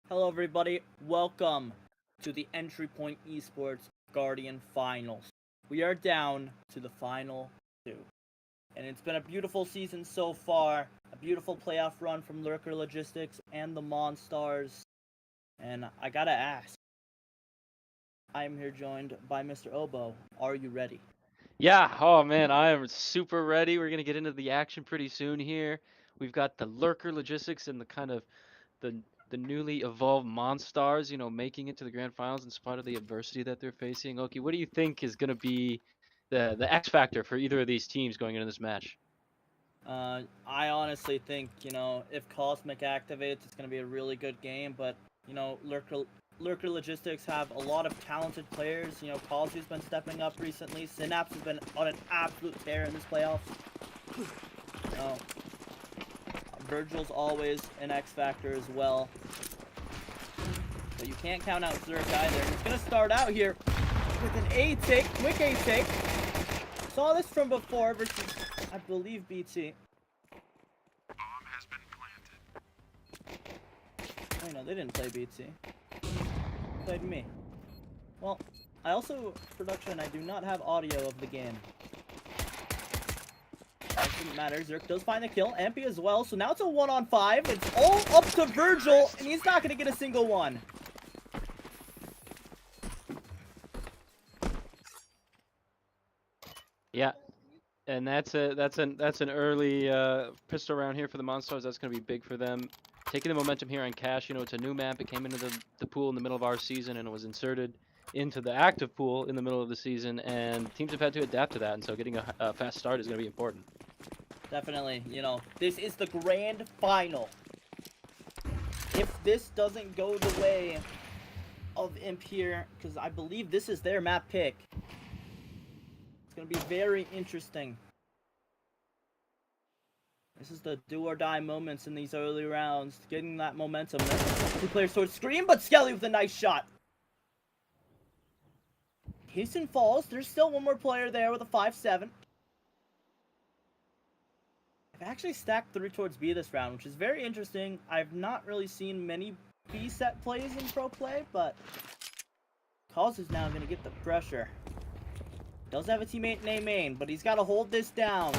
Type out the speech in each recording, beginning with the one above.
Hello everybody, welcome to the Entry Point Esports Guardian Finals. We are down to the final two. And it's been a beautiful season so far, a beautiful playoff run from Lurker Logistics and the Monstars. And I gotta ask, I am here joined by Mr. Oboe. Are you ready? Yeah, oh man, I am super ready. We're gonna get into the action pretty soon here. We've got the Lurker Logistics and the kind of the the newly evolved Monstars, making it to the grand finals in spite of the adversity that they're facing. Oki, what do you think is gonna be the X factor for either of these teams going into this match? I honestly think, if Cosmic activates, it's going to be a really good game, but, Lurker Logistics have a lot of talented players. Cosby's been stepping up recently. Synapse has been on an absolute tear in this playoffs. Virgil's always an X factor as well. But you can't count out Zerk either. He's going to start out here with an A take, quick A take. Saw this from before versus, I believe, BT. Oh no, they didn't play BT. They played me. Well, I also, production, I do not have audio of the game. That doesn't matter. Zerk does find the kill. Ampy as well. So now it's a 1-on-5. It's all up to Virgil, and he's not going to get a single one. Yeah, and that's an early pistol round here for the Monstars. That's gonna be big for them. Taking the momentum here on Cash, it's a new map. It came into the pool in the middle of our season and it was inserted into the active pool in the middle of the season, and teams have had to adapt to that, and so getting a fast start is going to be important. Definitely, this is the grand final. If this doesn't go the way of Imp here, because I believe this is their map pick, it's going to be very interesting. This is the do or die moments in these early rounds, getting that momentum. Two players towards screen, but Skelly with a nice shot. Houston falls. There's still one more player there with a 5-7. I've actually stacked 3 towards B this round, which is very interesting. I've not really seen many B set plays in pro play, but Cause is now going to get the pressure. Does have a teammate named Main, but he's got to hold this down.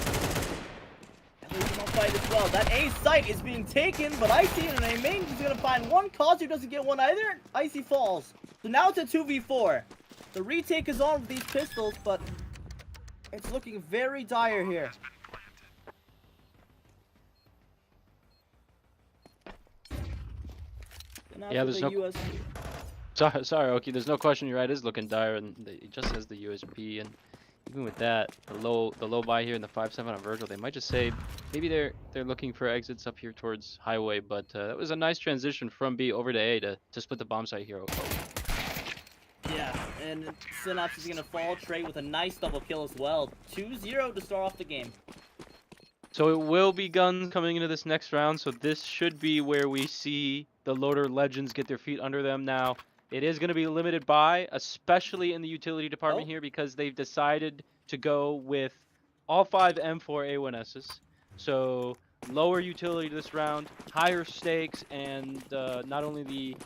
Fight as well. That A site is being taken, but Icy and a Main is going to find one. Cause who doesn't get one either. Icy falls. So now it's a 2v4. The retake is on with these pistols, but it's looking very dire here. Yeah, there's no... Sorry, Oki. There's no question. You're right. It is looking dire, and it just has the USP. And even with that, the low buy here in the 5-7 on Virgil, they might just say maybe they're looking for exits up here towards Highway. But that was a nice transition from B over to A to split the bomb site here. Yeah, and Synapse is gonna fall. Trey with a nice double kill as well. 2-0 to start off the game. So it will be guns coming into this next round. So this should be where we see the Loader Legends get their feet under them. Now, it is going to be limited by, especially in the utility department here, because they've decided to go with all 5 M4 A1Ss. So lower utility this round, higher stakes, and not only the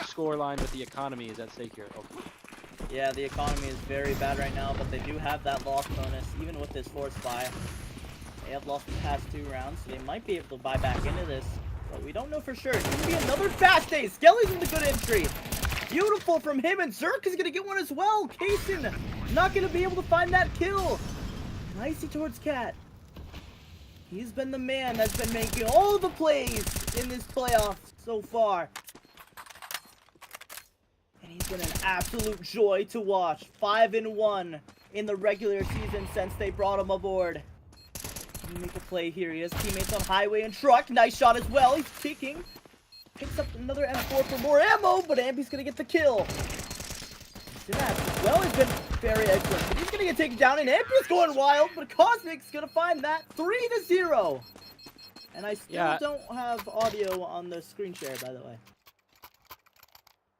score line but the economy is at stake here. Okay. Yeah, the economy is very bad right now, but they do have that loss bonus, even with this force buy. They have lost the past 2 rounds, so they might be able to buy back into this, but we don't know for sure. It's going to be another fast day. Skelly's in the good entry. Beautiful from him, and Zerk is going to get one as well. Kaysen not going to be able to find that kill. Nicey towards Cat. He's been the man that's been making all the plays in this playoff so far. And he's been an absolute joy to watch. 5-1 in the regular season since they brought him aboard. Can he make a play here? He has teammates on highway and truck. Nice shot as well. He's peeking. Picks up another M4 for more ammo, but Ampy's gonna get the kill. Synapse as well has been very excellent, but he's gonna get taken down, and Ampy's going wild, but Cosmic's gonna find that 3-0. And I still don't have audio on the screen share, by the way.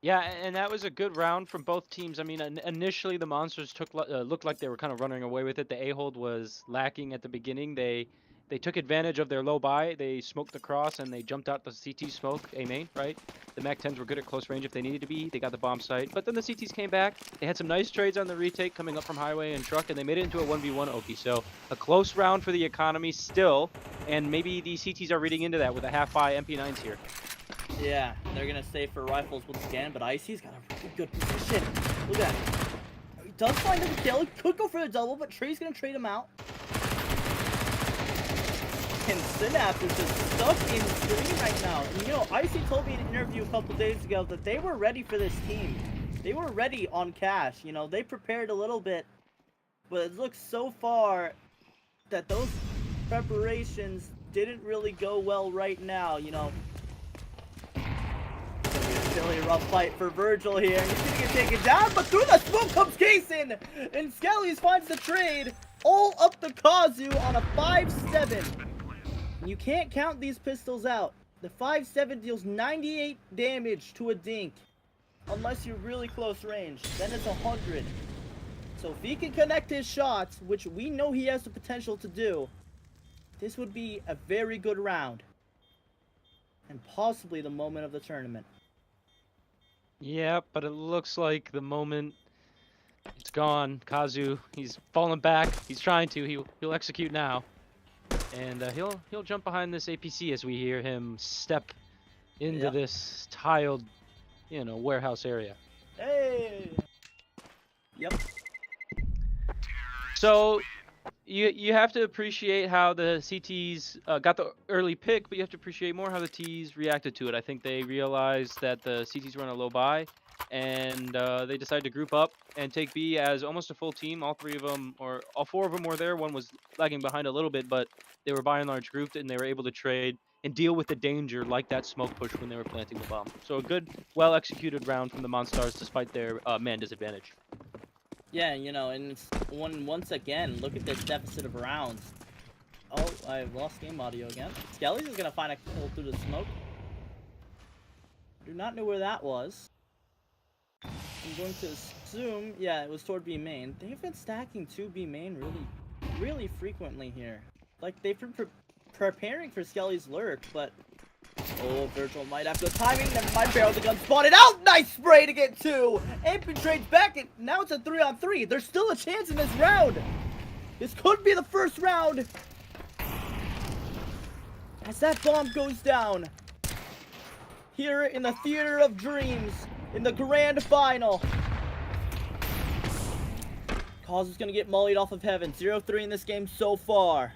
Yeah, and that was a good round from both teams. I mean, initially the Monsters looked like they were kind of running away with it. The A-hold was lacking at the beginning. They took advantage of their low buy. They smoked the cross and they jumped out the CT smoke A main, right? The MAC-10s were good at close range if they needed to be. They got the bomb site. But then the CTs came back. They had some nice trades on the retake coming up from highway and truck, and they made it into a 1v1 Oki. So a close round for the economy still, and maybe the CTs are reading into that with a half-buy MP9s here. Yeah, they're gonna stay for rifles once again, but Icy's got a really good position. Look at that. He does find the kill. He could go for the double, but Trey's gonna trade him out. And Synapse is just stuck in screen right now. And, you know, Icy told me in an interview a couple days ago that they were ready for this team. They were ready on cash. You know, they prepared a little bit, but it looks so far that those preparations didn't really go well right now, you know. Really rough fight for Virgil here. He's gonna get taken down, but through the smoke comes Kaysen, and Skellies finds the trade all up the Kazu on a 5-7. You can't count these pistols out. The 5-7 deals 98 damage to a dink, unless you're really close range. Then it's 100. So if he can connect his shots, which we know he has the potential to do, this would be a very good round, and possibly the moment of the tournament. Yeah, but it looks like the moment it's gone. Kazu, he's fallen back. He's trying to. He'll execute now, and he'll jump behind this APC as we hear him step into this tiled, you know, warehouse area. Hey. Yep. So you have to appreciate how the CTs got the early pick, but you have to appreciate more how the Ts reacted to it. I think they realized that the CTs were on a low buy, and they decided to group up and take B as almost a full team. All 4 of them were there. One was lagging behind a little bit, but they were by and large grouped, and they were able to trade and deal with the danger like that smoke push when they were planting the bomb. So a good, well-executed round from the Monstars despite their man disadvantage. Yeah, you know, and it's once again, look at this deficit of rounds. Oh, I've lost game audio again. Skellies is gonna find a kill through the smoke. Do not know where that was. I'm going to assume, yeah, it was toward B main. They've been stacking to B main really frequently here. Like, they've been preparing for Skelly's lurk, but oh, Virgil might have good timing. Never mind, barrel the gun spotted out. Nice spray to get 2. Ampy trades back, and now it's a 3-on-3. There's still a chance in this round. This could be the first round. As that bomb goes down. Here in the Theater of Dreams, in the grand final. Cause is gonna get mollied off of heaven. 0-3 in this game so far.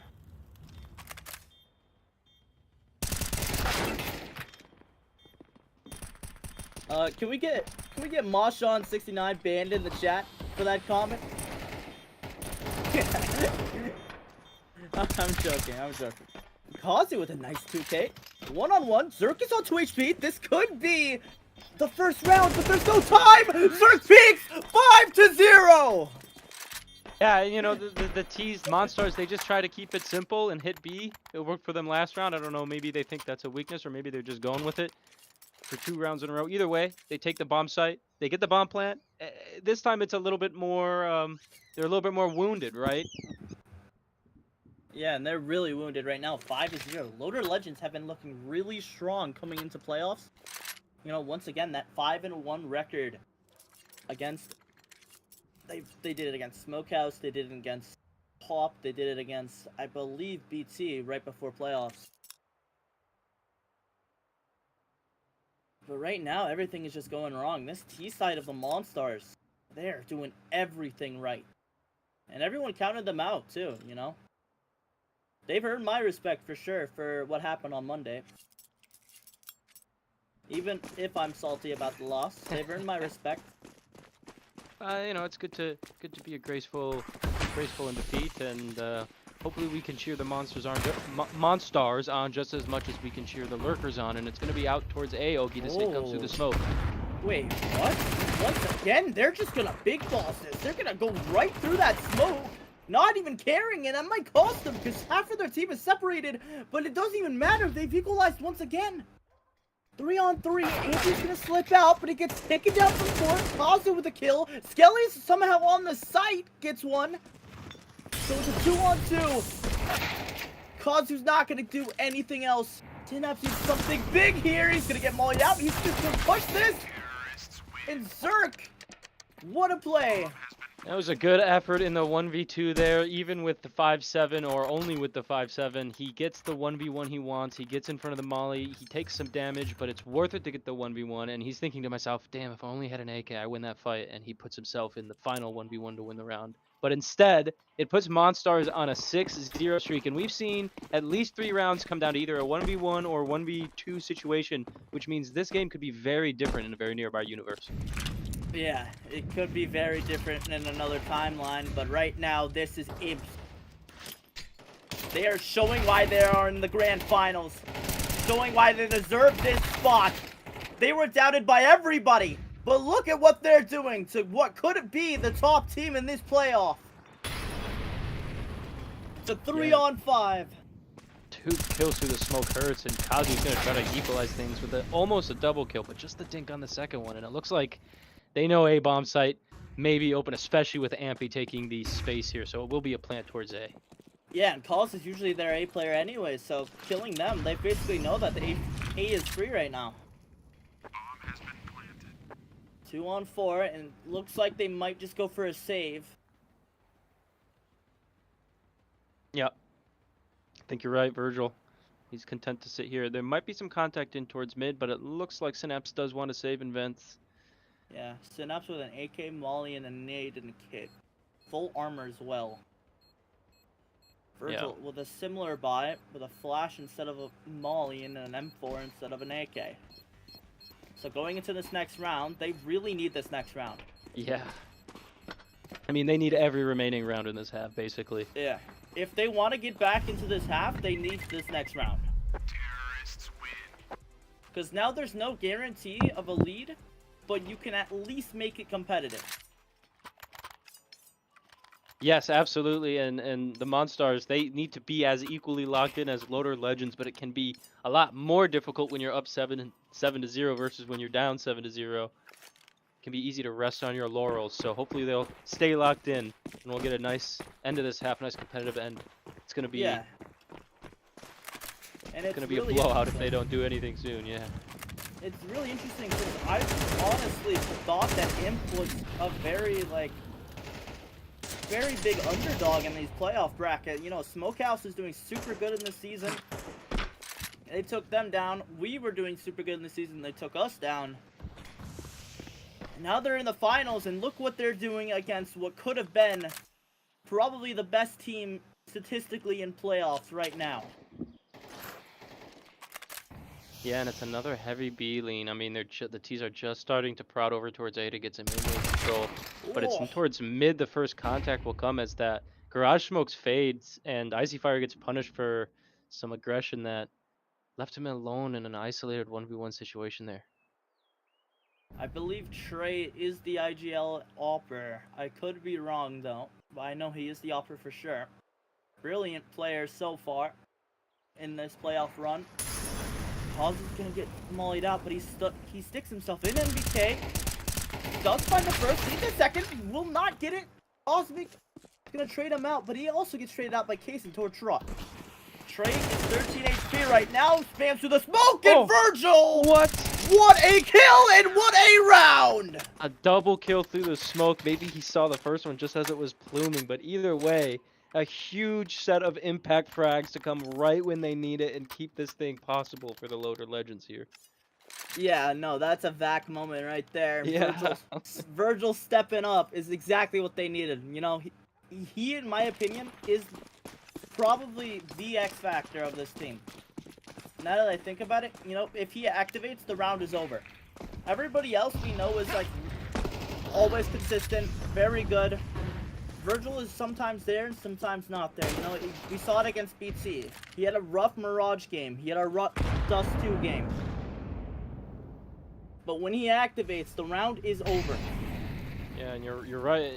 Can we get Mashon69 banned in the chat for that comment? I'm joking. Kazu with a nice 2K. 1-on-1. Zerk is on 2 HP. This could be the first round, but there's no time. Zerk peaks 5-0. Yeah, you know, the T's Monstars, they just try to keep it simple and hit B. It worked for them last round. I don't know, maybe they think that's a weakness, or maybe they're just going with it for 2 rounds in a row. Either way, they take the bomb site, they get the bomb plant. This time it's a little bit more, they're a little bit more wounded, right? Yeah, and they're really wounded right now. 5-0. Loader Legends have been looking really strong coming into playoffs. You know, once again, that 5-1 record against... They did it against Smokehouse, they did it against Pop, they did it against, I believe, BT right before playoffs. But right now, everything is just going wrong. This T side of the Monstars, they're doing everything right. And everyone counted them out, too, you know? They've earned my respect for sure for what happened on Monday. Even if I'm salty about the loss, they've earned my respect. You know, it's good to be a graceful in defeat, and hopefully we can cheer the Monstars on just as much as we can cheer the Lurkers on, and it's going to be out towards A. Ogie. This hit comes through the smoke. Wait, what? Once again, they're just gonna big boss this. They're gonna go right through that smoke, not even caring, and that might cost them because half of their team is separated, but it doesn't even matter. They've equalized once again. 3-on-3, Andy's gonna slip out, but he gets taken down from 4. Kazu with a kill. Skelly's somehow on the site, gets one. So it's a 2-on-2. Kazu's not gonna do anything else. Synapse needs something big here. He's gonna get mollied out. He's just gonna push this. And Zerk, what a play. That was a good effort in the 1v2 there, even with the 5-7 or only with the 5-7. He gets the 1v1 he wants. He gets in front of the molly. He takes some damage, but it's worth it to get the 1v1. And he's thinking to himself, damn, if I only had an AK, I win that fight. And he puts himself in the final 1v1 to win the round. But instead, it puts Monstars on a 6-0 streak. And we've seen at least 3 rounds come down to either a 1v1 or 1v2 situation, which means this game could be very different in a very nearby universe. Yeah, it could be very different in another timeline, but right now, this is IMP. They are showing why they are in the grand finals. Showing why they deserve this spot. They were doubted by everybody, but look at what they're doing to what could be the top team in this playoff. It's a 3-on-5. 2 kills through the smoke hurts, and Kazu's going to try to equalize things with almost a double kill, but just the dink on the second one, and it looks like they know A bomb site may be open, especially with Ampy taking the space here, so it will be a plant towards A. Yeah, and Calls is usually their A player anyway, so killing them, they basically know that the A is free right now. 2-on-4, and looks like they might just go for a save. Yep. I think you're right, Virgil. He's content to sit here. There might be some contact in towards mid, but it looks like Synapse does want to save in vents. Yeah, Synapse with an AK, molly, and a nade and a kit. Full armor as well. Virgil with a similar buy, with a flash instead of a molly and an M4 instead of an AK. So going into this next round, they really need this next round. Yeah. I mean, they need every remaining round in this half, basically. Yeah. If they want to get back into this half, they need this next round. Because now there's no guarantee of a lead, but you can at least make it competitive. Yes, absolutely, and the Monstars, they need to be as equally locked in as Loader Legends, but it can be a lot more difficult when you're up 7-0 versus when you're down 7-0. It can be easy to rest on your laurels, so hopefully they'll stay locked in, and we'll get a nice end of this half, nice competitive end. It's going to be and it's going to be really a blowout if they don't do anything soon, yeah. It's really interesting because I honestly thought that Imp was a very big underdog in these playoff bracket. You know, Smokehouse is doing super good in this season. They took them down. We were doing super good in the season. They took us down. Now they're in the finals, and look what they're doing against what could have been probably the best team statistically in playoffs right now. Yeah, and it's another heavy B lean. I mean, the T's are just starting to prod over towards A to get some mid-lane control. But it's towards mid the first contact will come as that Garage Smokes fades and Icy Fire gets punished for some aggression that left him alone in an isolated 1v1 situation there. I believe Trey is the IGL Opper. I could be wrong though, but I know he is the Opper for sure. Brilliant player so far in this playoff run. Oz is gonna get mollied out, but he sticks himself in NBK. Does find the first, needs the second, will not get it. Cosmic He's gonna trade him out, but he also gets traded out by Casey toward Truck. Trey is 13 HP right now, spams through the smoke, and Virgil! What? What a kill and what a round! A double kill through the smoke. Maybe he saw the first one just as it was pluming, but either way, a huge set of impact frags to come right when they need it and keep this thing possible for the Loader Legends here. Yeah, no, that's a vac moment right there. Yeah. Virgil stepping up is exactly what they needed. You know, he in my opinion, is probably the X factor of this team. Now that I think about it, you know, if he activates, the round is over. Everybody else we know is like always consistent, very good. Virgil is sometimes there and sometimes not there. You know, we saw it against BT. He had a rough Mirage game. He had a rough Dust 2 game. But when he activates, the round is over. Yeah, and you're right.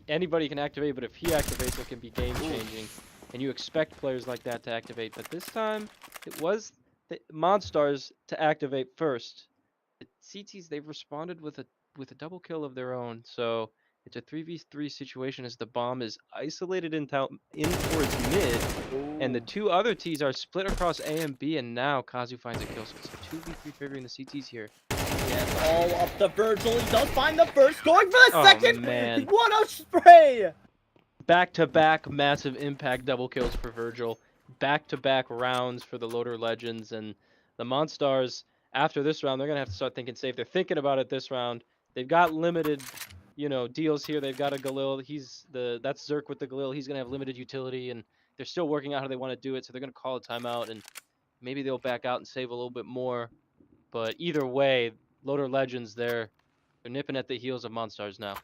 Anybody can activate, but if he activates, it can be game-changing. And you expect players like that to activate. But this time, it was the Monstars to activate first. The CTs, they've responded with a double kill of their own. So it's a 3v3 situation as the bomb is isolated in towards mid. And the two other Ts are split across A and B, and now Kazu finds a kill. So it's a 2v3 favoring the CTs here. Yeah, it's all up to Virgil. He does find the first, going for the second. Man. What a spray! Back-to-back massive impact double kills for Virgil. Back-to-back rounds for the Loader Legends. And the Monstars, after this round, they're going to have to start thinking safe. They're thinking about it this round. They've got limited, you know, deals here. They've got a Galil. That's Zerk with the Galil. He's going to have limited utility, and they're still working out how they want to do it, so they're going to call a timeout, and maybe they'll back out and save a little bit more. But either way, Loader Legends, they're nipping at the heels of Monstars now.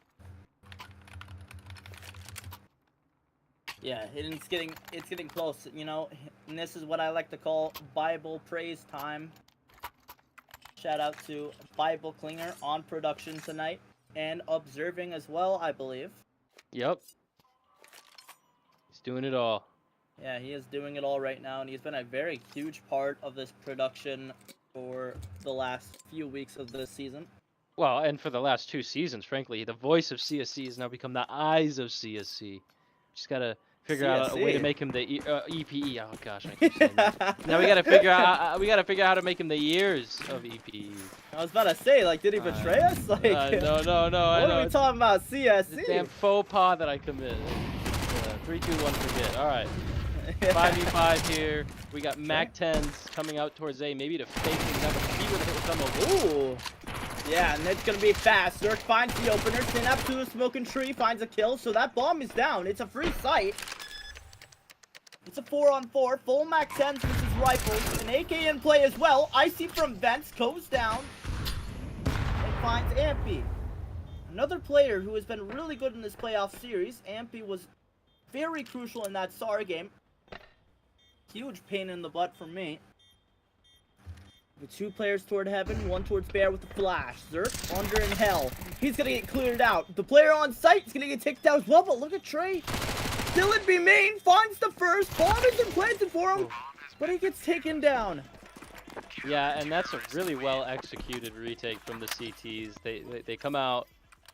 Yeah, it's getting close, you know, and this is what I like to call Bible praise time. Shout out to Bible Klinger on production tonight and observing as well, I believe. Yep. He's doing it all. Yeah, he is doing it all right now, and he's been a very huge part of this production for the last few weeks of this season. Well, and for the last 2 seasons, frankly, the voice of CSC has now become the eyes of CSC. Just gotta figure out a way to make him the EPE. Oh gosh, I keep saying that. Now we gotta figure out how to make him the ears of EPE. I was about to say, like, did he betray us? Like, no. What are we talking about, CSC? The damn faux pas that I committed. 3, 2, 1, forget. All right. 5v5 here. We got Mac 10s coming out towards A, maybe to fake things out, but he would hit with some of. Ooh. Yeah, and it's gonna be fast. Zerk finds the opener, Synapse to the smoking tree, finds a kill, so that bomb is down. It's a free site. It's a 4-on-4, full Mac 10s versus rifles, an AK in play as well. Icy from vents goes down and finds Ampy. Another player who has been really good in this playoff series. Ampy was very crucial in that SAR game. Huge pain in the butt for me. The 2 players toward heaven, 1 towards Bear with the flash. Zerk under in hell. He's gonna get cleared out. The player on site is gonna get taken down as well, but look at Trey. Dylan B main finds the first. Bomb isn't planted for him, but he gets taken down. Yeah, and that's a really well executed retake from the CTs. They come out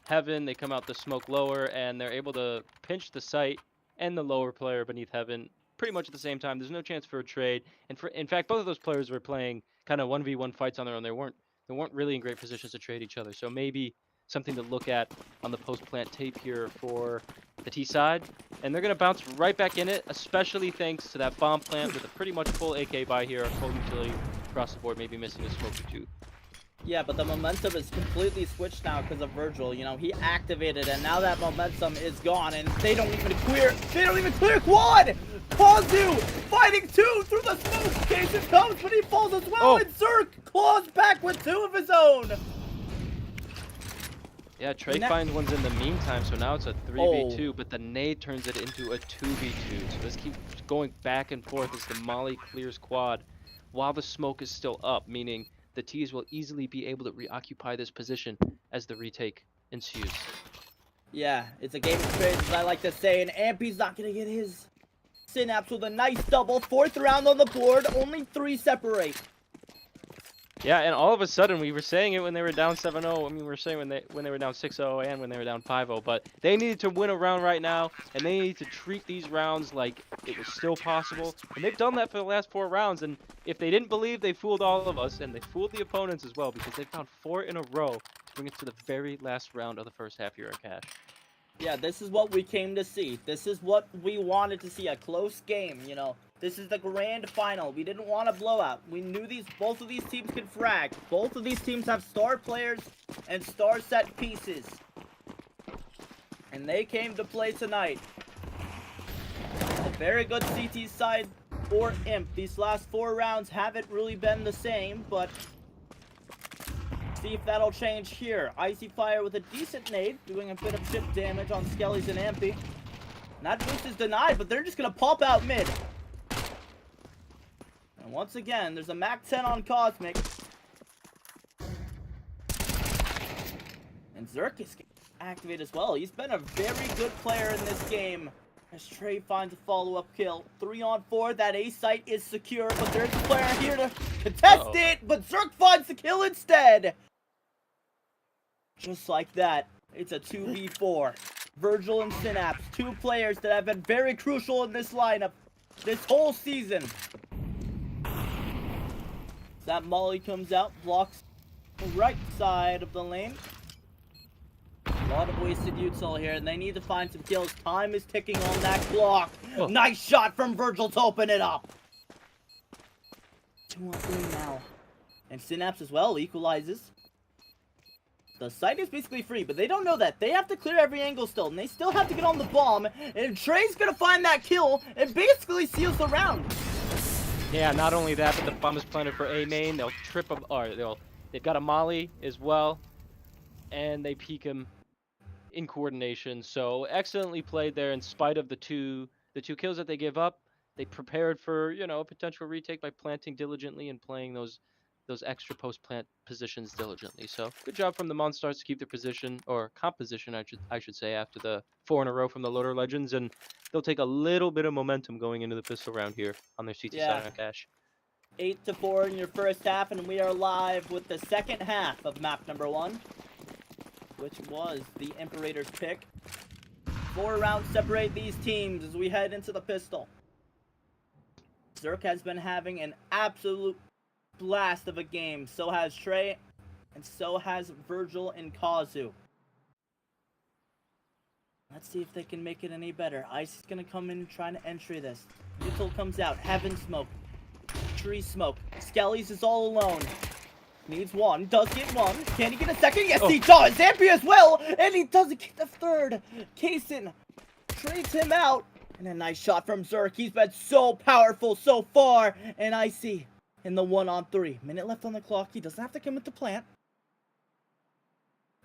heaven, they come out the smoke lower, and they're able to pinch the site and the lower player beneath heaven pretty much at the same time. There's no chance for a trade, and in fact, both of those players were playing kind of 1v1 fights on their own. They weren't really in great positions to trade each other. So maybe something to look at on the post-plant tape here for the T side. And they're going to bounce right back in it, especially thanks to that bomb plant with a pretty much full AK buy here, full utility across the board, maybe missing a smoke or 2. Yeah, but the momentum is completely switched now because of Virgil. You know, he activated, and now that momentum is gone, and they don't even clear quad! Kazu fighting 2 through the smoke. Jason comes, but he falls as well, and Zerk claws back with 2 of his own. Yeah, Trey finds ones in the meantime, so now it's a 3v2, but the nade turns it into a 2v2. So this keeps going back and forth as the Molly clears quad while the smoke is still up, meaning the T's will easily be able to reoccupy this position as the retake ensues. Yeah, it's a game of trades, as I like to say, and Ampy's not going to get his Synapse with a nice double. 4th round on the board, only 3 separate. Yeah, and all of a sudden we were saying it when they were down 7-0. I mean, we were saying when they were down 6-0 and when they were down 5-0. But they needed to win a round right now, and they need to treat these rounds like it was still possible. And they've done that for the last 4 rounds. And if they didn't believe, they fooled all of us, and they fooled the opponents as well because they found 4 in a row to bring it to the very last round of the first half here at Cash. Yeah, this is what we came to see. This is what we wanted to see, a close game, you know. This is the grand final. We didn't want a blowout. We knew both of these teams could frag. Both of these teams have star players and star set pieces. And they came to play tonight. A very good CT side for IMP. These last 4 rounds haven't really been the same, but see if that'll change here. Icy Fire with a decent nade, doing a bit of chip damage on Skellies and Ampy. And that boost is denied, but they're just gonna pop out mid. And once again, there's a Mac 10 on Cosmic. And Zerk is activated as well. He's been a very good player in this game. As Trey finds a follow-up kill. 3 on 4, that A site is secure, but there's a player here to contest it, but Zerk finds the kill instead. Just like that, it's a 2v4. Virgil and Synapse, 2 players that have been very crucial in this lineup this whole season. That Molly comes out, blocks the right side of the lane. A lot of wasted util here, and they need to find some kills. Time is ticking on that clock. Oh. Nice shot from Virgil to open it up. 2 on 3 now. And Synapse as well equalizes. The site is basically free, but they don't know that. They have to clear every angle still, and they still have to get on the bomb. And Trey's gonna find that kill, and basically seals the round. Yeah, not only that, but the bomb is planted for A main. They'll trip him, or they've got a molly as well, and they peek him in coordination. So excellently played there in spite of the two kills that they gave up. They prepared for, you know, a potential retake by planting diligently and playing those extra post plant positions diligently. So good job from the Monstars to keep their position, or composition I should say, after the 4 in a row from the Loader Legends, and they'll take a little bit of momentum going into the pistol round here on their CT side on Cash. 8-4 in your first half, and we are live with the second half of map number 1, which was the Imperator's pick. 4 rounds separate these teams as we head into the pistol. Zerk has been having an absolute blast of a game. So has Trey, and so has Virgil and Kazu. Let's see if they can make it any better. Ice is gonna come in and try to entry this. Util comes out. Heaven smoke. Tree smoke. Skellies is all alone. Needs 1. Does get 1. Can he get a second? Yes, he does. Ampy as well. And he doesn't get the 3rd. Kaysen trades him out. And a nice shot from Zerk. He's been so powerful so far. And Icy in the 1 on 3. Minute left on the clock. He doesn't have to commit to plant.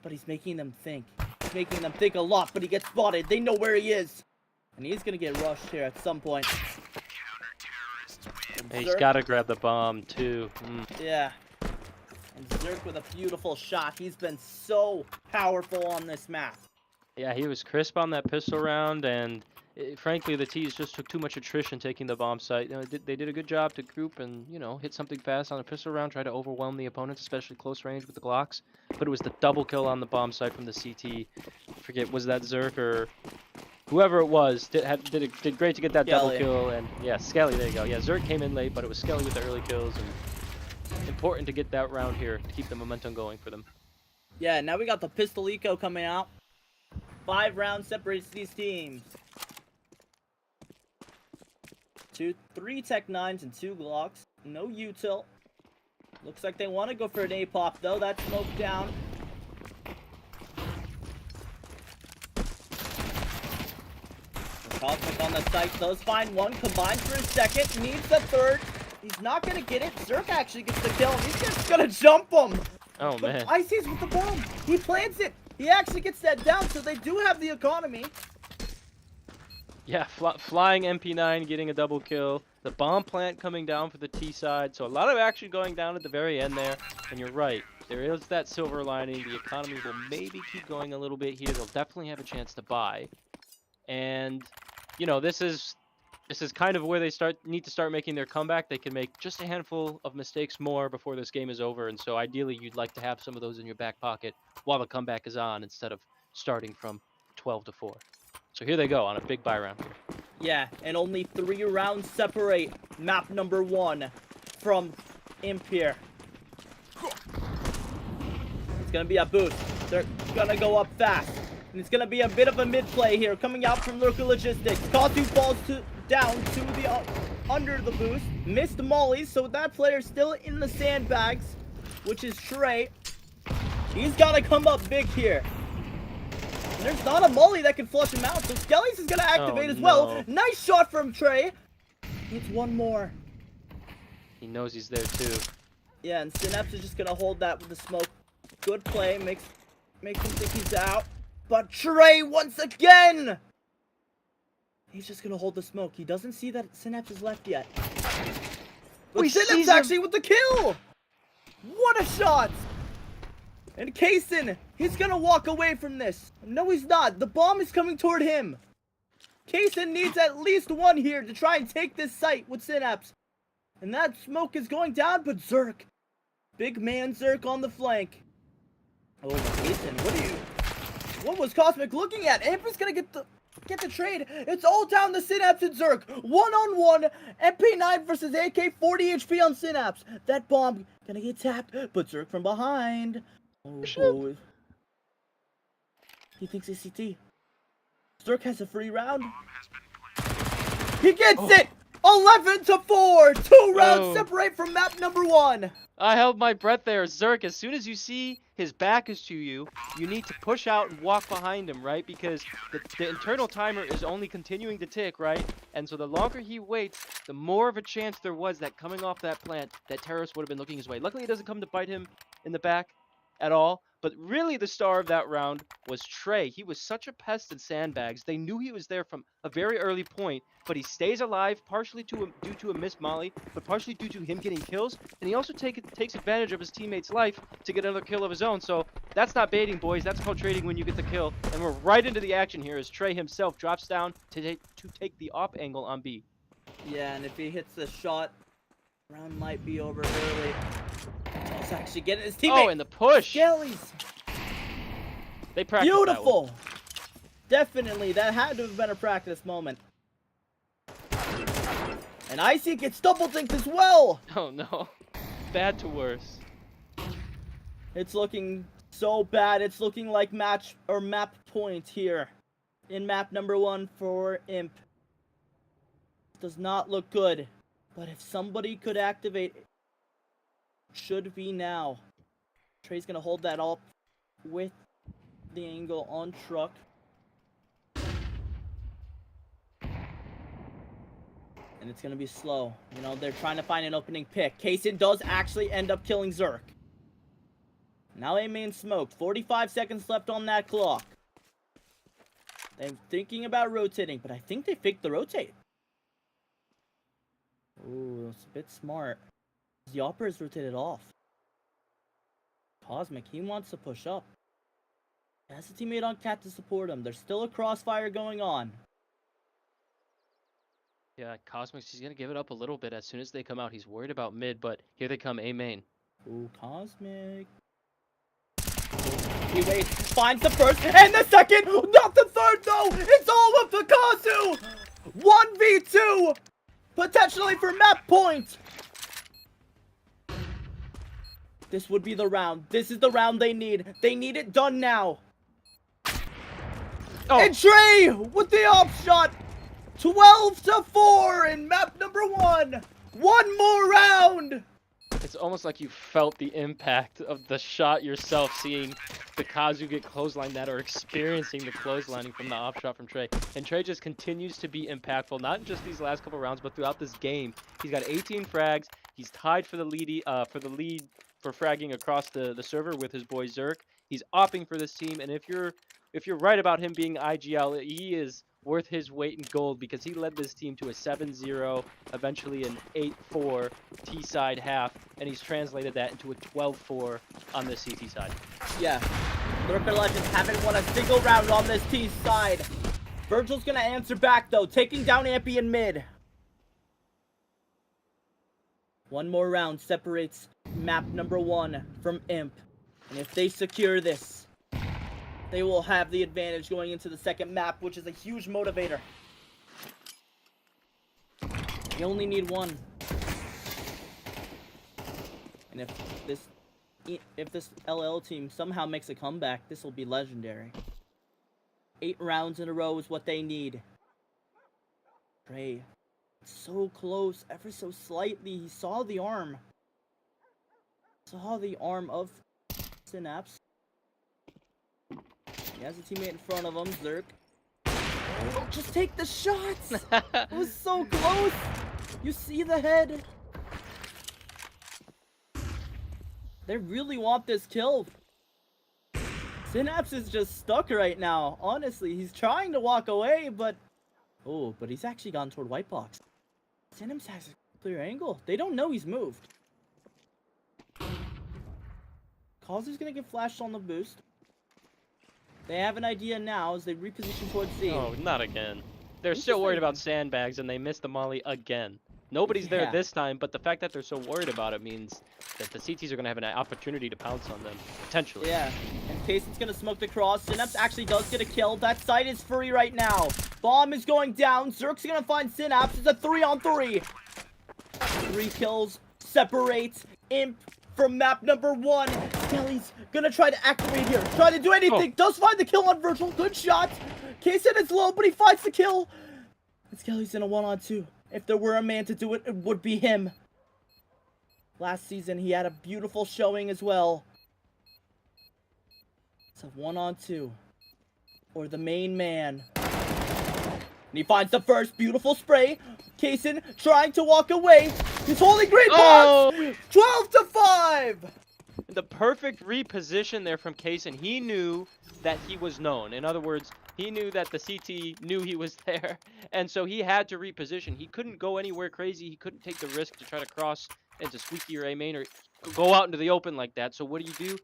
But he's making them think. He's making them think a lot, but he gets spotted. They know where he is. And he's going to get rushed here at some point. He's got to grab the bomb, too. Yeah. And Zerk with a beautiful shot. He's been so powerful on this map. Yeah, he was crisp on that pistol round, and frankly, the T's just took too much attrition taking the bomb site. You know, they did a good job to group and, you know, hit something fast on a pistol round, try to overwhelm the opponents, especially close range with the Glocks. But it was the double kill on the bomb site from the CT. I forget, was that Zerk or whoever it was? Did great to get that double kill. And yeah, Skelly, there you go. Yeah, Zerk came in late, but it was Skelly with the early kills, and important to get that round here to keep the momentum going for them. Yeah, now we got the pistol eco coming out. 5 rounds separates these teams. 3 Tech 9s and 2 Glocks. No util. Looks like they want to go for an APOP though. That's smoked down. Cosmic on the site does find 1. Combines for his 2nd. Needs the 3rd. He's not going to get it. Zerk actually gets the kill. He's just going to jump him. Oh, man. Icy's with the bomb. He plants it. He actually gets that down, so they do have the economy. Yeah, flying MP9 getting a double kill. The bomb plant coming down for the T side. So a lot of action going down at the very end there. And you're right. There is that silver lining. The economy will maybe keep going a little bit here. They'll definitely have a chance to buy. And, you know, this is This is kind of where they need to start making their comeback. They can make just a handful of mistakes more before this game is over, and so ideally you'd like to have some of those in your back pocket while the comeback is on instead of starting from 12-4. So here they go on a big buy round here. Yeah, and only 3 rounds separate map number 1 from Imp here. It's gonna be a boost. They're gonna go up fast. And it's gonna be a bit of a mid-play here coming out from Lurker Logistics. Kazu falls down to the under the boost. Missed mollies, so that player's still in the sandbags, which is Trey. He's gotta come up big here. And there's not a molly that can flush him out, so Skelly's is gonna activate as well. Nice shot from Trey. It's one more. He knows he's there too. Yeah, and Synapse is just gonna hold that with the smoke. Good play, makes him think he's out. But Trey once again! He's just gonna hold the smoke. He doesn't see that Synapse is left yet. But Synapse actually with the kill! What a shot! And Kaysen, he's gonna walk away from this. No, he's not. The bomb is coming toward him. Kaysen needs at least one here to try and take this site with Synapse. And that smoke is going down, but Zerk. Big man Zerk on the flank. Oh, Kaysen, what was Cosmic looking at? Amper's gonna get the trade. It's all down to Synapse and Zerk. 1-on-1. MP9 versus AK 40 HP on Synapse. That bomb gonna get tapped, but Zerk from behind. Oh. He thinks it's CT. Zerk has a free round. He gets it! 11-4! 2 rounds separate from map number 1. I held my breath there. Zerk, as soon as you see his back is to you, you need to push out and walk behind him, right? Because the internal timer is only continuing to tick, right? And so the longer he waits, the more of a chance there was that coming off that plant, that terrorist would have been looking his way. Luckily, it doesn't come to bite him in the back at all. But really the star of that round was Trey. He was such a pest in sandbags. They knew he was there from a very early point, but he stays alive partially due to a missed molly, but partially due to him getting kills. And he also takes advantage of his teammate's life to get another kill of his own. So that's not baiting, boys. That's called trading when you get the kill. And we're right into the action here as Trey himself drops down to take the op angle on B. Yeah, and if he hits the shot, round might be over early. He's actually getting his teammate. Oh, and the push. Skellies. They practiced. Beautiful. Definitely, that had to have been a practice moment. And Icy gets double dinked as well. Oh no, bad to worse. It's looking so bad. It's looking like map point here in map number 1 for Imp. Does not look good. But if somebody could activate, should be now. Trey's gonna hold that up with the angle on truck. And it's gonna be slow. You know, they're trying to find an opening pick. Kaysen does actually end up killing Zerk. Now they main smoke. 45 seconds left on that clock. They're thinking about rotating, but I think they faked the rotate. Ooh, it's a bit smart. The Opera is rotated off. Cosmic, he wants to push up. He has a teammate on Cat to support him. There's still a crossfire going on. Yeah, Cosmic's he's gonna give it up a little bit as soon as they come out. He's worried about mid, but here they come, A main. Ooh, Cosmic. He waits, finds the first and the second, not the third though. It's all up to Kazu. 1v2, potentially for map point. This would be the round. This is the round they need. They need it done now. Oh. And Trey with the off shot. 12-4 in map number 1. One more round. It's almost like you felt the impact of the shot yourself, seeing the Kazu get clotheslined that, or experiencing the clotheslining from the off shot from Trey. And Trey just continues to be impactful, not just these last couple rounds, but throughout this game. He's got 18 frags. He's tied for the lead for fragging across the server with his boy Zerk. He's opping for this team, and if you're right about him being IGL, he is worth his weight in gold because he led this team to a 7-0, eventually an 8-4 T-side half, and he's translated that into a 12-4 on the CT side. Yeah, Lurker Legends haven't won a single round on this T side. Virgil's gonna answer back though, taking down Ampy in mid. One more round separates map number 1 from IMP. And if they secure this, they will have the advantage going into the second map, which is a huge motivator. You only need one. And if this LL team somehow makes a comeback, this will be legendary. 8 rounds in a row is what they need. Trey, so close, ever so slightly. He saw the arm. Saw the arm of Synapse. He has a teammate in front of him, Zerk. Oh, just take the shots! It was so close! You see the head? They really want this kill. Synapse is just stuck right now. Honestly, he's trying to walk away, but... Oh, but he's actually gone toward white box. Synapse has a clear angle. They don't know he's moved. Causey's gonna get flashed on the boost. They have an idea now as they reposition towards Z. Oh, not again. They're still worried about sandbags and they missed the molly again. Nobody's there this time, but the fact that they're so worried about it means that the CTs are going to have an opportunity to pounce on them, potentially. Yeah, and Cason's going to smoke the cross. Synapse actually does get a kill. That site is free right now. Bomb is going down. Zerk's going to find Synapse. It's a 3-on-3. 3 kills separates IMP from map number 1. Kelly's going to try to activate here. Try to do anything. Does find the kill on Virgil. Good shot. Kason is low, but he finds the kill. And Kelly's in a 1-on-2. If there were a man to do it, it would be him. Last season, he had a beautiful showing as well. It's a 1-on-2. Or the main man. And he finds the first beautiful spray. Kason trying to walk away. He's holding green box! 12-5! The perfect reposition there from Kason. He knew that he was known. In other words, he knew that the CT knew he was there, and so he had to reposition. He couldn't go anywhere crazy. He couldn't take the risk to try to cross into Squeaky or A main or go out into the open like that. So what do?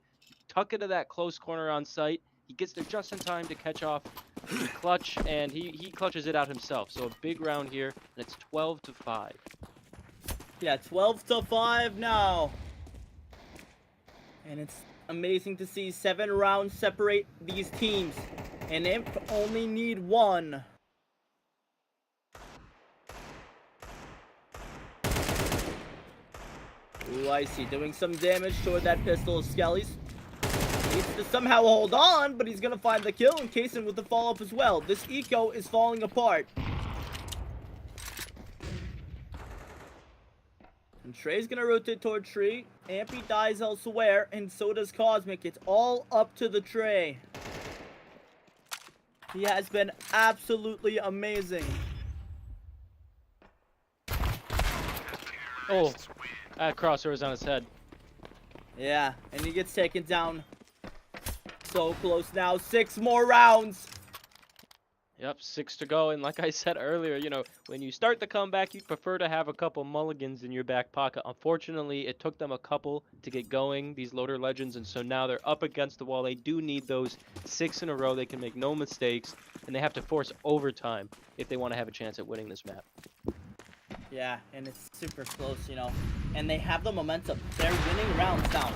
Tuck into that close corner on site. He gets there just in time to catch off the clutch, and he clutches it out himself. So a big round here, and it's 12-5. Yeah, 12-5 now. And it's amazing to see 7 rounds separate these teams. And IMP only need 1. Ooh, I see. Doing some damage toward that pistol of Skelly's. Needs to somehow hold on, but he's going to find the kill and Kason with the follow-up as well. This eco is falling apart. And Trey's going to rotate toward Tree. Ampy dies elsewhere, and so does Cosmic. It's all up to the Trey. He has been absolutely amazing. Oh, crosshairs on his head. Yeah, and he gets taken down. So close now. 6 more rounds. Yep, 6 to go. And like I said earlier, you know, when you start the comeback, you prefer to have a couple mulligans in your back pocket. Unfortunately, it took them a couple to get going, these loader legends, and so now they're up against the wall. They do need those 6 in a row. They can make no mistakes, and they have to force overtime if they want to have a chance at winning this map. Yeah, and it's super close, you know. And they have the momentum. They're winning rounds now.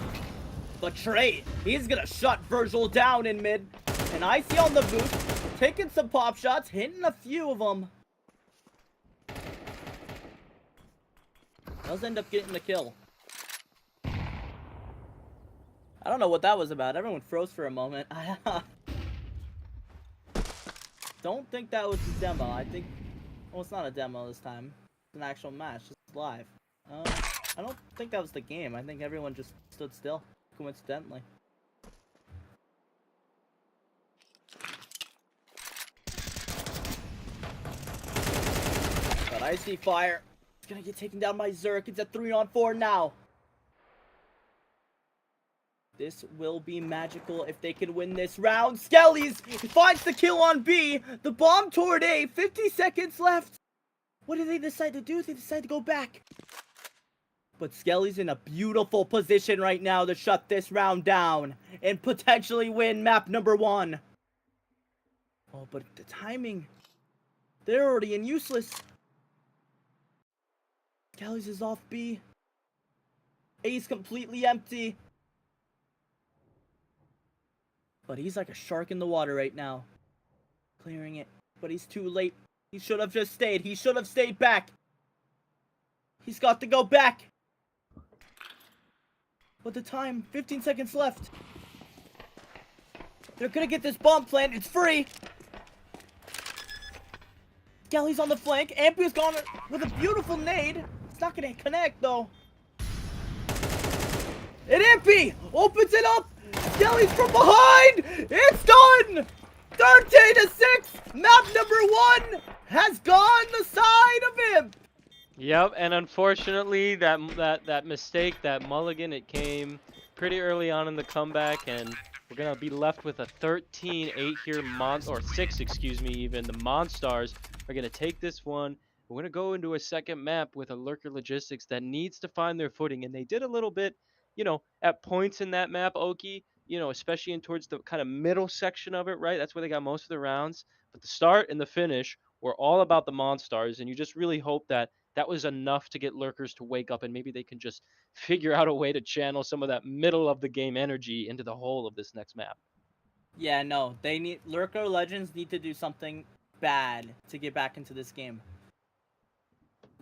But Trey, he's gonna shut Virgil down in mid. And Icy on the boost, taking some pop shots, hitting a few of them. Does end up getting the kill. I don't know what that was about. Everyone froze for a moment. Don't think that was a demo. I think... Well, it's not a demo this time. It's an actual match. It's live. I don't think that was the game. I think everyone just stood still, coincidentally. But I see fire. It's gonna get taken down by Zerk. It's a 3-on-4 now. This will be magical if they can win this round. Skellies finds the kill on B. The bomb toward A. 50 seconds left. What do they decide to do? They decide to go back. But Skelly's in a beautiful position right now to shut this round down and potentially win map number 1. Oh, but the timing. They're already in useless. Skelly's is off B. A's completely empty. But he's like a shark in the water right now. Clearing it. But he's too late. He should have just stayed. He should have stayed back. He's got to go back. But the time, 15 seconds left. They're gonna get this bomb plant. It's free. Gelly's on the flank. Ampia's gone with a beautiful nade. It's not gonna connect though. And Ampy opens it up. Gelly's from behind. It's done. 13-6. Map number 1 has gone the side of him. Yep, and unfortunately, that mistake, that mulligan, it came pretty early on in the comeback, and we're gonna be left with a 13-8 here, or 6, excuse me, even. The Monstars are gonna take this one. We're gonna go into a second map with a Lurker Logistics that needs to find their footing, and they did a little bit, at points in that map, Oki, especially in towards the kind of middle section of it, right? That's where they got most of the rounds. But the start and the finish were all about the Monstars, and you just really hope that that was enough to get Lurkers to wake up, and maybe they can just figure out a way to channel some of that middle of the game energy into the whole of this next map. Yeah, no, Lurker Legends need to do something bad to get back into this game.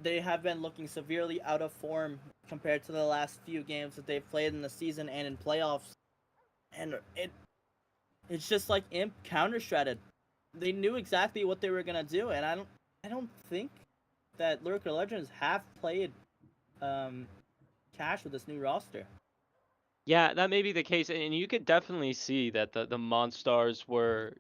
They have been looking severely out of form compared to the last few games that they've played in the season and in playoffs. And it's just like Imp counter-stratted. They knew exactly what they were gonna do, and I don't think that Lurker Legends have played Cash with this new roster. Yeah, that may be the case, and you could definitely see that the Monstars were,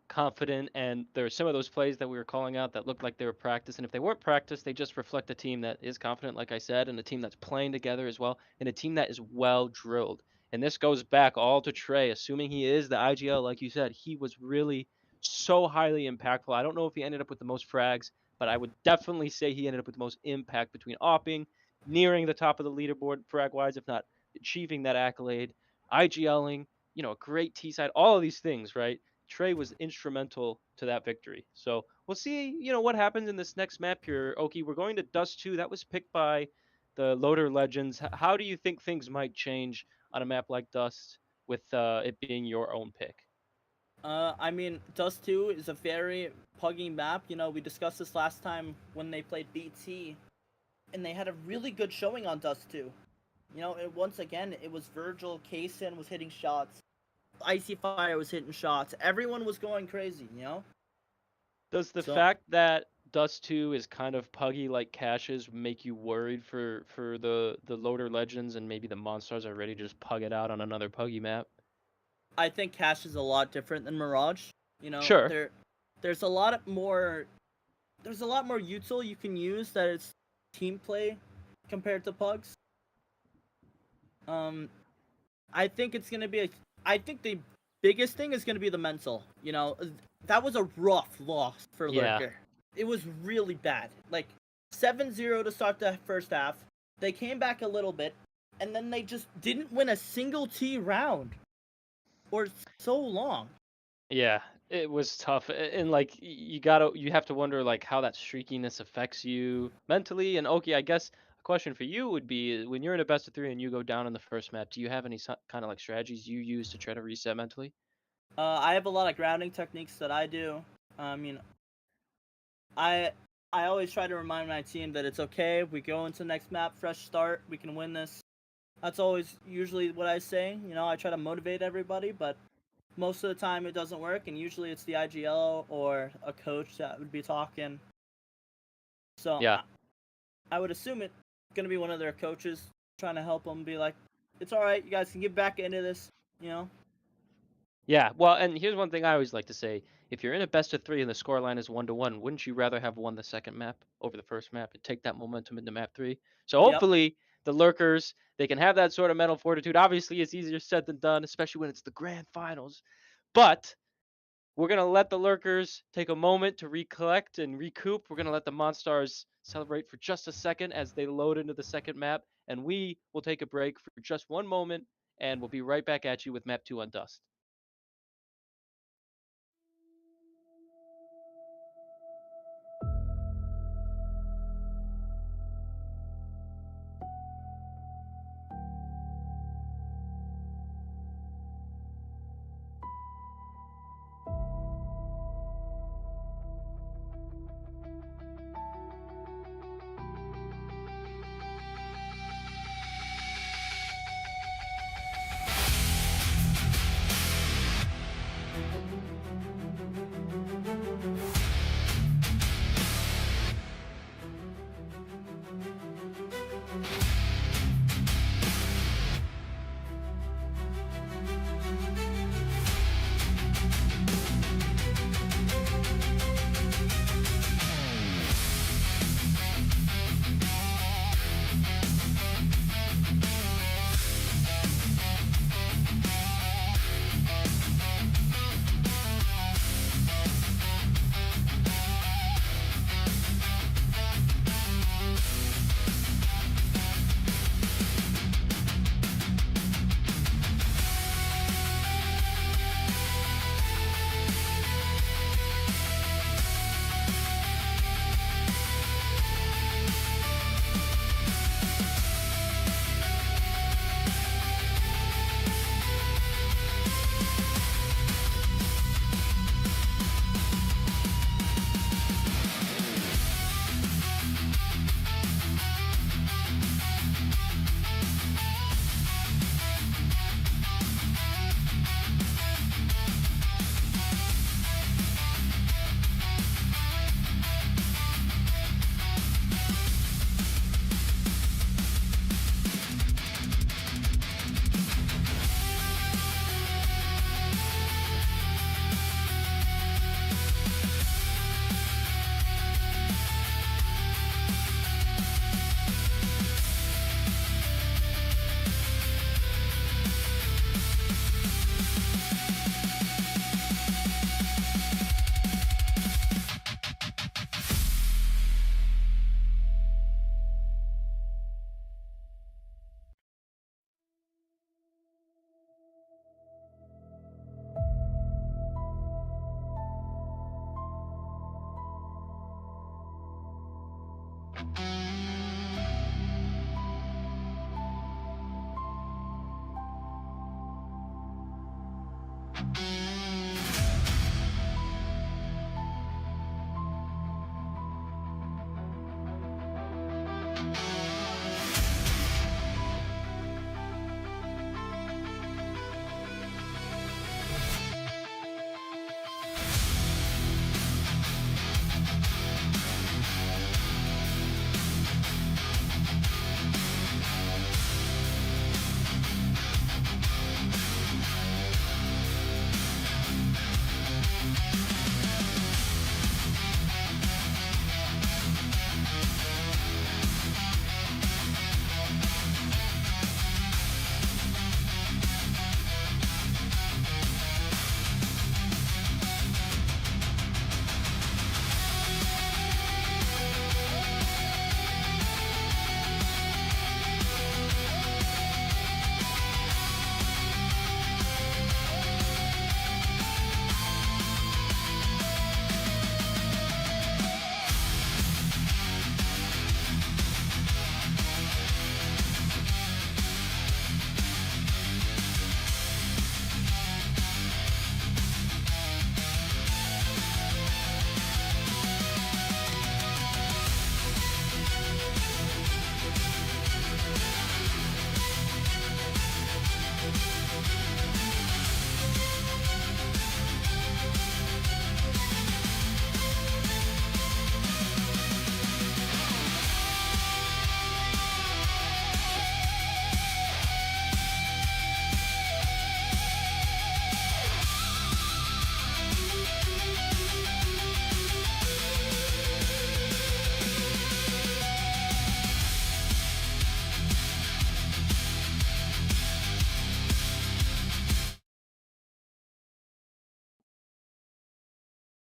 confident, and there are some of those plays that we were calling out that looked like they were practiced, and if they weren't practiced, they just reflect a team that is confident, like I said, and a team that's playing together as well, and a team that is well drilled. And this goes back all to Trey, assuming he is the IGL, like you said, he was really so highly impactful. I don't know if he ended up with the most frags, but I would definitely say he ended up with the most impact between opping, nearing the top of the leaderboard frag-wise, if not achieving that accolade, IGLing, a great T side, all of these things, right? Trey was instrumental to that victory. So we'll see, what happens in this next map here. Oki, we're going to Dust 2. That was picked by the Loader Legends. How do you think things might change on a map like Dust with it being your own pick? I mean, Dust 2 is a very puggy map. We discussed this last time when they played BT, and they had a really good showing on Dust 2. Once again, it was Virgil, Kaysen was hitting shots, Icy Fire was hitting shots. Everyone was going crazy. Does the So fact that Dust 2 is kind of puggy like Caches make you worried for the Loader Legends, and maybe the Monstars are ready to just pug it out on another puggy map? I think Cash is a lot different than Mirage. Sure. There's a lot more util you can use that is team play compared to pugs. Um, I think it's gonna be I think the biggest thing is gonna be the mental. That was a rough loss for Yeah. Lurker. It was really bad. Like 7-0 to start the first half. They came back a little bit, and then they just didn't win a single T round, or so long. Yeah, it was tough, and like you have to wonder like how that streakiness affects you mentally. And okay, I guess a question for you would be when you're in a best of three and you go down in the first map, do you have any kind of like strategies you use to try to reset mentally? I have a lot of grounding techniques that I do. I mean, I I always try to remind my team that it's okay. We go into the next map, fresh start. We can win this. That's always usually what I say. I try to motivate everybody, but most of the time it doesn't work, and usually it's the IGL or a coach that would be talking. So Yeah. I would assume it's gonna be one of their coaches trying to help them be like, "It's all right. You guys can get back into this." You know. Yeah, well, and here's one thing I always like to say. If you're in a best of three and the score line is 1-1, wouldn't you rather have won the second map over the first map and take that momentum into map three? So Yep. hopefully the lurkers, they can have that sort of mental fortitude. Obviously, it's easier said than done, especially when it's the grand finals. But we're going to let the lurkers take a moment to recollect and recoup. We're going to let the Monstars celebrate for just a second as they load into the second map. And we will take a break for just one moment, and we'll be right back at you with map 2 on Dust.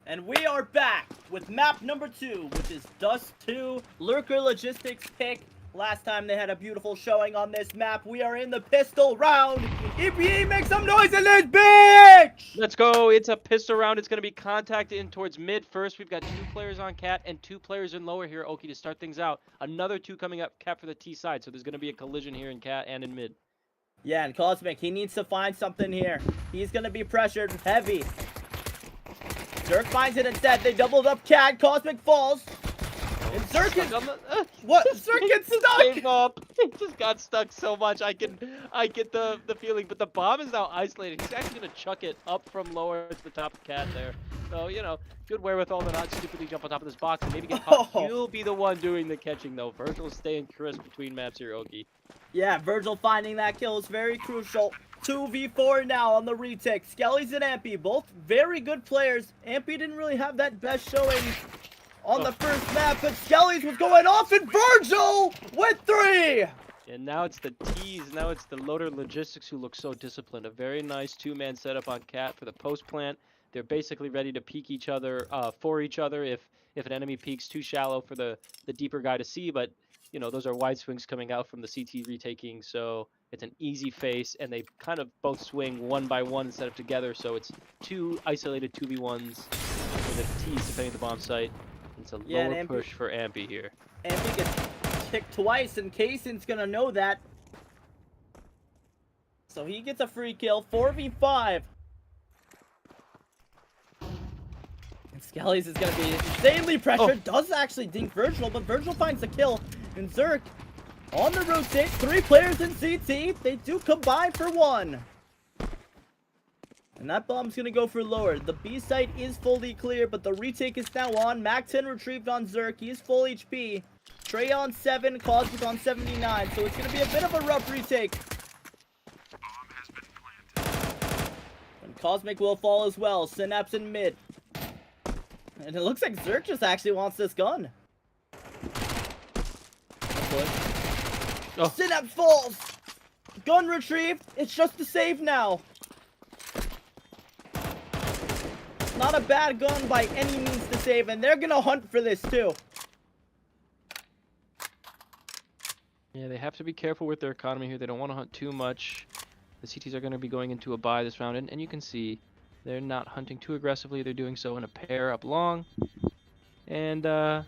And we are back with map number 2, which is Dust 2 Lurker Logistics pick. Last time they had a beautiful showing on this map. We are in the pistol round. EPE, make some noise in this bitch! Let's go. It's a pistol round. It's going to be contact in towards mid first. We've got 2 players on cat and 2 players in lower here, Oki, to start things out. Another 2 coming up cat for the T side. So there's going to be a collision here in cat and in mid. Yeah, and Cosmic, he needs to find something here. He's going to be pressured heavy. Zerk finds it instead. They doubled up cat. Cosmic falls. And Zerk is... What? Zerk gets stuck! Came up. He just got stuck so much. I get the feeling, but the bomb is now isolated. He's actually going to chuck it up from lower to the top of cat there. So, you know, good wherewithal to not stupidly jump on top of this box and maybe get caught. You'll be the one doing the catching, though. Virgil's staying crisp between maps here, Oki. Yeah, Virgil finding that kill is very crucial. 2v4 now on the retake. Skelly's and Ampy, both very good players. Ampy didn't really have that best showing on the first map, but Skelly's was going off, and Virgil with 3! And now it's the T's, now it's the Loader Logistics who look so disciplined. A very nice 2-man setup on cat for the post plant. They're basically ready to peek each other, for each other if an enemy peeks too shallow for the deeper guy to see, but you know, those are wide swings coming out from the CT retaking, so it's an easy face, and they kind of both swing 1 by 1 instead of together, so it's 2 isolated 2v1s for the T's defending the bomb site. It's a lower push for Ampy here. Ampy gets kicked twice, and Kaysen's gonna know that. So he gets a free kill, 4v5. And Skelly's is gonna be insanely pressured, does actually dink Virgil, but Virgil finds the kill. And Zerk on the rotate, 3 players in CT. They do combine for 1. And that bomb's gonna go for lower. The B site is fully clear, but the retake is now on. Mac 10 retrieved on Zerk. He's full HP. Trey on 7, Cosmic on 79. So it's gonna be a bit of a rough retake. And Cosmic will fall as well. Synapse in mid. And it looks like Zerk just actually wants this gun. Oh. Synapse falls! Gun retrieved! It's just a save now! Not a bad gun by any means to save, and they're gonna hunt for this too. Yeah, they have to be careful with their economy here. They don't want to hunt too much. The CTs are going to be going into a buy this round, and you can see they're not hunting too aggressively. They're doing so in a pair up long. And they're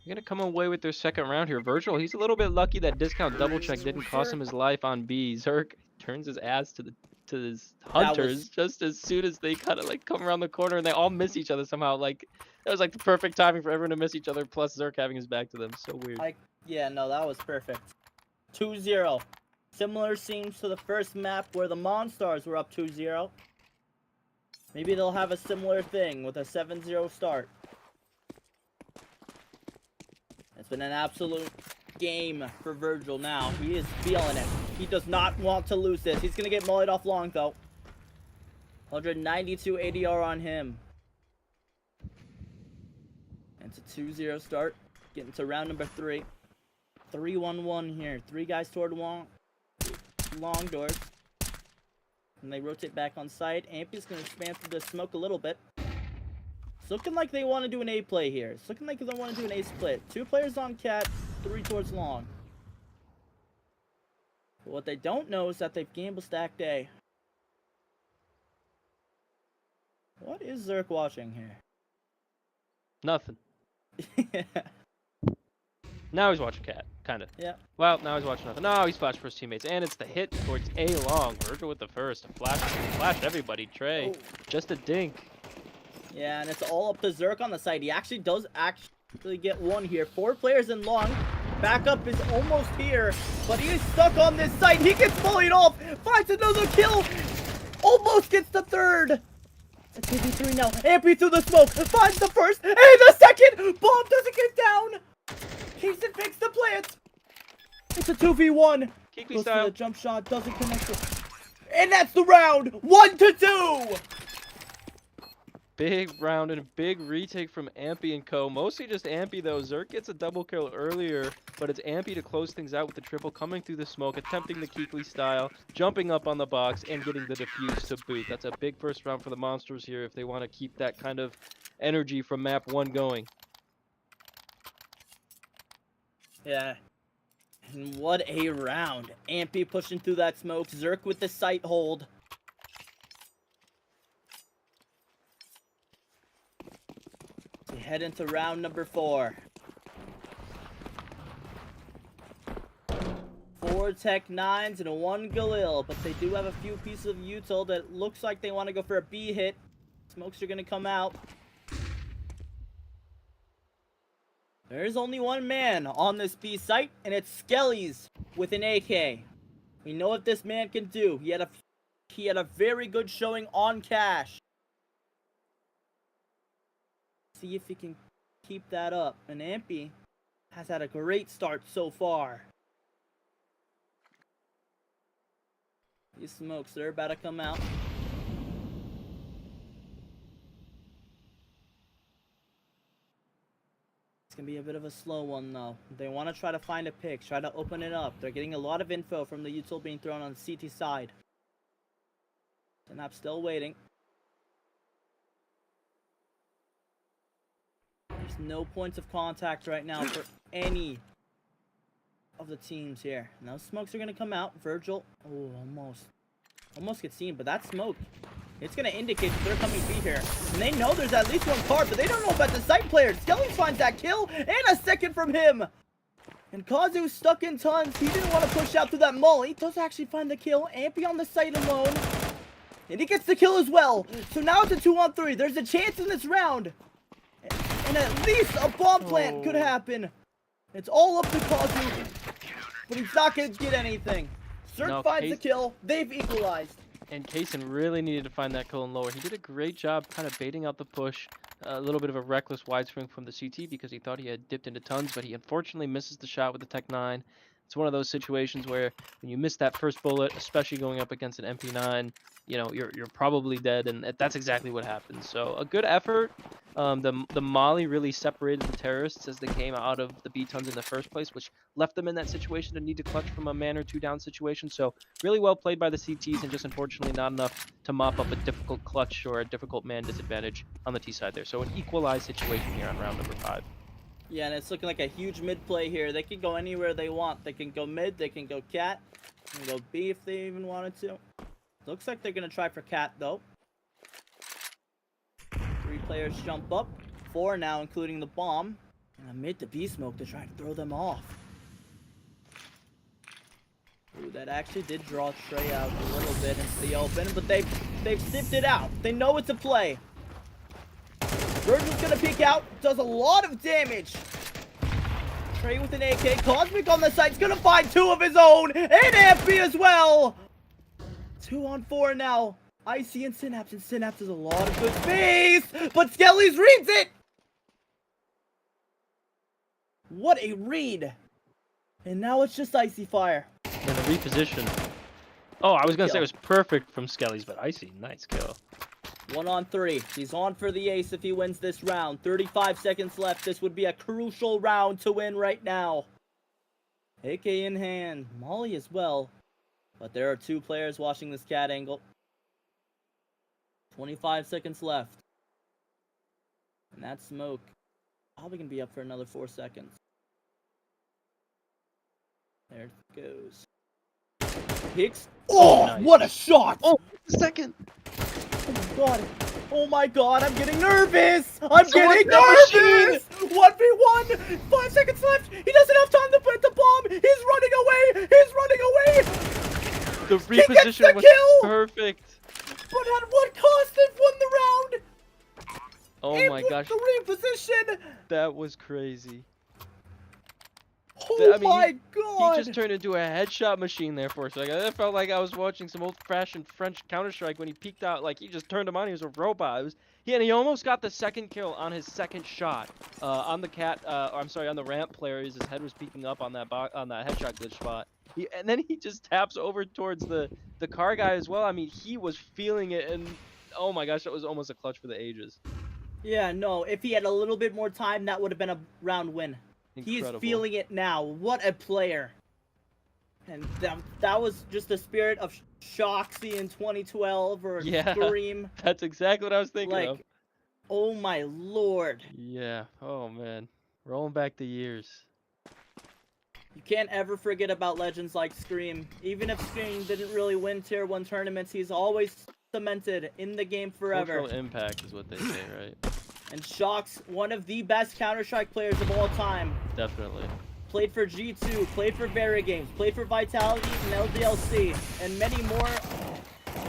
going to come away with their second round here. Virgil, he's a little bit lucky that discount double check didn't cost him his life on B. Zerk turns his ass to his hunters just as soon as they kind of like come around the corner, and they all miss each other somehow. Like, that was like the perfect timing for everyone to miss each other, plus Zerk having his back to them. So weird. Yeah, no, that was perfect. 2-0. Similar scenes to the first map where the Monstars were up 2-0. Maybe they'll have a similar thing with a 7-0 start. It's been an absolute game for Virgil now. He is feeling it. He does not want to lose this. He's going to get mullied off long, though. 192 ADR on him. And it's a 2-0 start. Getting to round number 3. 3-1-1 here. 3 guys toward long doors. And they rotate back on site. Ampy's going to expand through the smoke a little bit. It's looking like they want to do an A play here. It's looking like they want to do an A split. 2 players on cat, 3 towards long. But what they don't know is that they've gamble stacked A. What is Zerk watching here? Nothing. Now he's watching cat, kind of. Yeah. Well, now he's watching nothing. No, he's flashed for his teammates, and it's the hit towards A long. Virgil with the first. Flash everybody. Trey, just a dink. Yeah, and it's all up to Zerk on the side. He actually does get one here. 4 players in long. Backup is almost here, but he is stuck on this site. He gets bullied off. Finds another kill. Almost gets the third. It's 2v3 now. Ampy through the smoke. Finds the first and the second. Bomb doesn't get down. Kaysen picks the plant. It's a 2v1. Goes for the jump shot. Doesn't connect it. And that's the round. 1-2. big round and a big retake from Ampy and co. Mostly just Ampy though. Zerk gets a double kill earlier, but it's Ampy to close things out with the triple, coming through the smoke, attempting the Keekly style, jumping up on the box, and getting the defuse to boot. That's a big first round for the Monsters here if they want to keep that kind of energy from map 1 going. Yeah. And what a round. Ampy pushing through that smoke. Zerk with the sight hold. We head into round number 4. 4 Tech 9s and 1 Galil, but they do have a few pieces of util that looks like they want to go for a B hit. Smokes are going to come out. There's only one man on this B site, and it's Skelly's with an AK. We know what this man can do. He had a very good showing on Cash. See if he can keep that up. And Ampy has had a great start so far. These smokes, they're about to come out. It's going to be a bit of a slow one, though. They want to try to find a pick, try to open it up. They're getting a lot of info from the util being thrown on the CT side. Synapse still waiting. There's no points of contact right now for any of the teams here. Now smokes are going to come out. Virgil, oh, almost gets seen, but that smoke, it's going to indicate that they're coming B here. And they know there's at least one card, but they don't know about the site player. Skelly finds that kill, and a second from him. And Kazu's stuck in tons. He didn't want to push out through that mall. He does actually find the kill. Ampy on the site alone. And he gets the kill as well. So now it's a 2-on-3. There's a chance in this round. And at least a bomb plant could happen. It's all up to Kazu. But he's not going to get anything. Zerk finds the kill. They've equalized. And Kaysen really needed to find that kill in lower. He did a great job kind of baiting out the push. A little bit of a reckless wide swing from the CT because he thought he had dipped into tons, but he unfortunately misses the shot with the Tech 9. It's one of those situations where when you miss that first bullet, especially going up against an MP9, you know, you're probably dead, and that's exactly what happened. So a good effort. The Molly really separated the terrorists as they came out of the B tons in the first place, which left them in that situation to need to clutch from a man or two down situation. So really well played by the CTs, and just unfortunately not enough to mop up a difficult clutch or a difficult man disadvantage on the T side there. So an equalized situation here on round number 5. Yeah, and it's looking like a huge mid play here. They can go anywhere they want. They can go mid, they can go cat, they can go B if they even wanted to. Looks like they're going to try for cat, though. 3 players jump up. 4 now, including the bomb. And amid the B smoke to try to throw them off. Ooh, that actually did draw Trey out a little bit into the open, but they've sniffed it out. They know it's a play. Virgil's gonna peek out, does a lot of damage. Trey with an AK, Cosmic on the site's gonna find 2 of his own, and Ampy as well. 2-on-4 now. Icy and Synapse has a lot of good space, but Skelly's reads it. What a read. And now it's just Icy Fire. And the reposition. Oh, I was gonna say it was perfect from Skelly's, but Icy, nice kill. 1-on-3. He's on for the ace if he wins this round. 35 seconds left. This would be a crucial round to win right now. AK in hand. Molly as well. But there are 2 players watching this cat angle. 25 seconds left. And that smoke probably going to be up for another 4 seconds. There it goes. Hicks. Oh, nice. What a shot! Oh, second. Oh my god. Oh my god, I'm getting nervous! I'm getting nervous! 1v1! 5 seconds left! He doesn't have time to put the bomb! He's running away! He's running away! The reposition was perfect! But at what cost? They've won the round! Oh my gosh. The reposition! That was crazy. Oh my god! He just turned into a headshot machine there for a second. I felt like I was watching some old-fashioned French Counter-Strike when he peeked out. Like, he just turned him on. He was a robot. He almost got the second kill on his second shot. On the cat, I'm sorry, on the ramp player. His head was peeking up on that headshot glitch spot. And then he just taps over towards the car guy as well. I mean, he was feeling it, and oh my gosh, that was almost a clutch for the ages. Yeah, no, if he had a little bit more time, that would have been a round win. Incredible. He's feeling it now. What a player. And that was just the spirit of Shoxy in 2012 or Scream. That's exactly what I was thinking of. Oh my lord. Yeah. Oh man. Rolling back the years. You can't ever forget about legends like Scream. Even if Scream didn't really win Tier 1 tournaments, he's always cemented in the game forever. Cultural impact is what they say, right? And Shox, one of the best Counter-Strike players of all time. Definitely. Played for G2, played for Games, played for Vitality and LDLC, and many more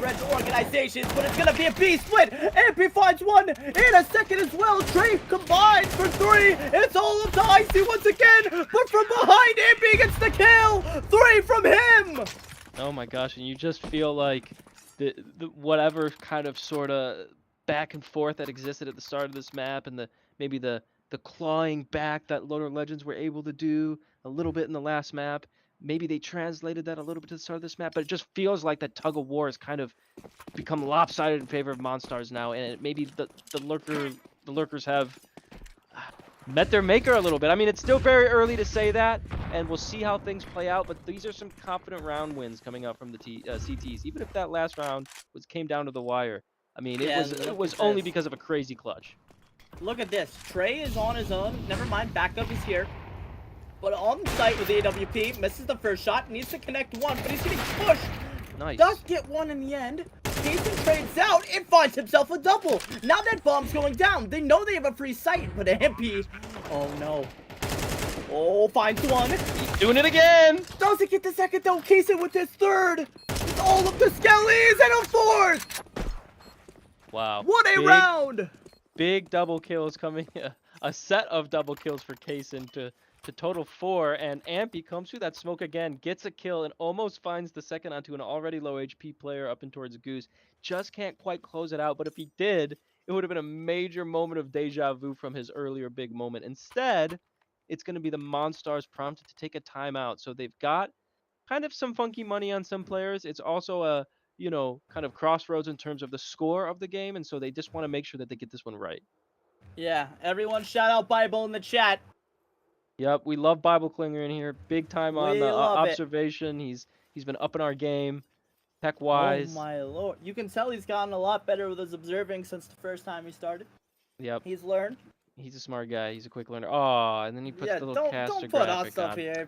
red organizations, but it's gonna be a B-split! EPE finds one in a second as well! Trey combines for 3! It's all up to Icy once again, but from behind, EPE gets the kill! 3 from him! Oh my gosh, and you just feel like the whatever kind of sort of back and forth that existed at the start of this map, and maybe the clawing back that Loner Legends were able to do a little bit in the last map. Maybe they translated that a little bit to the start of this map, but it just feels like that tug of war has kind of become lopsided in favor of Monstars now, and maybe the lurkers have met their maker a little bit. I mean, it's still very early to say that, and we'll see how things play out, but these are some confident round wins coming up from the CTs, even if that last round came down to the wire. I mean, it was only because of a crazy clutch. Look at this. Trey is on his own. Never mind, backup is here. But on site with AWP, misses the first shot, needs to connect one, but he's getting pushed. Nice. Does get one in the end. Jason trades out and finds himself a double. Now that bomb's going down. They know they have a free site, but EPE, oh no. Oh, finds one. He's doing it again. Doesn't get the second though. Kaysen with his third. It's all of the Skellies and a fourth. Wow. What a round. Big double kills coming. A set of double kills for Kaysen to total 4, and EPE comes through that smoke again, gets a kill, and almost finds the second onto an already low HP player up and towards Goose. Just can't quite close it out, but if he did, it would have been a major moment of deja vu from his earlier big moment. Instead, it's going to be the Monstars prompted to take a timeout, so they've got kind of some funky money on some players. It's also a, you know, kind of crossroads in terms of the score of the game, and so they just want to make sure that they get this one right. Yeah, everyone shout out Bible in the chat. Yep, we love Bible Klinger in here. Big time on the observation. He's been upping our game, tech-wise. Oh my lord. You can tell he's gotten a lot better with his observing since the first time he started. Yep. He's learned. He's a smart guy. He's a quick learner. Oh, and then he puts the little caster don't put graphic us up on. here.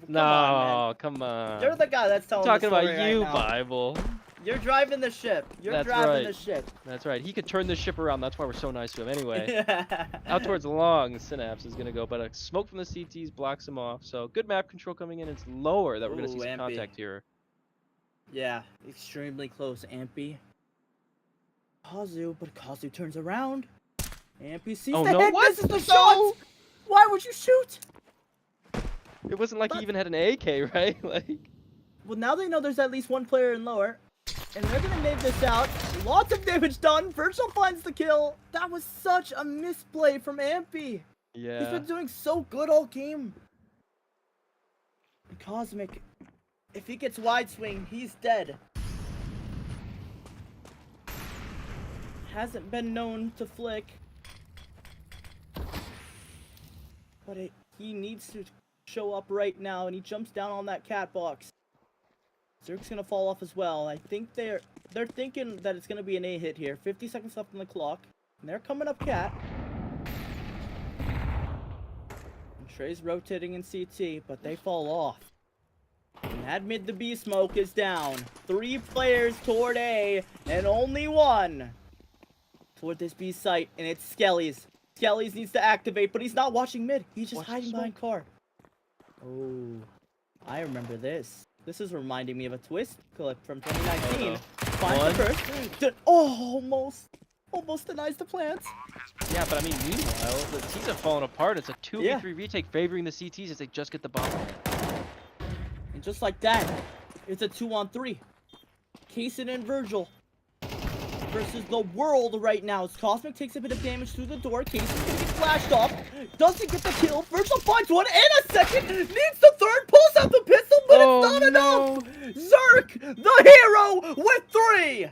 Come on. You're the guy that's telling I'm talking the story about you, right now. Bible. You're driving the ship. You're driving the ship. That's right. He could turn this ship around. That's why we're so nice to him. Anyway, out towards long, Synapse is going to go, but a smoke from the CTs blocks him off. So good map control coming in. It's lower that we're going to see some contact here. Yeah, extremely close. EPE. Kazu, but Kazu turns around. EPE sees the head. What? Misses the shot. Why would you shoot? It wasn't like he even had an AK, right? Like. Well, now they know there's at least one player in lower, and they're gonna nade this out. Lots of damage done. Virgil finds the kill. That was such a misplay from EPE. Yeah. He's been doing so good all game. Cosmic, if he gets wide swing, he's dead. Hasn't been known to flick, but he needs to show up right now, and he jumps down on that cat box. Zerk's gonna fall off as well. I think they're thinking that it's gonna be an A hit here. 50 seconds left on the clock. And they're coming up cat. And Trey's rotating in CT, but they fall off. And that mid the B smoke is down. 3 players toward A, and only 1 toward this B site, and it's Skellies. Skellies needs to activate, but he's not watching mid. He's just hiding behind car. Oh, I remember this. This is reminding me of a Twist clip from 2019. Finds the first. Almost denies the plants. Yeah, but I mean, meanwhile, the T's are falling apart. It's a 2v3 retake favoring the CTs as they just get the bomb. And just like that, it's a 2-on-3. Kaysen and Virgil versus the world right now. As Cosmic takes a bit of damage through the door. Kaysen's gonna get flashed off. Doesn't get the kill. Virgil finds one and a second. Needs the third. Pulls out the pistol, but it's not enough. Zerk, the hero, with 3.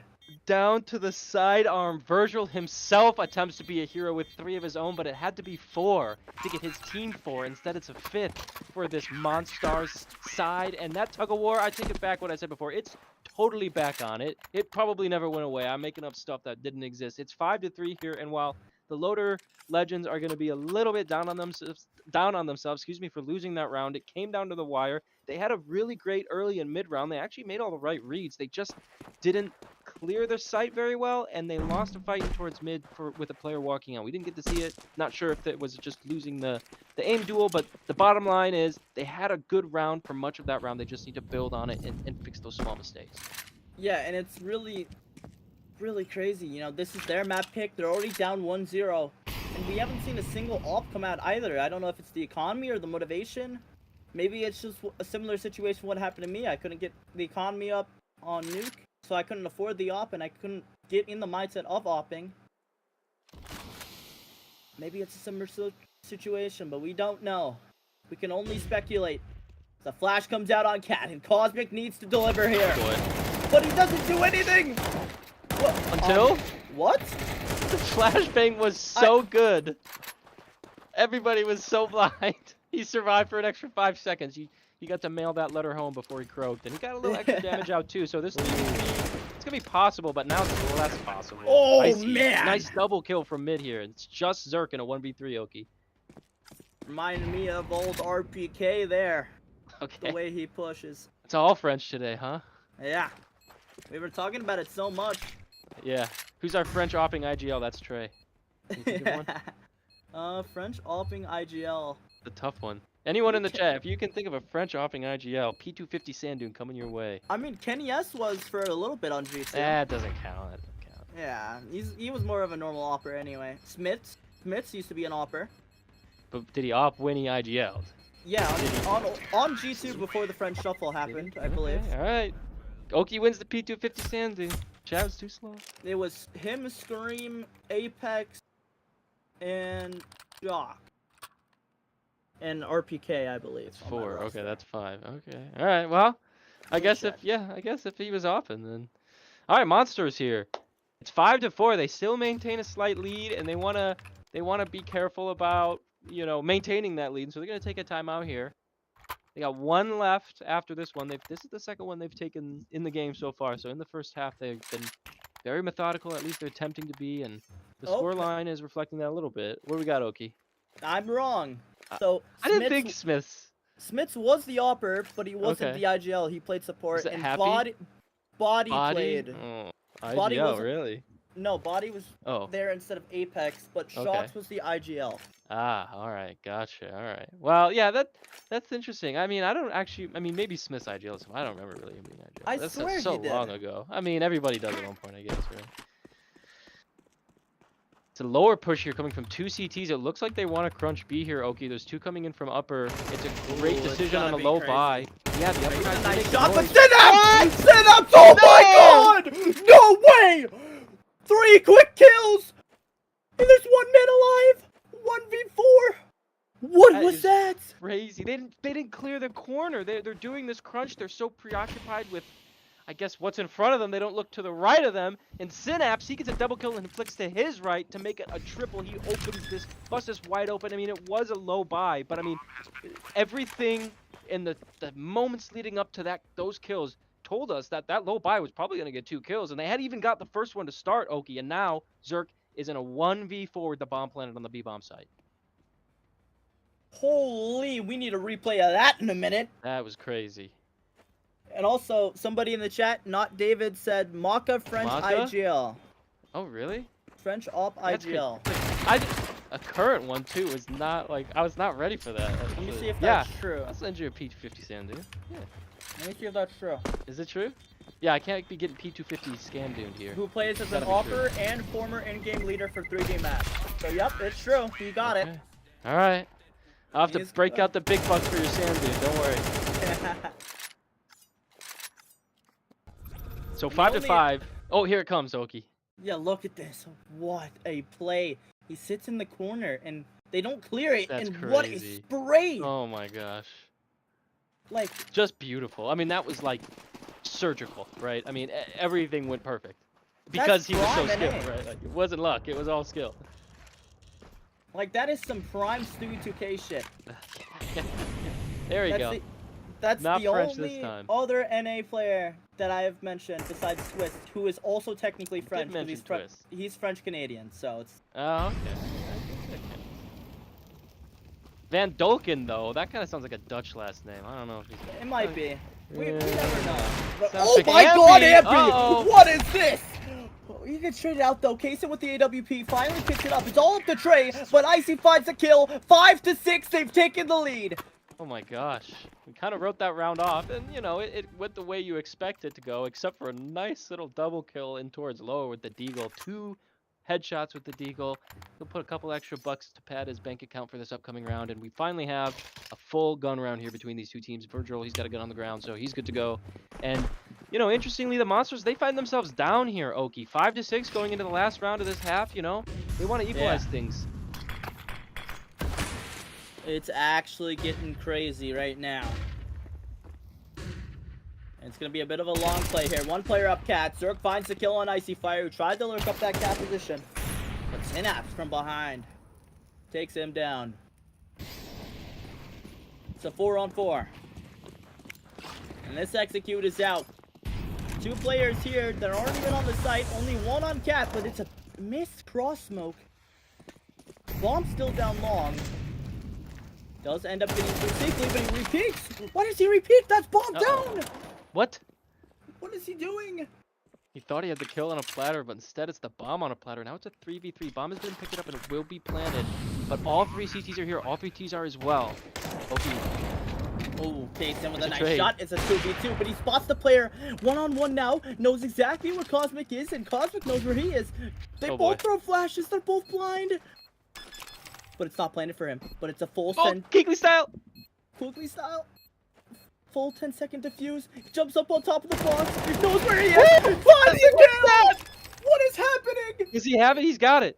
down to the sidearm. Virgil himself attempts to be a hero with 3 of his own, but it had to be 4 to get his team 4. Instead, it's a 5th for this Monstars side. And that tug of war, I take it back what I said before. It's totally back on it. It probably never went away. I'm making up stuff that didn't exist. It's 5-3 here, and while the Loader Legends are going to be a little bit down on themselves, excuse me, for losing that round, it came down to the wire. They had a really great early and mid round. They actually made all the right reads. They just didn't clear their sight very well, and they lost a fight towards mid with a player walking out. We didn't get to see it. Not sure if it was just losing the aim duel, but the bottom line is they had a good round for much of that round. They just need to build on it and fix those small mistakes. Yeah, and it's really crazy. You know, this is their map pick. They're already down 1-0, and we haven't seen a single AWP come out either. I don't know if it's the economy or the motivation. Maybe it's just a similar situation what happened to me. I couldn't get the economy up on Nuke, so I couldn't afford the AWP, and I couldn't get in the mindset of AWPing. Maybe it's a similar situation, but we don't know. We can only speculate. The flash comes out on Cat, and Cosmic needs to deliver here. Good. But he doesn't do anything! What? Until? What? The flashbang was so good. Everybody was so blind. He survived for an extra 5 seconds. He got to mail that letter home before he croaked, and he got a little extra damage out too. So this it's gonna be possible, but now it's less possible. Oh man! Nice double kill from mid here. It's just Zerk in a 1v3, Oki. Reminded me of old RPK there. Okay. The way he pushes. It's all French today, huh? Yeah. We were talking about it so much. Yeah. Who's our French opping IGL? That's Trey. Can you think of one? French opping IGL. The tough one. Anyone in the chat, if you can think of a French opping IGL, P250 Sand Dune coming your way. I mean, Kenny S was for a little bit on G2. That doesn't count. That doesn't count. Yeah, he was more of a normal opper anyway. Smits used to be an opper. But did he op when he IGL'd? Yeah, on G2 before the French shuffle happened, I believe. Okay, alright. Oki wins the P250 Sand Dune. Chav's too slow. It was him, Scream, Apex, and Jock. And RPK, I believe. It's 4. Okay, that's 5. Okay. Alright, well, I guess if he was open, then. Alright, Monsters here. It's 5-4. They still maintain a slight lead, and they wanna be careful about, you know, maintaining that lead. So they're gonna take a timeout here. They got 1 left after this one. This is the second one they've taken in the game so far. So in the first half, they've been very methodical. At least they're attempting to be, and the score line is reflecting that a little bit. What do we got, Oki? I'm wrong. So I didn't think Smiths. Smiths was the opper, but he wasn't the IGL. He played support, and Happy? Body played. Oh, Body IGL, really? No, Body was there instead of Apex, but Shots was the IGL. Ah, all right, gotcha. All right. Well, yeah, that's interesting. I mean, maybe Smith's IGL. I don't remember really him being IGL. I That's swear so he did. long ago. I mean, everybody does at one point, I guess, right? It's a lower push here coming from 2 CTs. It looks like they want to crunch B here, Oki. There's 2 coming in from upper. It's a great decision on a low buy. Yeah, the upper guy's nice taking shot, but noise. Synapse! Oh my god! No way! 3 quick kills! And there's 1 man alive! 1v4! What was that? Crazy. They didn't clear the corner. They're doing this crunch. They're so preoccupied with, I guess, what's in front of them. They don't look to the right of them. And Synapse, he gets a double kill and flicks to his right to make it a triple. He opens this, busts this wide open. I mean, it was a low buy, but I mean, everything in the moments leading up to those kills told us that low buy was probably going to get 2 kills. And they had even got the first one to start, Oki. And now Zerk is in a 1v4 with the bomb planted on the B-bomb site. Holy, we need a replay of that in a minute. That was crazy. And also, somebody in the chat, not David, said Maka French IGL. Oh, really? French op IGL. A current one, too, was not, like, I was not ready for that. Let me see if that's true. I'll send you a P250 scan, dude. Yeah. Let me see if that's true. Is it true? Yeah, I can't be getting P250 scan dune here. Who plays as an offer and former in-game leader for 3D match. So, yep, it's true. You got it. Alright. I'll have to break out the big bucks for your sand, dude. Don't worry. So 5-5. Oh, here it comes, Oki. Yeah, look at this. What a play. He sits in the corner and they don't clear it. That's and crazy. What a spray. Oh my gosh. Like, just beautiful. I mean, that was like surgical, right? I mean, everything went perfect. Because he was so prime skilled, NA. right? Like, it wasn't luck, it was all skill. Like, that is some prime Stewie 2K shit. There you go. That's Not the French this only time. other NA player that I have mentioned besides Twist, who is also technically French. mention He's, Twist. he's French-Canadian, so it's... Oh, okay. Van Dolken, though, that kind of sounds like a Dutch last name. I don't know if he's... It might be. We Yeah. never know. But, Sounds oh like my Ampy. god, Ampy! Uh-oh. What is this? He gets traded out though. Kaysen with the AWP finally picks it up. It's all up to Trey, but Icy finds a kill. 5-6, they've taken the lead. Oh my gosh. We kind of wrote that round off, and you know, it went the way you expect it to go, except for a nice little double kill in towards lower with the Deagle. 2 headshots with the Deagle. He'll put a couple extra bucks to pad his bank account for this upcoming round, and we finally have a full gun round here between these two teams. Virgil, he's got a gun on the ground, so he's good to go. And, you know, interestingly, the Monsters, they find themselves down here, Oki. 5-6 going into the last round of this half, you know? They want to equalize things. It's actually getting crazy right now. And it's going to be a bit of a long play here. One player up cat. Zerk finds the kill on Icy Fire, who tried to lurk up that cat position. But Synapse from behind takes him down. It's a 4-on-4. And this execute is out. 2 players here that aren't even on the site. Only 1 on cat, but it's a missed cross smoke. Bomb still down long. Does end up getting through safely, but he repeats. Why does he repeat? That's bomb down. What? What is he doing? He thought he had the kill on a platter, but instead it's the bomb on a platter. Now it's a 3v3. Bomb has been picked up and it will be planted. But all 3 CTs are here. All 3 Ts are as well. Okay. Oh, Kaysen with It's a a nice trade. shot. It's a 2v2, but he spots the player one-on-one now. Knows exactly where Cosmic is, and Cosmic knows where he is. They both throw flashes. They're both blind. But it's not planted for him. But it's a full send. Keekly style! Quickly style. Full 10-second defuse. He jumps up on top of the box. He knows where he is. Finds the kill! What is happening? Does he have it? He's got it.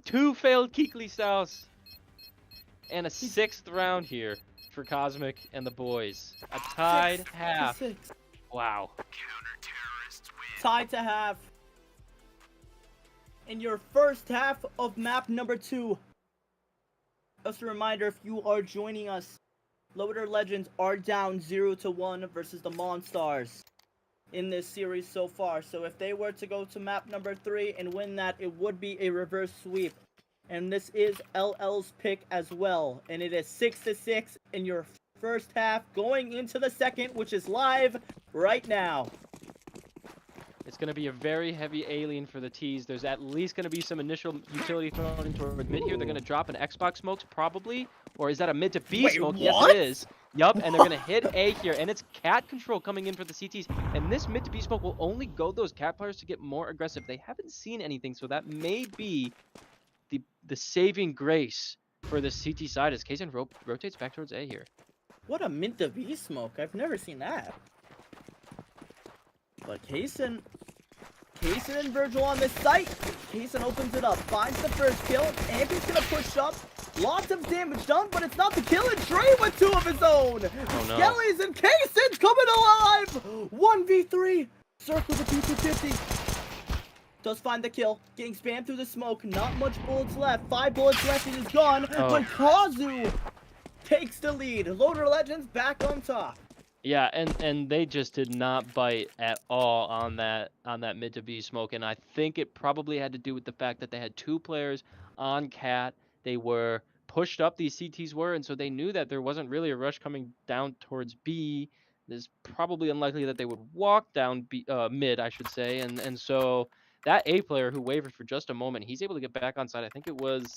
2 failed Keekly styles. And a 6th round here for Cosmic and the boys. A tied half. 6. Wow. Tied to half. In your first half of map number 2. Just a reminder, if you are joining us, Loader Legends are down 0-1 versus the Monstars in this series so far. So if they were to go to map number 3 and win that, it would be a reverse sweep. And this is LL's pick as well. And it is 6-6 in your first half, going into the second, which is live right now. It's going to be a very heavy alien for the T's. There's at least going to be some initial utility thrown into mid here. They're going to drop an Xbox smokes probably. Or is that a mid to B smoke? Yes, it is. Yup, and they're going to hit A here. And it's cat control coming in for the CTs. And this mid to B smoke will only go those cat players to get more aggressive. They haven't seen anything, so that may be the saving grace for the CT side as Kaysen rotates back towards A here. What a mint to B smoke. I've never seen that. But Kaysen and Virgil on this site. Kaysen opens it up, finds the first kill. Ampy's gonna push up. Lots of damage done, but it's not the kill. And Trey with 2 of his own. Oh, no. Skelly's and Kaysen's coming alive. 1v3. Circle the P250. Does find the kill. Getting spammed through the smoke. Not much bullets left. 5 bullets left and he's gone. Oh. But Kazu takes the lead. Loader Legends back on top. Yeah, and they just did not bite at all on that mid to B smoke, and I think it probably had to do with the fact that they had 2 players on cat. They were pushed up, these CTs were, and so they knew that there wasn't really a rush coming down towards B. It's probably unlikely that they would walk down B, mid, I should say, and so that A player who wavered for just a moment, he's able to get back on site. I think it was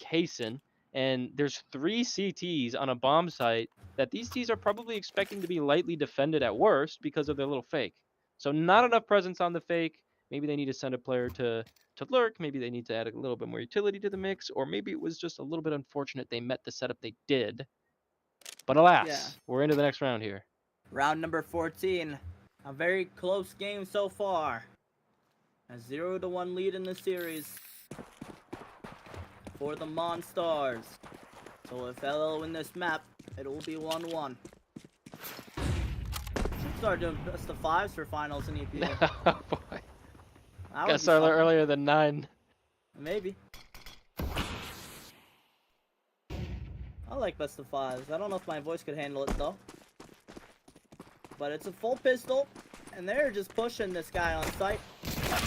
Kaysen. And there's 3 CTs on a bomb site that these Ts are probably expecting to be lightly defended at worst because of their little fake. So not enough presence on the fake. Maybe they need to send a player to lurk. Maybe they need to add a little bit more utility to the mix. Or maybe it was just a little bit unfortunate they met the setup they did. But alas, we're into the next round here. Round number 14. A very close game so far. A 0-1 lead in the series for the Monstars. So if LL win this map, it will be 1-1. Should start doing best of 5s for finals in EPE. Oh boy. That would Got be started fun. earlier than 9. Maybe. I like best of 5s. I don't know if my voice could handle it though. But it's a full pistol, and they're just pushing this guy on site.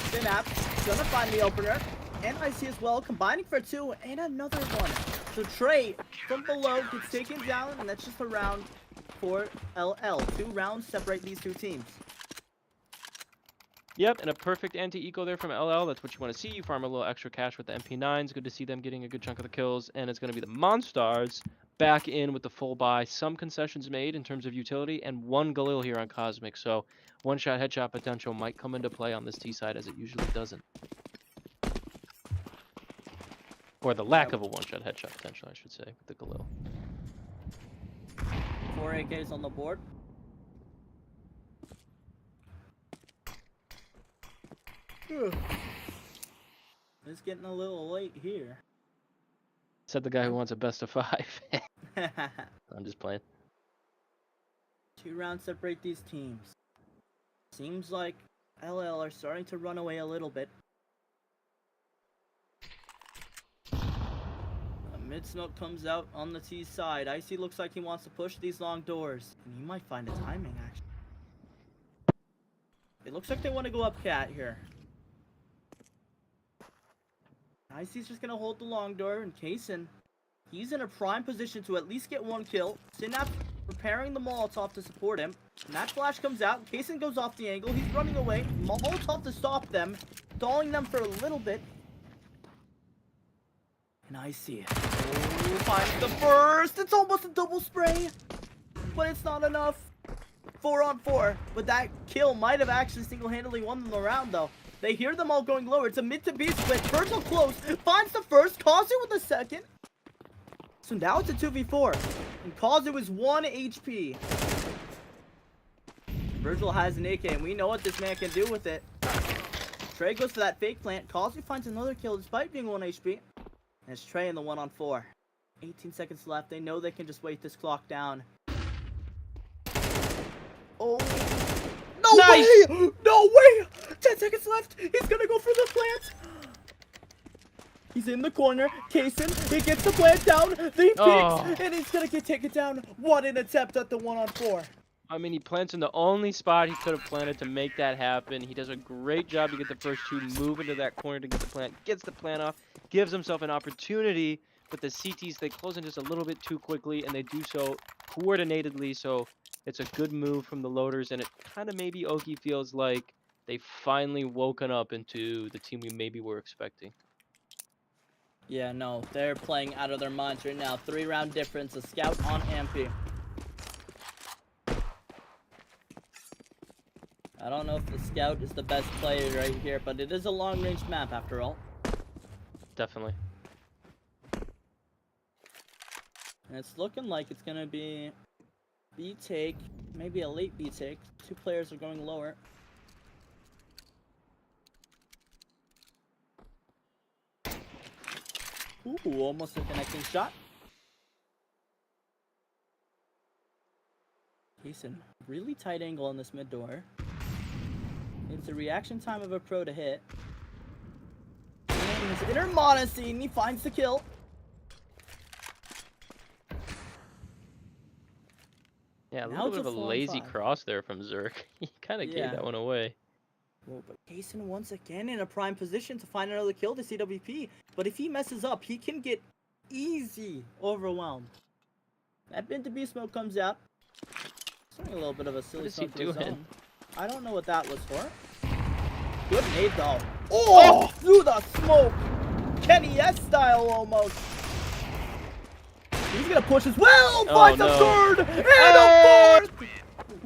Synapse gonna find the opener, and IC as well, combining for 2, and another one. So Trey from below gets taken down, and that's just a round for LL. 2 rounds separate these 2 teams. Yep, and a perfect anti-eco there from LL. That's what you want to see. You farm a little extra cash with the MP9s. Good to see them getting a good chunk of the kills. And it's going to be the Monstars back in with the full buy. Some concessions made in terms of utility, and 1 Galil here on Cosmic. So one-shot headshot potential might come into play on this T side as it usually doesn't. Or the lack of a one-shot headshot potential, I should say, with the Galil. 4 AKs on the board. It's getting a little late here. Said the guy who wants a best of 5. I'm just playing. 2 rounds separate these teams. Seems like LL are starting to run away a little bit. Mid smoke comes out on the T side. Icy looks like he wants to push these long doors, and he might find a timing actually. It looks like they want to go up cat here. Icy's just gonna hold the long door, and Kaysen, he's in a prime position to at least get 1 kill. Synapse preparing the Molotov to support him. And that flash comes out. Kaysen goes off the angle. He's running away. Molotov to stop them, stalling them for a little bit. And I see it. Oh, finds the first. It's almost a double spray, but it's not enough. 4 on 4, but that kill might have actually single-handedly won them the round, though. They hear them all going lower. It's a mid to B split. Virgil close, finds the first. Kazu with the second. So now it's a 2v4, and Kazu is 1 HP. Virgil has an AK, and we know what this man can do with it. Trey goes for that fake plant. Kazu finds another kill despite being 1 HP. And it's Trey in the 1 on 4. 18 seconds left. They know they can just wait this clock down. Oh. No way! No way! 10 seconds left. He's gonna go for the plant. He's in the corner. Kaysen, he gets the plant down. He peeks, and he's gonna get taken down. What an attempt at the 1 on 4. I mean, he plants in the only spot he could have planted to make that happen. He does a great job to get the first 2, move into that corner to get the plant, gets the plant off, gives himself an opportunity. But the CTs, they close in just a little bit too quickly, and they do so coordinatedly. So it's a good move from the loaders, and it kind of maybe Oki feels like they've finally woken up into the team we maybe were expecting. Yeah, no, they're playing out of their minds right now. 3-round difference, a scout on IMP. I don't know if the scout is the best player right here, but it is a long-range map after all. Definitely. And it's looking like it's gonna be B take, maybe a late B take. 2 players are going lower. Ooh, almost a connecting shot. Kaysen, really tight angle on this mid door. It's a reaction time of a pro to hit. And his inner Monoscene, he finds the kill. Yeah, a Now little bit it's of a 4 on lazy 5. cross there from Zerk. He kind of gave that one away. Whoa, but Kaysen once again in a prime position to find another kill to CWP. But if he messes up, he can get easy overwhelmed. That bin to B smoke comes out. It's a little bit of a silly smoke for his own. I don't know what that was for. Good nade though. Oh! Through the smoke! Kenny S style almost. He's gonna push as well! Finds a third! And a fourth!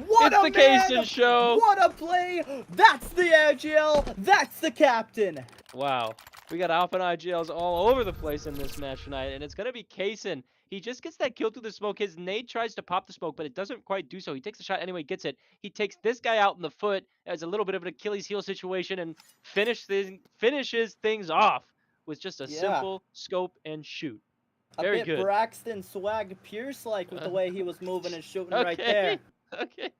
What it's a the man! Kaysen show! What a play! That's the IGL! That's the captain! Wow. We got Alpha and IGLs all over the place in this match tonight, and it's going to be Kaysen. He just gets that kill through the smoke. His nade tries to pop the smoke, but it doesn't quite do so. He takes the shot anyway, gets it. He takes this guy out in the foot as a little bit of an Achilles heel situation and finishes things off with just a simple scope and shoot. Very good. Braxton Swag Pierce-like with the way he was moving and shooting right there. Okay.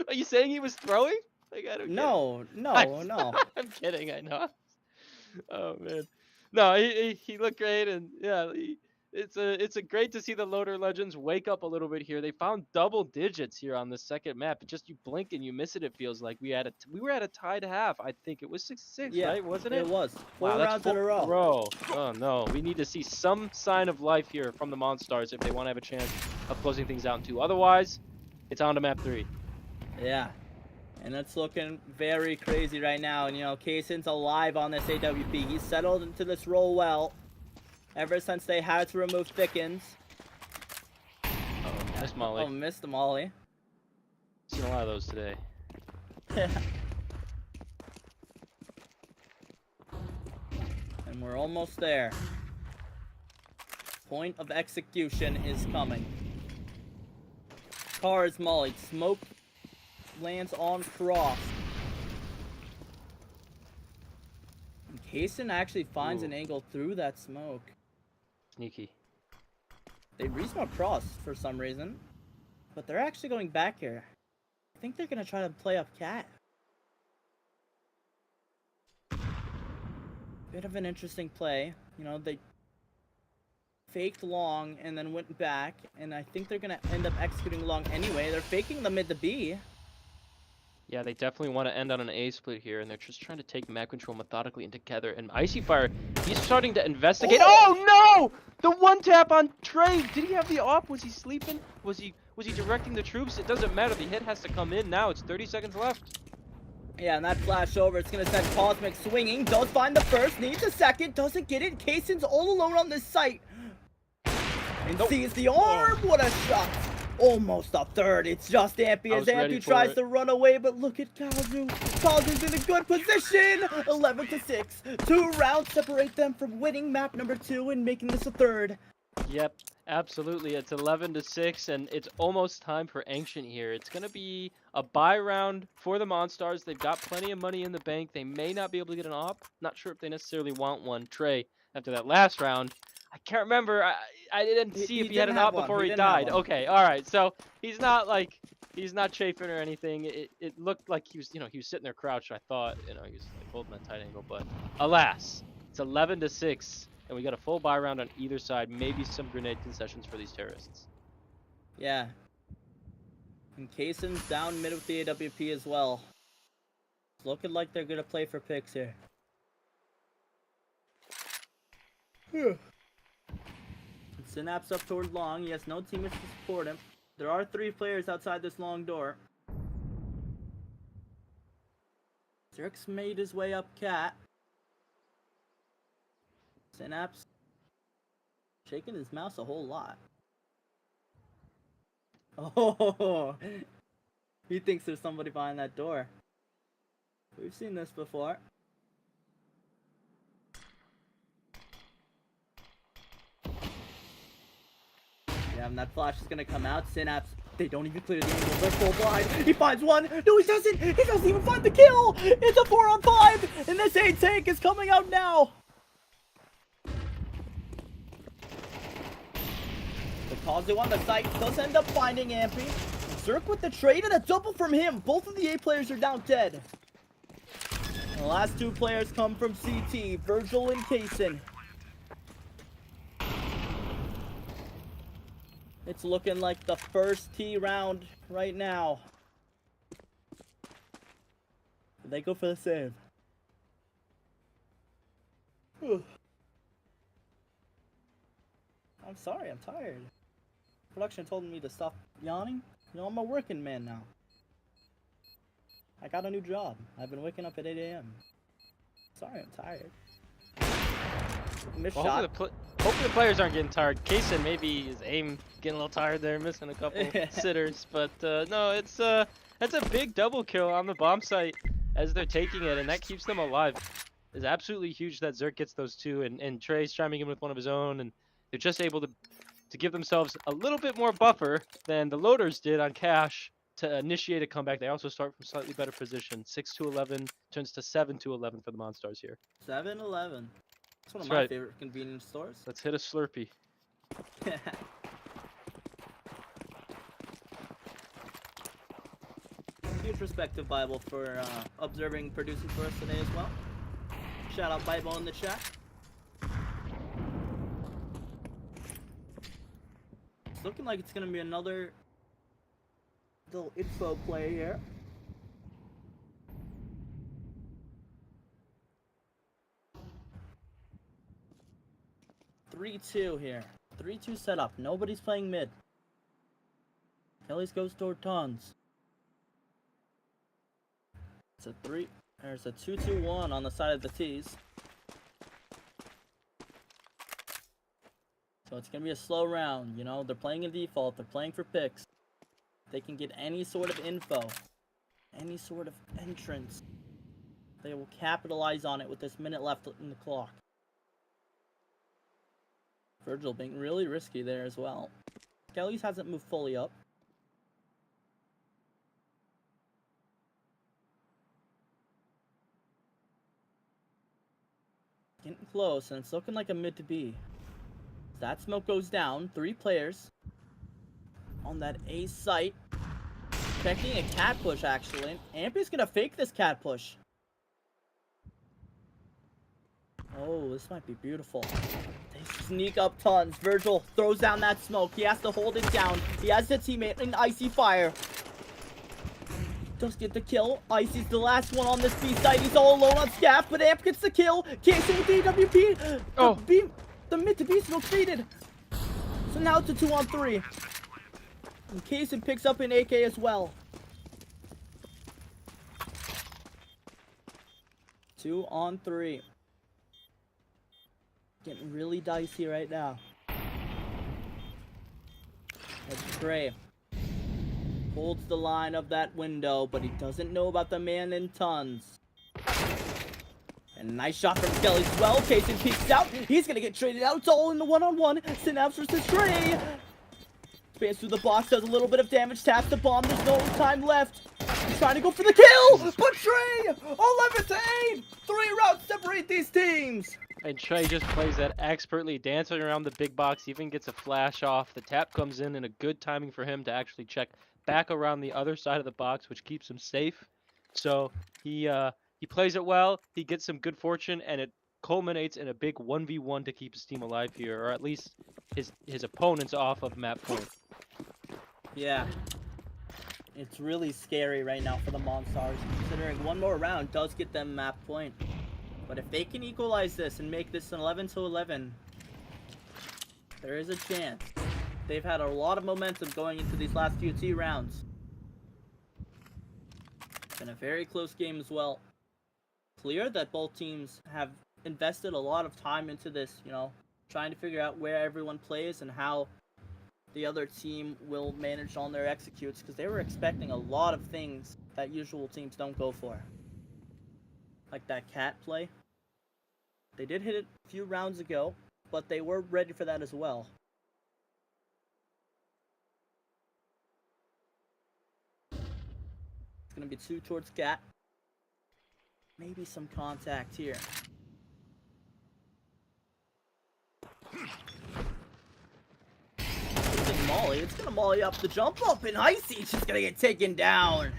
Are you saying he was throwing? Like, I don't get it. No, no. I'm kidding. I know. Oh man, no, he looked great, and yeah, it's a great to see the Loader Legends wake up a little bit here. They found double digits here on the second map. It just you blink and you miss it. It feels like we were at a tied half. I think it was 6-6, Yeah, right? Wasn't it it? was. Wow, 4 that's rounds in a row. Oh no, we need to see some sign of life here from the Monstars if they want to have a chance of closing things out in 2. Otherwise, it's on to map 3. Yeah. And it's looking very crazy right now. And, you know, Kaysen's alive on this AWP. He's settled into this role well. Ever since they had to remove Thickens. Oh, nice Molly. Oh, missed the Molly. Seen a lot of those today. And we're almost there. Point of execution is coming. Car is mollied. Smoke lands on cross. And Kaysen actually finds an angle through that smoke. Sneaky. They resmoke cross for some reason. But they're actually going back here. I think they're going to try to play up cat. Bit of an interesting play. You know, they faked long and then went back. And I think they're going to end up executing long anyway. They're faking the mid to B. Yeah, they definitely want to end on an A split here, and they're just trying to take map control methodically and together. And Icy Fire, he's starting to investigate. Oh no! The one tap on Trey. Did he have the op? Was he sleeping? Was he directing the troops? It doesn't matter. The hit has to come in now. It's 30 seconds left. Yeah, and that flash over, it's gonna send Cosmic swinging. Does find the first, needs a second, doesn't get it. Kaysen's all alone on this site. And sees the arm. What a shot! Almost a third. It's just Ampy as Ampy tries to run away, but look at Kazu. Kazu's in a good position. 11-6. 2 rounds separate them from winning map number 2 and making this a third. Yep, absolutely. It's 11-6, and it's almost time for Ancient here. It's gonna be a buy round for the Monstars. They've got plenty of money in the bank. They may not be able to get an op. Not sure if they necessarily want one. Trey, after that last round, I can't remember. I didn't see if he had an op before he died. Okay, all right. So he's not chafing or anything. It looked like he was sitting there crouched. I thought, he was like holding that tight angle, but alas, it's 11-6, and we got a full buy round on either side. Maybe some grenade concessions for these terrorists. Yeah. And Kaysen's down mid with the AWP as well. It's looking like they're gonna play for picks here. Synapse up toward long. He has no teammates to support him. There are 3 players outside this long door. Zerk's made his way up cat. Synapse shaking his mouse a whole lot. Oh, he thinks there's somebody behind that door. We've seen this before. Yeah, and that flash is gonna come out. Synapse, they don't even clear the angle. They're full blind. He finds one. No, he doesn't. He doesn't even find the kill. It's a 4-on-5, and this A tank is coming out now. The Kazu on the site does end up finding Ampy. Zerk with the trade and a double from him. Both of the A players are down dead. The last 2 players come from CT, Virgil and Kaysen. It's looking like the first T round right now. They go for the save. Whew. I'm sorry, I'm tired. Production told me to stop yawning. You know, I'm a working man now. I got a new job. I've been waking up at 8 a.m. Sorry, I'm tired. Missed shot. Hopefully the players aren't getting tired. Kaysen, maybe his aim getting a little tired there, missing a couple sitters. But no, that's a big double kill on the bomb site as they're taking it, and that keeps them alive. It's absolutely huge that Zerk gets those 2, and Trey's chiming in with one of his own, and they're just able to give themselves a little bit more buffer than the Loaders did on Cash to initiate a comeback. They also start from slightly better position. 6-11 turns to 7-11 for the Monstars here. 7-11. It's one of my favorite convenience stores. Let's hit a Slurpee. Huge respect to Bible for observing and producing for us today as well. Shout out Bible in the chat. It's looking like it's going to be another little info play here. (3-2) here. 3-2 setup. Nobody's playing mid. Kelly's goes toward tons. It's a 2-2-1 on the side of the T's. So it's gonna be a slow round, you know, they're playing in default, they're playing for picks. They can get any sort of info, any sort of entrance. They will capitalize on it with this minute left in the clock. Virgil being really risky there as well. Kelly's hasn't moved fully up. Getting close, and it's looking like a mid to B. That smoke goes down. 3 players on that A site. Checking a cat push, actually. Ampy's gonna fake this cat push. Oh, this might be beautiful. They sneak up tons. Virgil throws down that smoke. He has to hold it down. He has a teammate in icy fire. Does get the kill. Icy's the last one on this B site. He's all alone on Scaff, but Amp gets the kill. Casey with the AWP. Oh. The mid to B smoke faded. So now it's a 2-on-3. And Casey picks up an AK as well. 2-on-3. Getting really dicey right now. That's Trey. Holds the line of that window, but he doesn't know about the man in tons. And a nice shot from Kelly as well. Casey peeks out. He's gonna get traded out. It's all in the one-on-one. Synapse versus Trey. Spans through the box, does a little bit of damage, taps the bomb. There's no time left. He's trying to go for the kill, but Trey, 11-8. 3 rounds separate these teams. And Trey just plays that expertly, dancing around the big box, even gets a flash off. The tap comes in and a good timing for him to actually check back around the other side of the box, which keeps him safe. So he plays it well, he gets some good fortune, and it culminates in a big 1v1 to keep his team alive here, or at least his opponents off of map point. Yeah. It's really scary right now for the Monstars, considering one more round does get them map point. But if they can equalize this and make this an 11-11, there is a chance. They've had a lot of momentum going into these last few T rounds. It's been a very close game as well. Clear that both teams have invested a lot of time into this, you know, trying to figure out where everyone plays and how the other team will manage on their executes, because they were expecting a lot of things that usual teams don't go for. Like that cat play. They did hit it a few rounds ago, but they were ready for that as well. It's going to be 2 towards cat. Maybe some contact here. Molly. It's going to molly up the jump up, and Icy's just going to get taken down.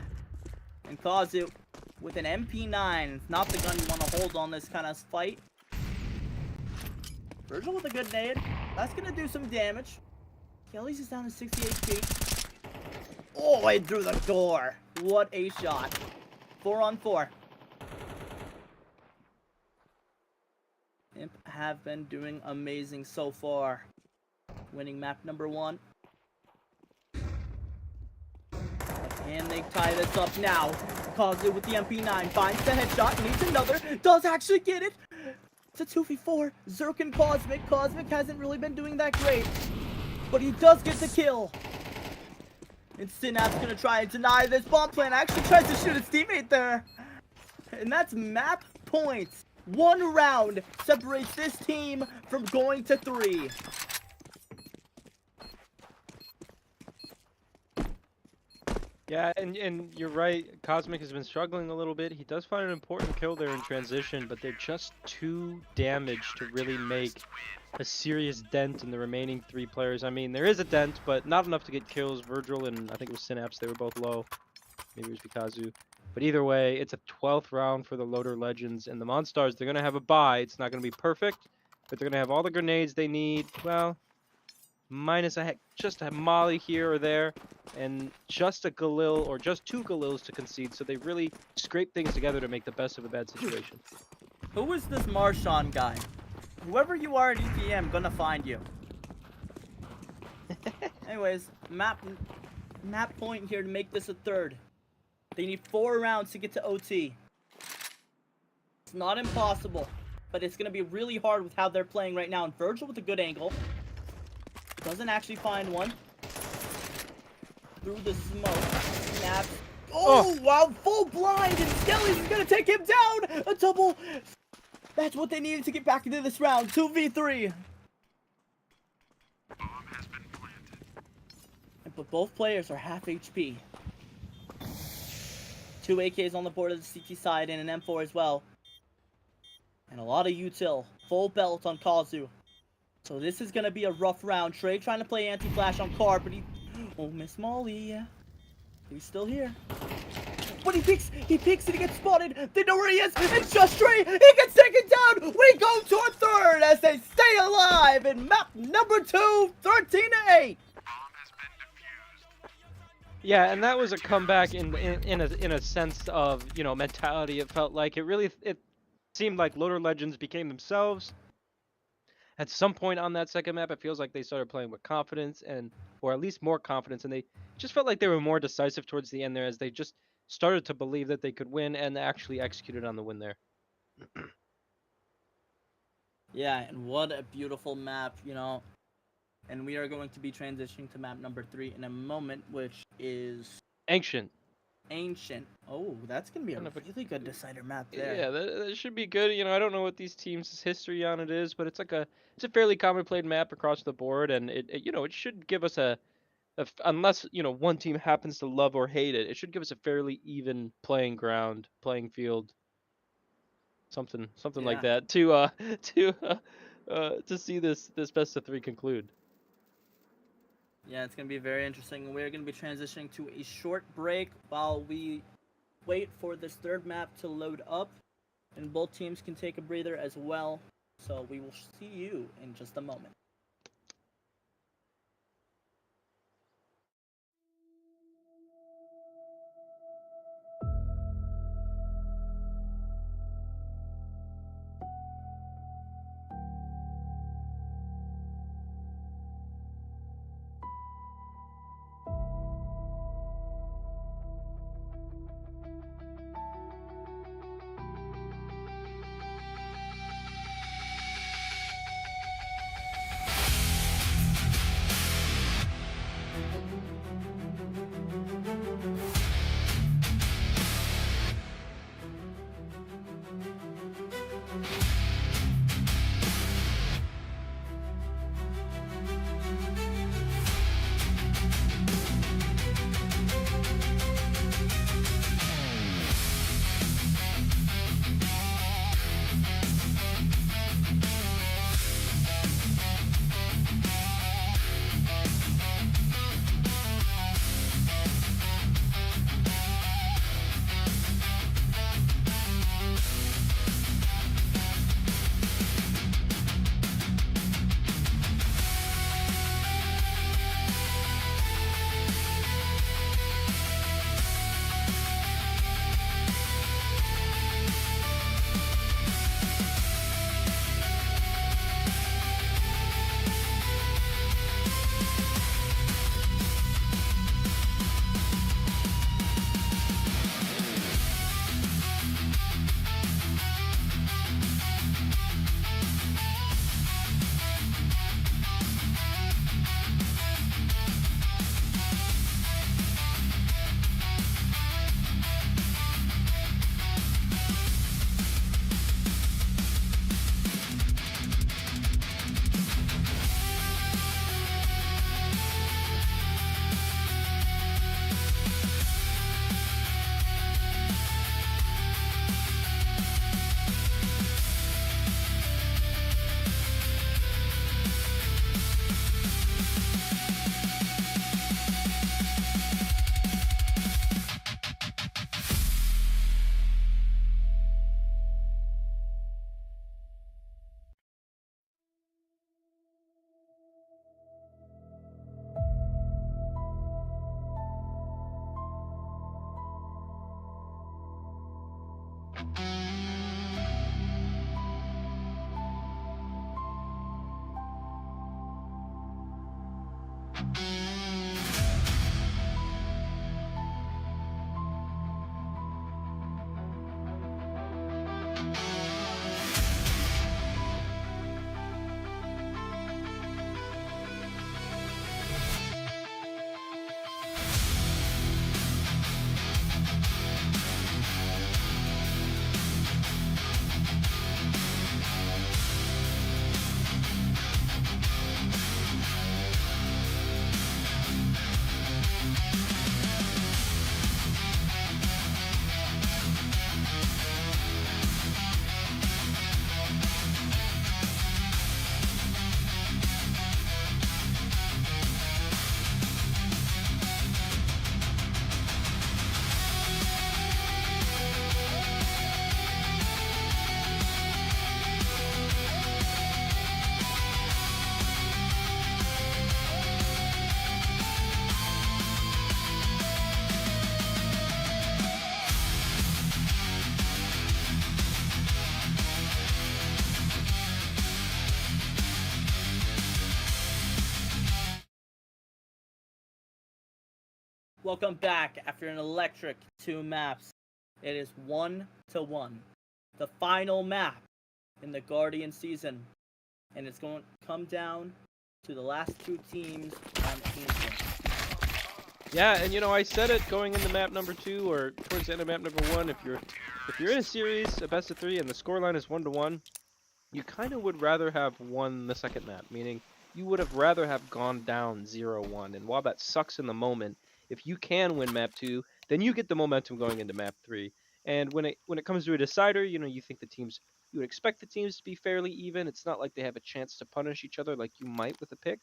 And cause it with an MP9. It's not the gun you want to hold on this kind of fight. Virgil with a good nade. That's going to do some damage. Kelly's is down to 60 HP. Oh, right through the door. What a shot. 4-on-4. Imp have been doing amazing so far. Winning map number 1. And they tie this up now. Cause it with the MP9. Finds the headshot. Needs another. Does actually get it. It's a 2v4. Zerk and Cosmic. Cosmic hasn't really been doing that great. But he does get the kill. And Synapse gonna try and deny this bomb plan. Actually tries to shoot his teammate there. And that's map points. 1 round separates this team from going to 3. Yeah, and you're right. Cosmic has been struggling a little bit. He does find an important kill there in transition, but they're just too damaged to really make a serious dent in the remaining 3 players. I mean, there is a dent, but not enough to get kills. Virgil and I think it was Synapse, they were both low. Maybe it was Pikachu. But either way, it's a 12th round for the Loader Legends. And the Monstars, they're going to have a bye. It's not going to be perfect, but they're going to have all the grenades they need. Well, minus just a Molly here or there, and just a Galil or just 2 Galils to concede. So they really scrape things together to make the best of a bad situation. Who is this Marshawn guy? Whoever you are at EPE, I'm gonna find you. Anyways, map point here to make this a third. They need 4 rounds to get to OT. It's not impossible, but it's gonna be really hard with how they're playing right now. And Virgil with a good angle. Doesn't actually find one. Through the smoke. Snaps. Oh, wow, full blind, and Skelly's gonna take him down! A double! That's what they needed to get back into this round. 2v3. But both players are half HP. 2 AKs on the board of the CT side and an M4 as well. And a lot of util. Full belt on Kazu. So this is going to be a rough round. Trey trying to play anti-flash on Card, but he... Oh, Miss Molly. He's still here. But he peeks and he gets spotted. They know where he is. It's just Trey. He gets taken down. We go to a third as they stay alive in map number 2, 13-8. Yeah, and that was a comeback in a sense of, you know, mentality. It felt like it seemed like Loader Legends became themselves. At some point on that second map, it feels like they started playing with confidence, or at least more confidence, and they just felt like they were more decisive towards the end there as they just started to believe that they could win and actually executed on the win there. Yeah, and what a beautiful map, you know. And we are going to be transitioning to map number 3 in a moment, which is Ancient. Oh, that's going to be a really good decider map there. Yeah, that should be good. You know, I don't know what these teams' history on it is, but it's a fairly common played map across the board, and it should give us unless, one team happens to love or hate it, it should give us a fairly even playing field, something like that to see this best of 3 conclude. Yeah, it's going to be very interesting. We're going to be transitioning to a short break while we wait for this third map to load up, and both teams can take a breather as well. So we will see you in just a moment. Welcome back after an electric 2 maps. It is 1-1. The final map in the Guardian season. And it's going to come down to the last 2 teams on Ancient. Yeah, and I said it going into map number 2 or towards the end of map number 1. If you're in a series, a best of 3, and the scoreline is 1-1, you kind of would rather have won the second map, meaning you would have rather have gone down 0-1. And while that sucks in the moment, if you can win map 2, then you get the momentum going into map 3. And when it comes to a decider, you think you would expect the teams to be fairly even. It's not like they have a chance to punish each other like you might with a pick.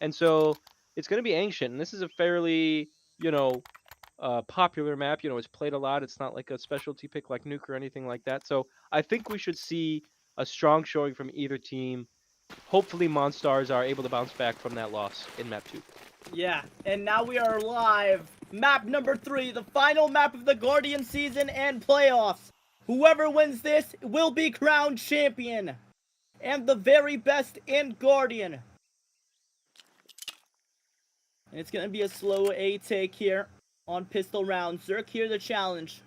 And so it's going to be Ancient, and this is a fairly, popular map. It's played a lot. It's not like a specialty pick like Nuke or anything like that. So I think we should see a strong showing from either team. Hopefully Monstars are able to bounce back from that loss in map 2. Yeah, and now we are live. Map number 3, the final map of the Guardian season and playoffs. Whoever wins this will be crowned champion. And the very best in Guardian. And it's going to be a slow A take here on pistol round. Zerk here the challenge.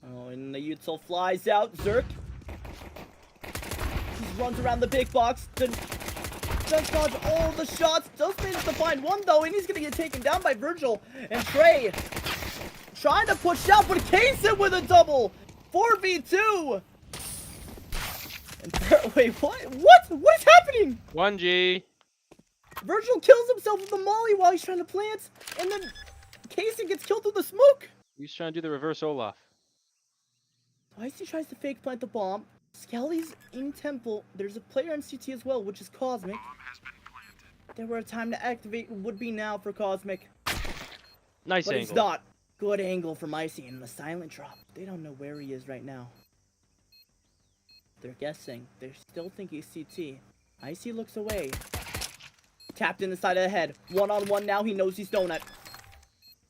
Oh, and the util flies out. Zerk. He runs around the big box. Does dodge all the shots. Does manage to find one though, and he's going to get taken down by Virgil. And Trey trying to push out, but Kaysen with a double. 4v2. And wait, what? What is happening? 1G. Virgil kills himself with the molly while he's trying to plant, and then Kaysen gets killed through the smoke. He's trying to do the reverse Olaf. Icy tries to fake plant the bomb. Skelly's in temple. There's a player in CT as well, which is Cosmic. There were a time to activate would be now for Cosmic. Nice But angle. he's not. Good angle from Icy and the silent drop. They don't know where he is right now. They're guessing. They still think he's CT. Icy looks away. Tapped in the side of the head. One-on-one now. He knows he's donut.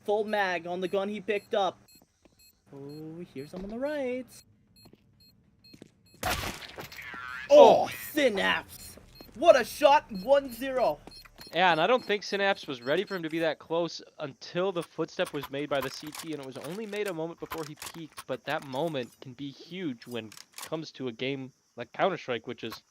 Full mag on the gun he picked up. Oh, here's him on the right. Oh, Synapse! What a shot! 1-0. Yeah, and I don't think Synapse was ready for him to be that close until the footstep was made by the CT, and it was only made a moment before he peaked, but that moment can be huge when it comes to a game like Counter-Strike, which is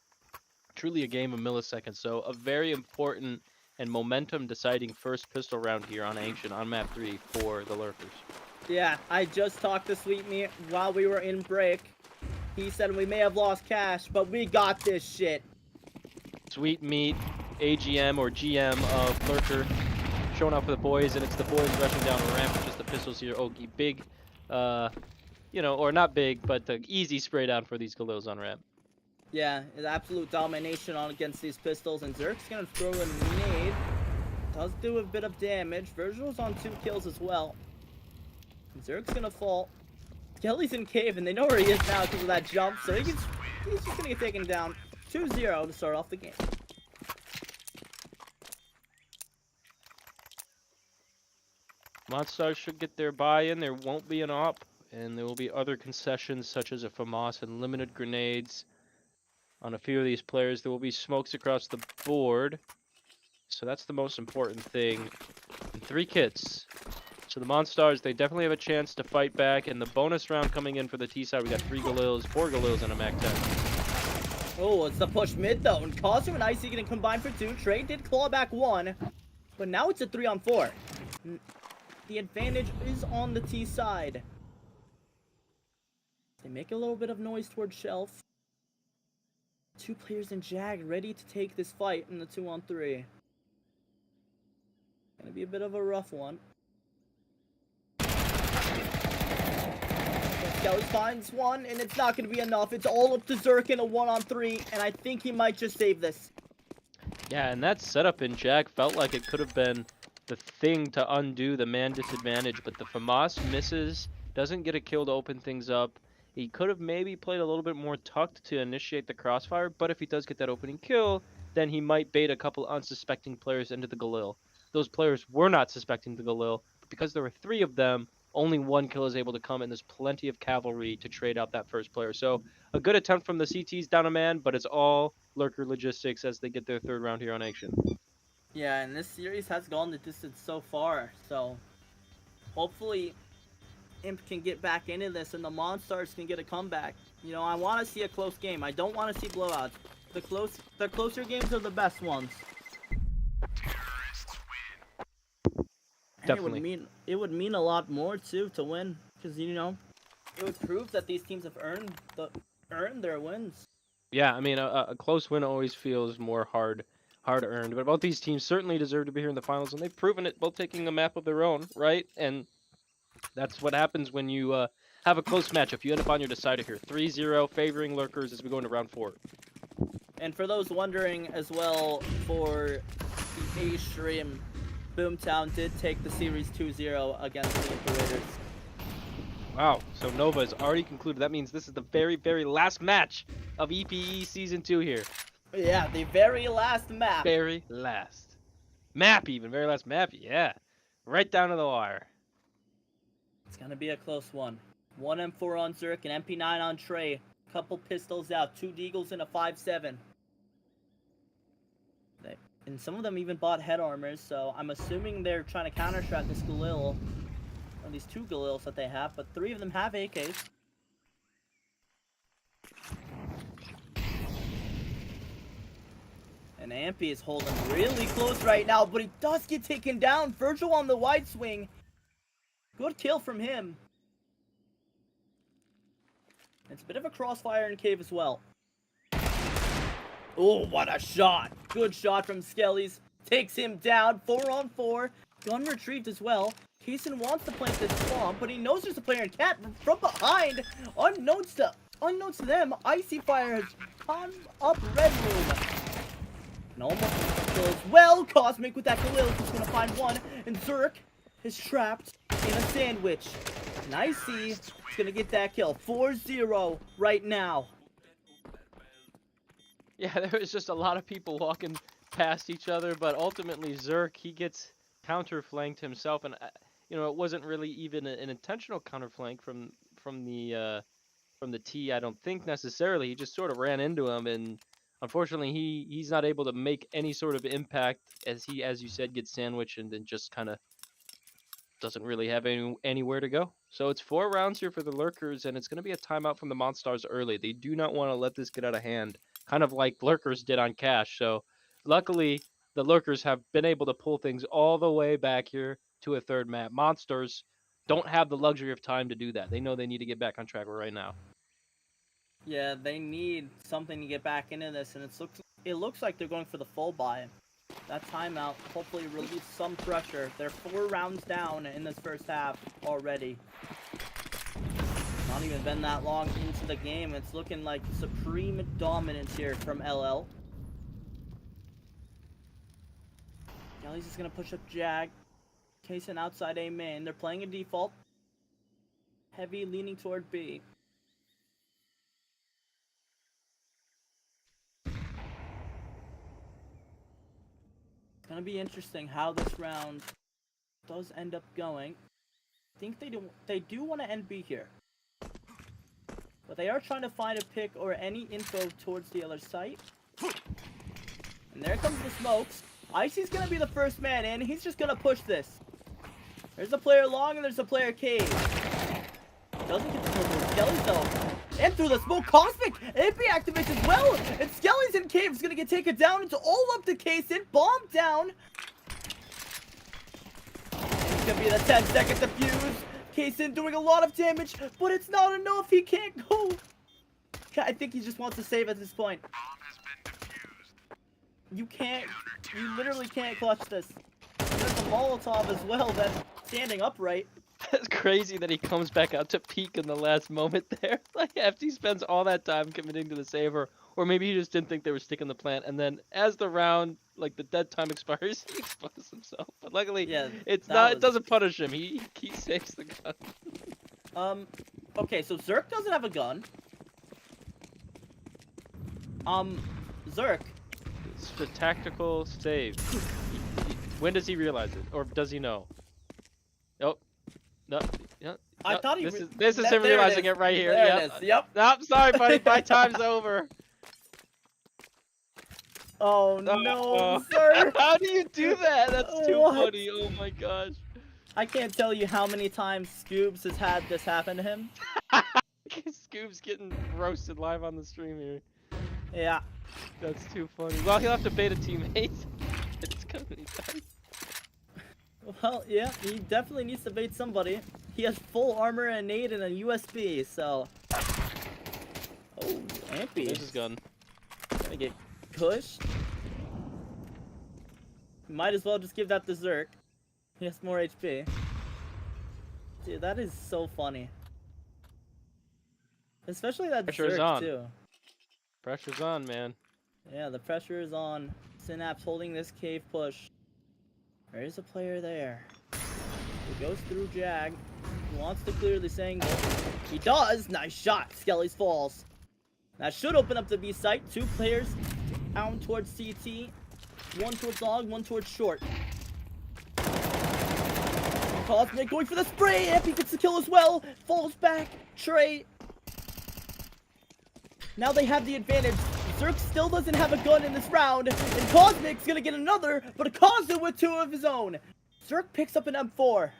truly a game of milliseconds. So a very important and momentum-deciding first pistol round here on Ancient on map 3 for the Lurkers. Yeah, I just talked to Sweet Meat while we were in break. He said we may have lost cash, but we got this shit. Sweet Meat, AGM or GM of Lurker, showing up for the boys, and it's the boys rushing down the ramp with just the pistols here. Okie, big, or not big, but the easy spray down for these Galils on ramp. Yeah, it's absolute domination on against these pistols, and Zerk's gonna throw a nade. Does do a bit of damage. Virgil's on 2 kills as well. And Zerk's gonna fall. Kelly's in cave, and they know where he is now because of that jump, so he's just gonna get taken down. 2-0 to start off the game. Monstars should get their buy-in. There won't be an op, and there will be other concessions such as a FAMAS and limited grenades on a few of these players. There will be smokes across the board, so that's the most important thing. And 3 kits. So the Monstars, they definitely have a chance to fight back. And the bonus round coming in for the T side, we got 3 Galils, 4 Galils, and a Mac 10. Oh, it's the push mid though, and Cosmo and Icy getting combined for 2. Trey did claw back 1, but now it's a 3-on-4. The advantage is on the T side. They make a little bit of noise towards Shelf. 2 players in Jag ready to take this fight in the 2-on-3. Gonna be a bit of a rough one. Skelly finds one, and it's not gonna be enough. It's all up to Zerk in a 1-on-3, and I think he might just save this. Yeah, and that setup in Jag felt like it could have been the thing to undo the man disadvantage, but the FAMAS misses, doesn't get a kill to open things up. He could have maybe played a little bit more tucked to initiate the crossfire, but if he does get that opening kill, then he might bait a couple unsuspecting players into the Galil. Those players were not suspecting the Galil, but because there were 3 of them, only 1 kill is able to come, and there's plenty of cavalry to trade out that first player. So a good attempt from the CTs down a man, but it's all Lurker logistics as they get their 3rd round here on Action. Yeah, and this series has gone the distance so far, so hopefully Imp can get back into this and the Monstars can get a comeback. You know, I want to see a close game. I don't want to see blowouts. The closer games are the best ones. And Definitely. it would mean a lot more too to win, because you know, it would prove that these teams have earned their wins. Yeah, I mean, a close win always feels more hard earned, but both these teams certainly deserve to be here in the finals, and they've proven it, both taking a map of their own, right? And that's what happens when you have a close matchup. You end up on your decider here, 3-0, favoring Lurkers as we go into round 4. And for those wondering as well, for the A stream, Boomtown did take the series 2-0 against the Imperators. Wow, so Nova has already concluded. That means this is the very, very last match of EPE Season 2 here. Yeah, the very last map. Very last. Map even, very last map, yeah. Right down to the wire. It's gonna be a close one. 1 M4 on Zerk, and MP9 on Trey. Couple pistols out, 2 Deagles and a 5.7. And some of them even bought head armors, so I'm assuming they're trying to counter-strat this Galil. Or these 2 Galils that they have, but 3 of them have AKs. And Ampy is holding really close right now, but he does get taken down. Virgil on the wide swing. Good kill from him. It's a bit of a crossfire in cave as well. Oh, what a shot. Good shot from Skellies. Takes him down. 4-on-4. Gun retrieved as well. Kaysen wants to plant this bomb, but he knows there's a player in cat from behind. Unknowns to them, Icy Fire has come up Red Room. And almost kills well. Cosmic with that Galil. He's going to find one. And Zerk is trapped in a sandwich. And Icy is going to get that kill. 4-0 right now. Yeah, there was just a lot of people walking past each other, but ultimately Zerk, he gets counter-flanked himself, and you know, it wasn't really even an intentional counter-flank from the T, I don't think necessarily. He just sort of ran into him, and unfortunately he's not able to make any sort of impact as he, as you said, gets sandwiched and then just kind of doesn't really have anywhere to go. So it's 4 rounds here for the Lurkers, and it's going to be a timeout from the Monstars early. They do not want to let this get out of hand, kind of like Lurkers did on Cash. So luckily, the Lurkers have been able to pull things all the way back here to a 3rd map. Monsters don't have the luxury of time to do that. They know they need to get back on track right now. Yeah, they need something to get back into this, and it looks like they're going for the full buy. That timeout hopefully relieves some pressure. They're 4 rounds down in this first half already. Not even been that long into the game. It's looking like supreme dominance here from LL. Kelly's just gonna push up Jag. Kaysen outside A main. They're playing a default. Heavy leaning toward B. It's gonna be interesting how this round does end up going. I think they do want to end B here. But they are trying to find a pick or any info towards the other site. And there comes the smokes. Icy's gonna be the first man in. He's just gonna push this. There's a player long and there's a player cave. Doesn't get the kill through Skelly though. And through the smoke, Cosmic! AP activates as well! And Skelly's in cave is gonna get taken down. It's all up to Kaysen. Bomb down. It's gonna be the 10-second defuse. Kaysen doing a lot of damage, but it's not enough. He can't go. I think he just wants to save at this point. You can't. You literally can't clutch this. There's a Molotov as well that's standing upright. That's crazy that he comes back out to peek in the last moment there. Like, after he spends all that time committing to the saver, or maybe he just didn't think they were sticking the plant, and then as the round, like the dead time expires, he exposes himself. But luckily, Yeah, it's not. It doesn't punish him. He saves the gun. Okay, so Zerk doesn't have a gun. Zerk. It's the tactical save. When does he realize it, or does he know? Oh, no. Yeah. I thought he. This is him realizing it right here. There Yep. it is. Yep. Nope, sorry, buddy. My time's over. Oh no, Zerk. How do you do that? That's too What? funny. Oh my gosh. I can't tell you how many times Scoobs has had this happen to him. Scoob's getting roasted live on the stream here. Yeah. That's too funny. Well, he'll have to bait a teammate. It's gonna be done. Well, yeah, he definitely needs to bait somebody. He has full armor and nade and a USB, so. Oh, Ampy. There's his gun. Gonna get pushed. Might as well just give that to Zerk. He has more HP. Dude, that is so funny. Especially that Pressure's Zerk, on. too. Pressure's on, man. Yeah, the pressure is on. Synapse holding this cave push. There is a player there. He goes through Jag. He wants to clear this angle. He does! Nice shot! Skelly's falls. That should open up the B site. Two players down towards CT. One towards long, one towards short. Cosmic going for the spray! Epi gets the kill as well! Falls back. Trey. Now they have the advantage. Zerk still doesn't have a gun in this round, and Cosmic's gonna get another, but Akazu with two of his own. Zerk picks up an M4.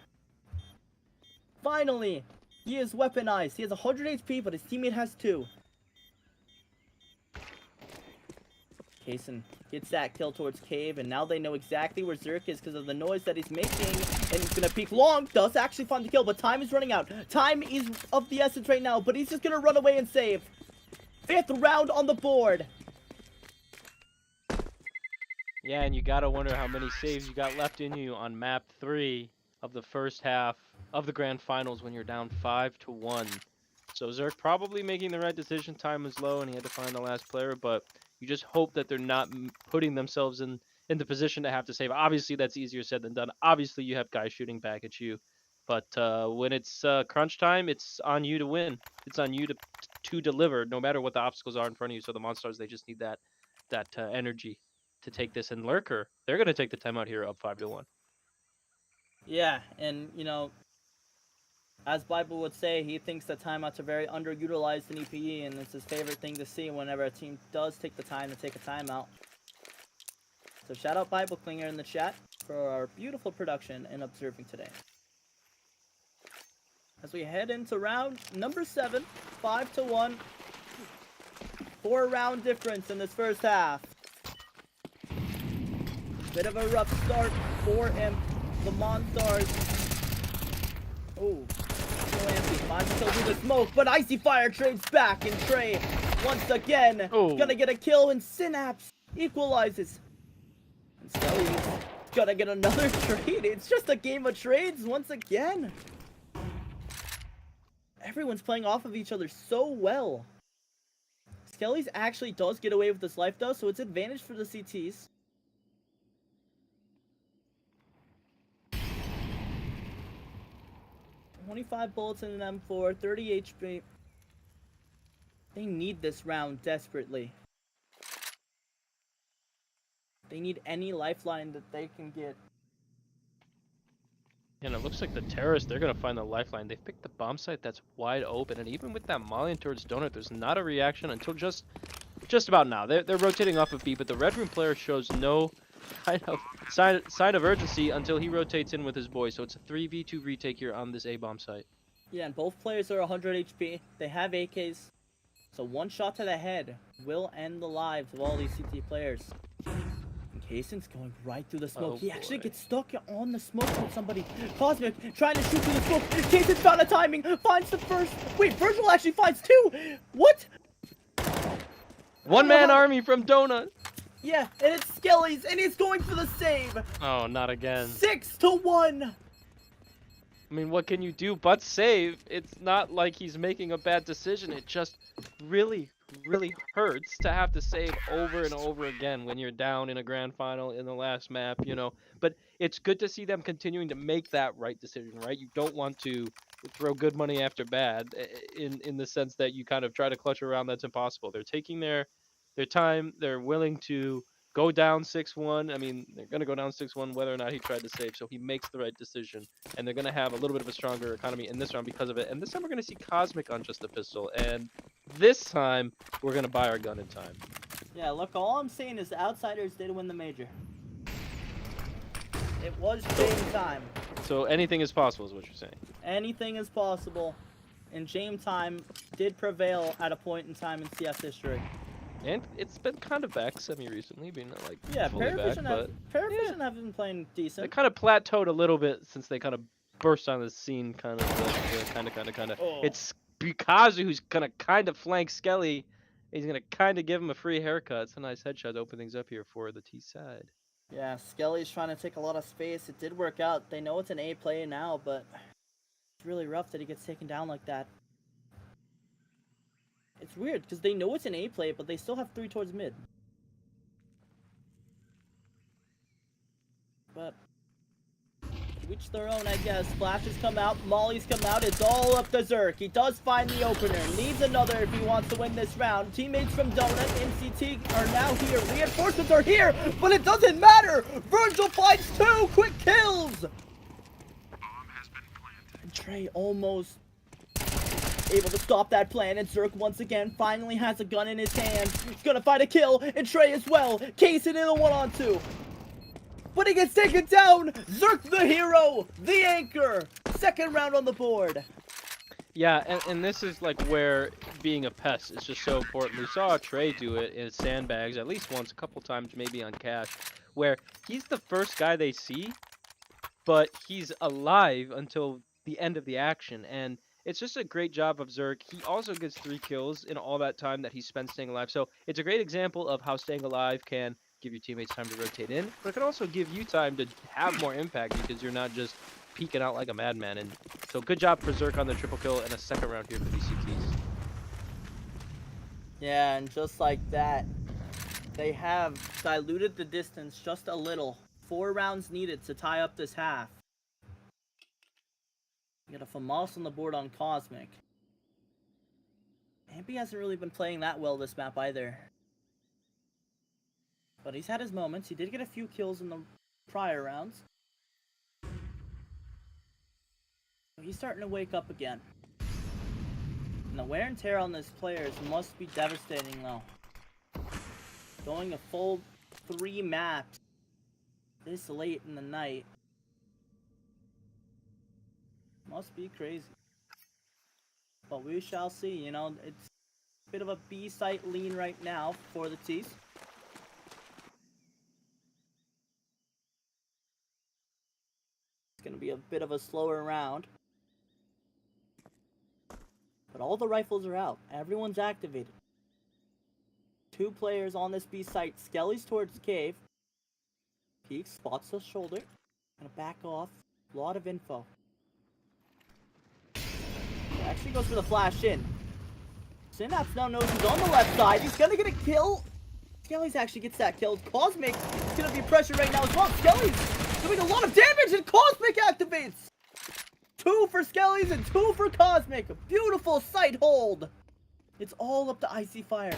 Finally, he is weaponized. He has 100 HP, but his teammate has 2. Kaysen gets that kill towards Cave, and now they know exactly where Zerk is because of the noise that he's making, and he's gonna peek long. Does actually find the kill, but time is running out. Time is of the essence right now, but he's just gonna run away and save. 5th round on the board. Yeah, and you gotta wonder how many saves you got left in you on map 3 of the first half of the grand finals when you're down 5-1. So Zerk probably making the right decision. Time was low and he had to find the last player, but you just hope that they're not putting themselves in the position to have to save. Obviously, that's easier said than done. Obviously, you have guys shooting back at you. But when it's crunch time, it's on you to win. It's on you to deliver, no matter what the obstacles are in front of you. So the Monstars, they just need that energy to take this. And Lurker, they're going to take the timeout here up 5-1. Yeah, and you know, as Bible would say, he thinks that timeouts are very underutilized in EPE, and it's his favorite thing to see whenever a team does take the time to take a timeout. So shout out Bible Clinger in the chat for our beautiful production and observing today. As we head into round number 7, 5-1. 4-round difference in this first half. Bit of a rough start for IMP. The Monstars. Oh, no Ampy. Finds kills through the smoke, but Icy Fire trades back, and Trey once again gonna get a kill, and Synapse equalizes. And Skelly's gonna get another trade. It's just a game of trades once again. Everyone's playing off of each other so well. Skelly's actually does get away with this life though, so it's advantage for the CTs. $25 bullets in an M4, 30 HP. They need this round desperately. They need any lifeline that they can get. And it looks like the terrorists, they're going to find the lifeline. They've picked the bomb site that's wide open, and even with that molly towards Donut, there's not a reaction until just about now. They're rotating off of B, but the Red Room player shows no sign of urgency until he rotates in with his boys. So it's a 3v2 retake here on this A-bomb site. Yeah, and both players are 100 HP. They have AKs. So one shot to the head will end the lives of all these CT players. And Kaysen's going right through the smoke. Oh, He actually boy. gets stuck on the smoke with somebody. Cosmic trying to shoot through the smoke. Kaysen's found a timing. Finds the first. Wait, Virgil actually finds two. What? One-man army from Donut. Yeah, and it's Skelly's, and he's going for the save. Oh, not again. 6-1. I mean, what can you do but save? It's not like he's making a bad decision. It just really, really hurts to have to save over and over again when you're down in a grand final in the last map, you know. But it's good to see them continuing to make that right decision, right? You don't want to throw good money after bad in the sense that you kind of try to clutch around. That's impossible. They're taking their time. They're willing to go down 6-1. I mean, they're going to go down 6-1 whether or not he tried to save. So he makes the right decision. And they're going to have a little bit of a stronger economy in this round because of it. And this time we're going to see Cosmic on just a pistol. And this time we're going to buy our gun in time. Yeah, look, all I'm saying is the Outsiders did win the major. It was game time. So anything is possible is what you're saying. Anything is possible. And game time did prevail at a point in time in CS history. And it's been kind of back semi-recently, being like Yeah, fully back, but Paravision have been playing they decent. kind of plateaued a little bit since they kind of burst on the scene, kind of. Oh. It's Bukazu who's gonna kind of flank Skelly. He's gonna kind of give him a free haircut. It's a nice headshot to open things up here for the T side. Yeah, Skelly's trying to take a lot of space. It did work out. They know it's an A play now, but it's really rough that he gets taken down like that. It's weird, because they know it's an A play, but they still have 3 towards mid. But each their own, I guess. Flashes come out, Molly's come out, it's all up to Zerk. He does find the opener, needs another if he wants to win this round. Teammates from Donut, MCT are now here, reinforcements are here, but it doesn't matter! Virgil finds 2 quick kills! And Trey almost able to stop that plan, and Zerk once again finally has a gun in his hand. He's gonna find a kill, and Trey as well. Kaysen in a 1-on-2. But he gets taken down! Zerk the hero! The anchor! Second round on the board. Yeah, and this is like where being a pest is just so important. We saw Trey do it in sandbags at least once, a couple times maybe on Cash, where he's the first guy they see, but he's alive until the end of the action, and it's just a great job of Zerk. He also gets 3 kills in all that time that he spent staying alive. So it's a great example of how staying alive can give your teammates time to rotate in, but it can also give you time to have more impact because you're not just peeking out like a madman. And so good job for Zerk on the triple kill and a second round here for these CTs. Yeah, and just like that, they have diluted the distance just a little. 4 rounds needed to tie up this half. You got a FAMAS on the board on Cosmic. IMP hasn't really been playing that well this map either. But he's had his moments. He did get a few kills in the prior rounds. He's starting to wake up again. And the wear and tear on these players must be devastating though. Going a full 3 maps this late in the night must be crazy. But we shall see. You know, it's a bit of a B site lean right now for the T's. It's going to be a bit of a slower round. But all the rifles are out. Everyone's activated. 2 players on this B site. Skelly's towards cave. Peek spots the shoulder. Gonna back off. A lot of info. Actually goes for the flash in. Synapse now knows he's on the left side. He's gonna get a kill. Skelly's actually gets that kill. Cosmic is gonna be pressured right now as well. Skelly's doing a lot of damage and Cosmic activates. 2 for Skelly's and 2 for Cosmic. A beautiful sight hold. It's all up to Icy Fire.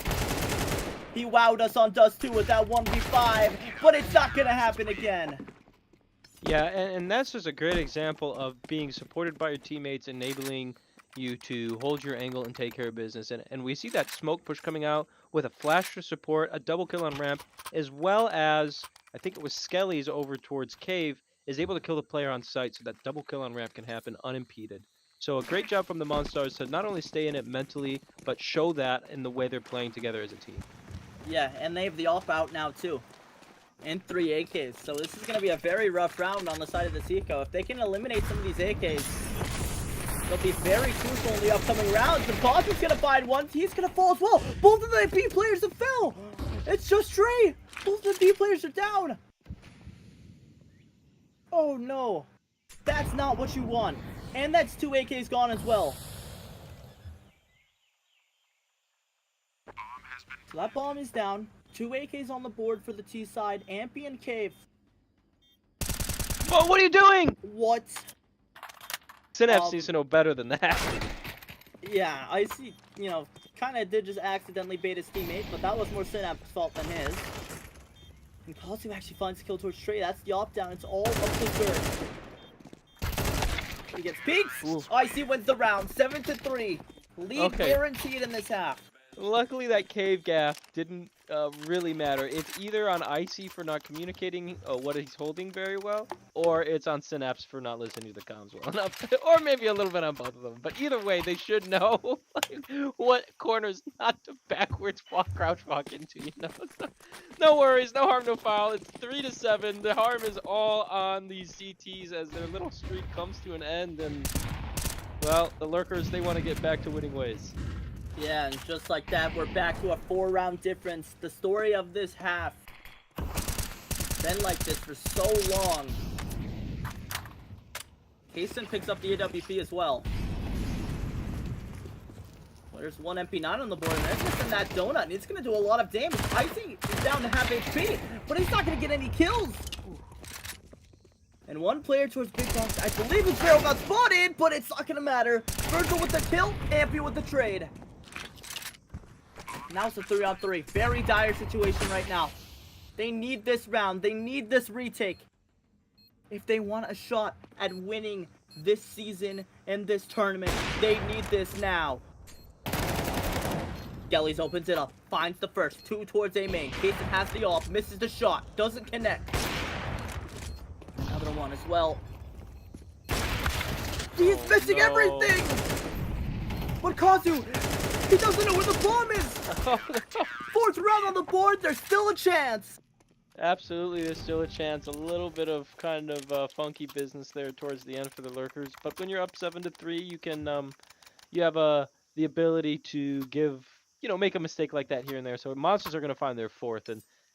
He wowed us on Dust 2 with that 1v5, but it's not gonna happen again. Yeah, and that's just a great example of being supported by your teammates, enabling you to hold your angle and take care of business. And we see that smoke push coming out with a flash for support, a double kill on ramp, as well as I think it was Skelly's over towards Cave, is able to kill the player on site so that double kill on ramp can happen unimpeded. So a great job from the Monstars to not only stay in it mentally, but show that in the way they're playing together as a team. Yeah, and they have the off out now too. And 3 AKs. So this is going to be a very rough round on the side of the Tico. If they can eliminate some of these AKs, they'll be very crucial in the upcoming rounds. The Cosmic's going to find one. He's going to fall as well. Both of the B players have fell. It's just Trey. Both of the B players are down. Oh no. That's not what you want. And that's 2 AKs gone as well. So that bomb is down. 2 AKs on the board for the T side. Ampy and Cave. Whoa, what are you doing? What? Synapse needs to know better than that. Yeah, I see, you know, kind of did just accidentally bait his teammate, but that was more Synapse's fault than his. And Kazu actually finds the kill towards Trey. That's the opt-down. It's all up to third. He gets peeks. IC wins the round. 7-3. Lead guaranteed in this half. Luckily, that cave gaff didn't really matter. It's either on Icy for not communicating what he's holding very well, or it's on Synapse for not listening to the comms well enough, or maybe a little bit on both of them. But either way, they should know like, what corners not to backwards walk, crouch walk into. You know, so, no worries, no harm, no foul. It's 3-7. The harm is all on these CTs as their little streak comes to an end, and well, the lurkers, they want to get back to winning ways. Yeah, and just like that, we're back to a 4-round difference. The story of this half been like this for so long. Kaysen picks up the AWP as well. Well, there's one MP9 on the board, and they're missing that donut, and it's going to do a lot of damage. Icy is down to half HP, but he's not going to get any kills. And one player towards Big Box. I believe his barrel got spotted, but it's not going to matter. Virgil with the kill, Ampy with the trade. Now it's a 3-on-3. Very dire situation right now. They need this round. They need this retake. If they want a shot at winning this season and this tournament, they need this now. Skellies opens it up. Finds the first. 2 towards A main. Kaysen has the off. Misses the shot. Doesn't connect. Another one as well. He's missing everything! But Kazu, he doesn't know where the bomb is! 4th round on the board, there's still a chance! Absolutely, there's still a chance. A little bit of kind of funky business there towards the end for the lurkers. But when you're up 7-3, you can, you have the ability to give, you know, make a mistake like that here and there. So monsters are going to find their 4th,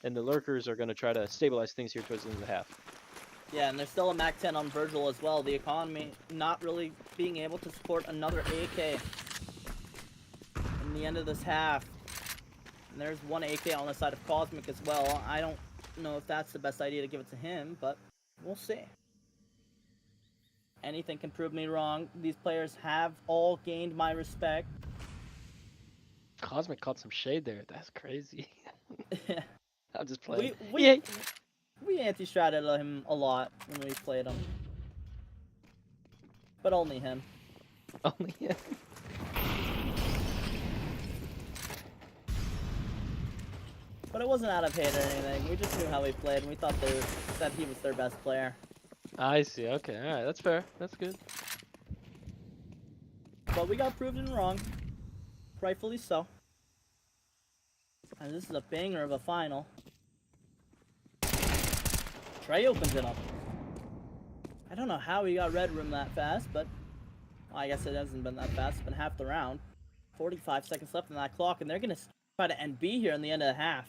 and the lurkers are going to try to stabilize things here towards the end of the half. Yeah, and there's still a Mac 10 on Virgil as well. The economy not really being able to support another AK in the end of this half. And there's one AK on the side of Cosmic as well. I don't know if that's the best idea to give it to him, but we'll see. Anything can prove me wrong. These players have all gained my respect. Cosmic caught some shade there. That's crazy. I'm just playing. We anti-stratted him a lot when we played him. But only him. Only him. But it wasn't out of hate or anything. We just knew how he played, and we thought that he was their best player. I see. Okay. All right. That's fair. That's good. But we got proven wrong. Rightfully so. And this is a banger of a final. Trey opens it up. I don't know how he got red room that fast, but well, I guess it hasn't been that fast. It's been half the round. 45 seconds left on that clock, and they're going to try to end B here in the end of the half.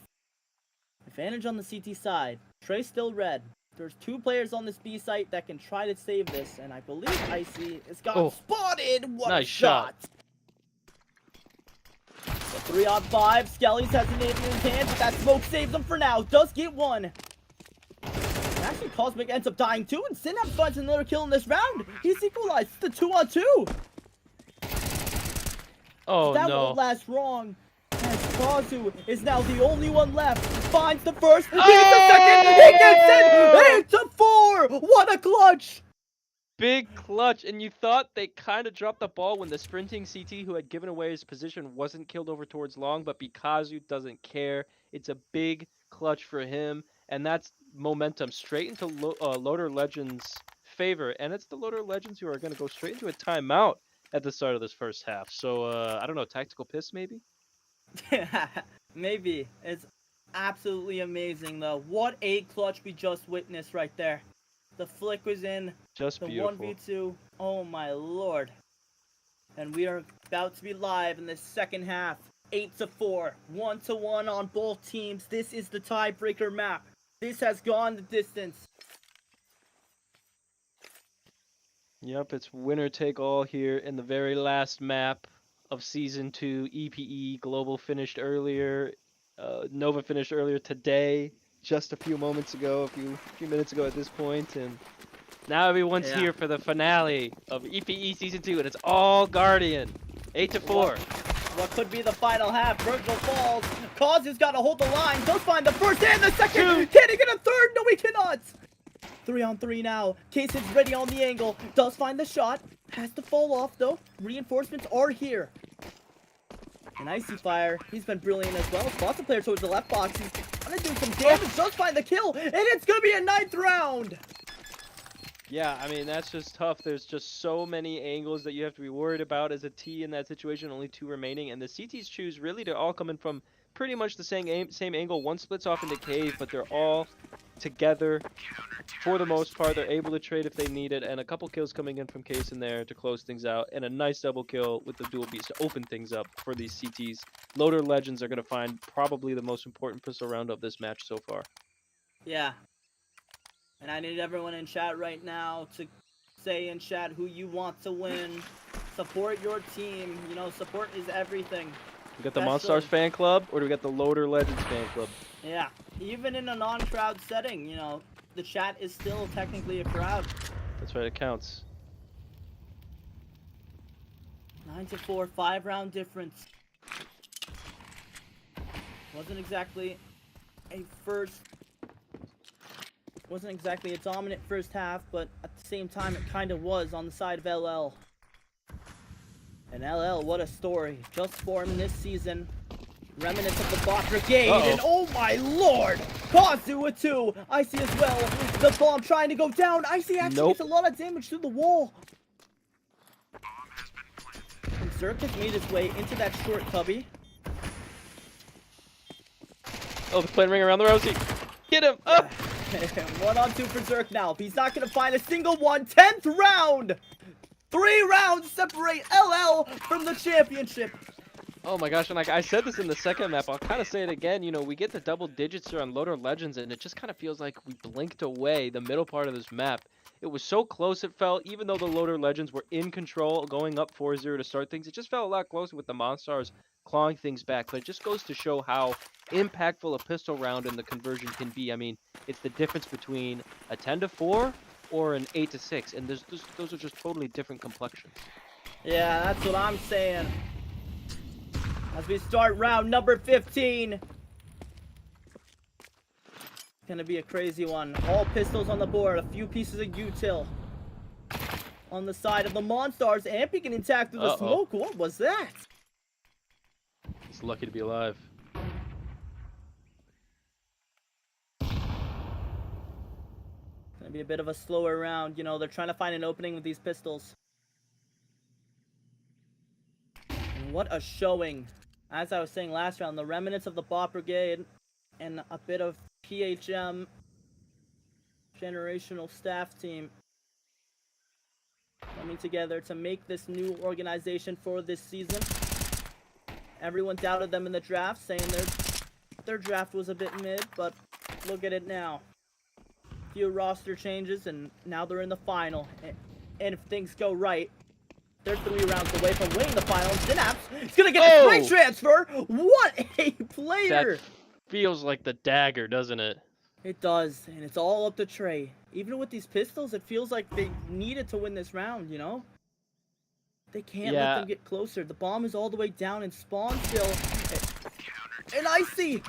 Advantage on the CT side. Trey still red. There's 2 players on this B site that can try to save this, and I believe Icy has got spotted. What nice a shot! The 3-on-5. Skellies has an aim in his hand, but that smoke saves him for now. Does get one. Actually, Cosmic ends up dying too, and Synapse finds another kill in this round. He's equalized. It's the 2-on-2. Oh, that no. won't last wrong. As Kazu is now the only one left. Finds the first. He gets the second. He gets it. 8-4. What a clutch. Big clutch, and you thought they kind of dropped the ball when the sprinting CT who had given away his position wasn't killed over towards long, but Pikazu doesn't care. It's a big clutch for him, and that's momentum straight into Loader Legends' favor, and it's the Loader Legends who are going to go straight into a timeout at the start of this first half. So I don't know, tactical piss maybe? Maybe. It's absolutely amazing, though. What a clutch we just witnessed right there. The flick was in. Just The beautiful. 1v2. Oh, my lord. And we are about to be live in the second half. 8-4. 1-1 on both teams. This is the tiebreaker map. This has gone the distance. Yep, it's winner take all here in the very last map of Season 2. EPE Global finished earlier. Nova finished earlier today, just a few moments ago, a few minutes ago at this point, and now everyone's here for the finale of EPE Season 2, and it's all Guardian. 8-4. What could be the final half? Virgil falls. Kazu's got to hold the line. Does find the first and the second. Can he get a third? No, he cannot. 3-on-3 now. Casey's ready on the angle. Does find the shot. Has to fall off, though. Reinforcements are here. And Icy Fire, he's been brilliant as well. Spots the player towards the left box. He's gonna do some damage. Does find the kill. And it's gonna be a 9th round. Yeah, I mean, that's just tough. There's just so many angles that you have to be worried about as a T in that situation. Only 2 remaining. And the CTs choose really to all come in from pretty much the same angle. One splits off into cave, but they're all together for the most part. They're able to trade if they need it, and a couple kills coming in from Case in there to close things out, and a nice double kill with the dual beast to open things up for these CTs. Loader Legends are going to find probably the most important pistol round of this match so far. Yeah. And I need everyone in chat right now to say in chat who you want to win. Support your team. You know, support is everything. We got the Monstars fan club, or do we got the Loader Legends fan club? Yeah, even in a non-crowd setting, you know, the chat is still technically a crowd. That's right, it counts. 9-4, 5-round difference. Wasn't exactly a dominant first half, but at the same time it kind of was on the side of LL. And LL, what a story. Just formed this season. Remnants of the bot brigade, and oh my lord! Kazu with 2. Icy as well. The bomb trying to go down. Icy actually gets a lot of damage through the wall. And Zerk has made his way into that short cubby. Oh, the plane ring around the Rosie. Get him! Up! 1-on-2 for Zerk now. He's not going to find a single one. 10th round! 3 rounds separate LL from the championship. Oh my gosh, and like I said this in the second map, I'll kind of say it again, you know, we get the double digits here on Loader Legends, and it just kind of feels like we blinked away the middle part of this map. It was so close, it felt, even though the Loader Legends were in control, going up 4-0 to start things, it just felt a lot closer with the Monstars clawing things back, but it just goes to show how impactful a pistol round and the conversion can be. I mean, it's the difference between a 10-4 or an 8-6, and those are just totally different complexions. Yeah, that's what I'm saying. As we start round number 15. Gonna be a crazy one. All pistols on the board, a few pieces of util. On the side of the Monstars, Amp getting attacked through the smoke. What was that? He's lucky to be alive. Gonna be a bit of a slower round. You know, they're trying to find an opening with these pistols. And what a showing. As I was saying last round, the remnants of the bot brigade and a bit of PHM generational staff team coming together to make this new organization for this season. Everyone doubted them in the draft, saying their draft was a bit mid, but look at it now. Few roster changes, and now they're in the final. And if things go right, they're 3 rounds away from winning the final. Synapse is gonna get a straight transfer. What a player! That feels like the dagger, doesn't it? It does, and it's all up to Trey. Even with these pistols, it feels like they needed to win this round, you know? They can't let them get closer. The bomb is all the way down in spawn still. And Icy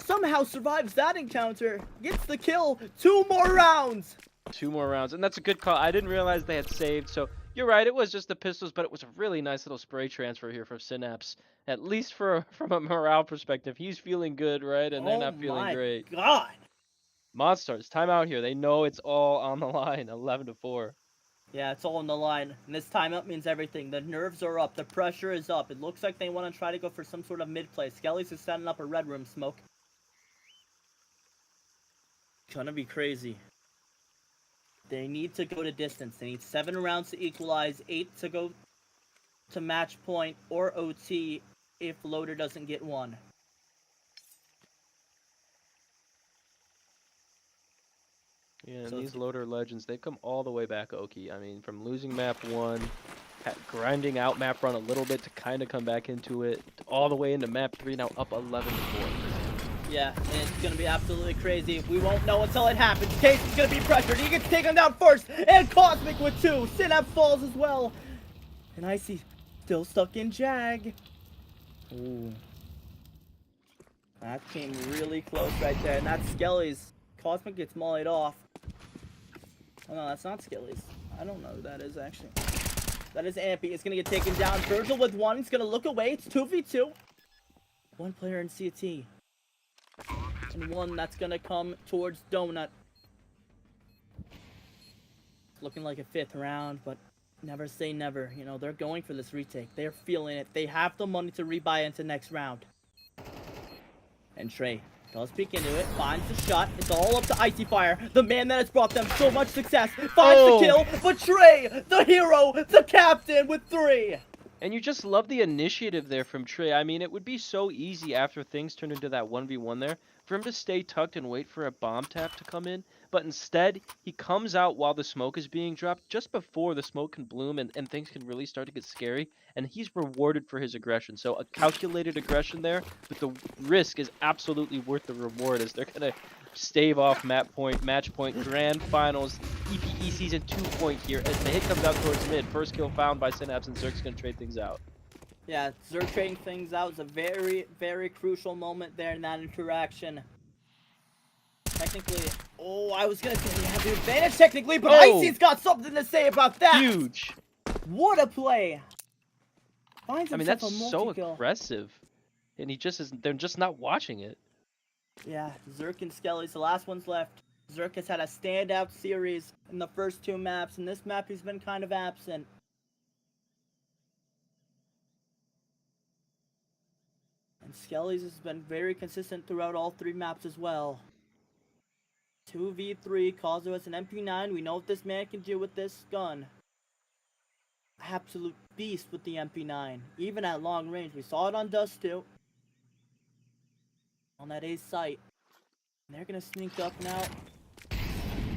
somehow survives that encounter. Gets the kill. 2 more rounds. 2 more rounds, and that's a good call. I didn't realize they had saved, so you're right, it was just the pistols, but it was a really nice little spray transfer here from Synapse. At least from a morale perspective, he's feeling good, right? And they're not feeling great. Oh my god! Monstars, time out here. They know it's all on the line. 11-4. Yeah, it's all on the line. And this timeout means everything. The nerves are up. The pressure is up. It looks like they want to try to go for some sort of mid-play. Skelly's is setting up a red room smoke. Gonna be crazy. They need to go to distance. They need 7 rounds to equalize, 8 to go to match point or OT if Loader doesn't get one. Yeah, and these Loader legends, they've come all the way back, Oki. I mean, from losing map 1, grinding out map run a little bit to kind of come back into it, all the way into map 3, now up 11-4. Yeah, and it's going to be absolutely crazy. We won't know until it happens. Case is going to be pressured. He gets taken down first, and Cosmic with 2. Synapse falls as well. And Icy still stuck in Jag. Ooh. That came really close right there, and that's Skelly's. Cosmic gets mollied off. Oh no, that's not Skilly's. I don't know who that is, actually. That is IMP. It's going to get taken down. Virgil with 1. He's going to look away. It's 2v2. 1 player in CT. And 1 that's going to come towards Donut. Looking like a 5th round, but never say never. You know, they're going for this retake. They're feeling it. They have the money to rebuy into next round. And Trey does peek into it, finds the shot. It's all up to Icy Fire, the man that has brought them so much success. Finds the kill, but Trey, the hero, the captain with 3. And you just love the initiative there from Trey. I mean, it would be so easy after things turned into that 1v1 there for him to stay tucked and wait for a bomb tap to come in. But instead, he comes out while the smoke is being dropped, just before the smoke can bloom and things can really start to get scary. And he's rewarded for his aggression. So a calculated aggression there, but the risk is absolutely worth the reward as they're going to stave off match point, grand finals, EPE season 2 point here as the hit comes out towards mid. First kill found by Synapse, and Zerk's going to trade things out. Yeah, Zerk trading things out is a very, very crucial moment there in that interaction. Technically, I was going to say they have the advantage technically, but Icy's got something to say about that. Huge. What a play. Finds I mean, himself that's a so multi-kill. aggressive. And he just isn't, they're just not watching it. Yeah, Zerk and Skelly's the last ones left. Zerk has had a standout series in the first 2 maps, and this map he's been kind of absent. And Skelly's has been very consistent throughout all 3 maps as well. 2v3, Kazu has an MP9. We know what this man can do with this gun. Absolute beast with the MP9. Even at long range. We saw it on Dust too. On that A site. And they're going to sneak up now.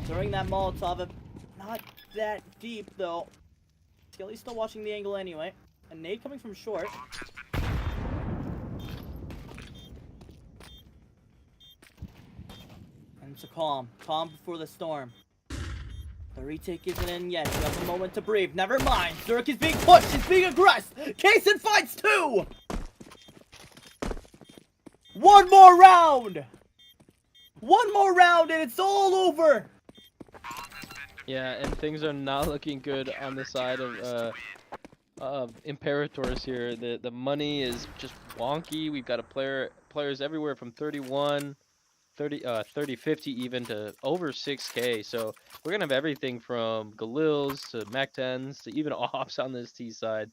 Throwing that Molotov. Not that deep though. Skelly's still watching the angle anyway. A nade coming from short. And it's a calm before the storm. The retake isn't in yet. You have a moment to breathe. Never mind. Zerk is being pushed. He's being aggressed. Kaysen fights 2. 1 more round. 1 more round and it's all over. Yeah, and things are not looking good on the side of Imperators here. The money is just wonky. We've got players everywhere from 31, 30, 50 even to over 6K. So we're gonna have everything from Galils to Mac 10s to even ops on this T side.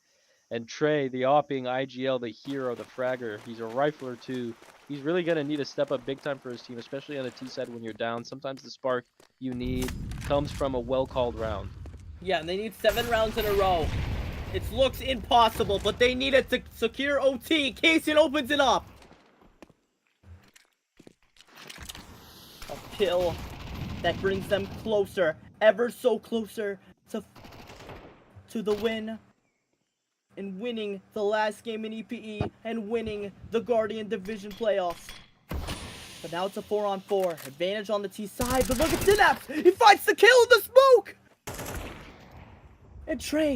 And Trey, the opping IGL, the hero, the fragger, he's a rifler too. He's really gonna need to step up big time for his team, especially on the T side when you're down. Sometimes the spark you need comes from a well-called round. Yeah, and they need 7 rounds in a row. It looks impossible, but they need it to secure OT. Kaysen opens it up. A kill that brings them closer, ever so closer to the win. And winning the last game in EPE and winning the Guardian Division playoffs. But now it's a 4-on-4. Advantage on the T side, but look at Synapse! He fights the kill in the smoke! And Trey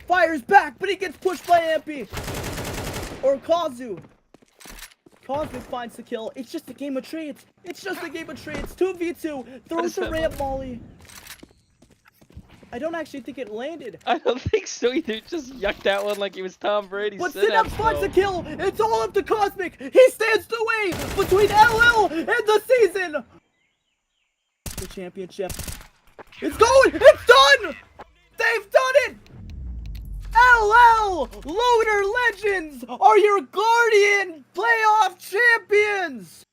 fires back, but he gets pushed by Ampy. Or Kazu. Cosmic finds the kill. It's just a game of trades. It's just a game of trades. 2v2. Throws the ramp molly. I don't actually think it landed. I don't think so either. Just yucked that one like he was Tom Brady. But Synapse finds the kill. It's all up to Cosmic. He stands the way between LL and the season. the championship. It's going! It's done! They've done it! LL Loader Legends are your Guardian playoff champions!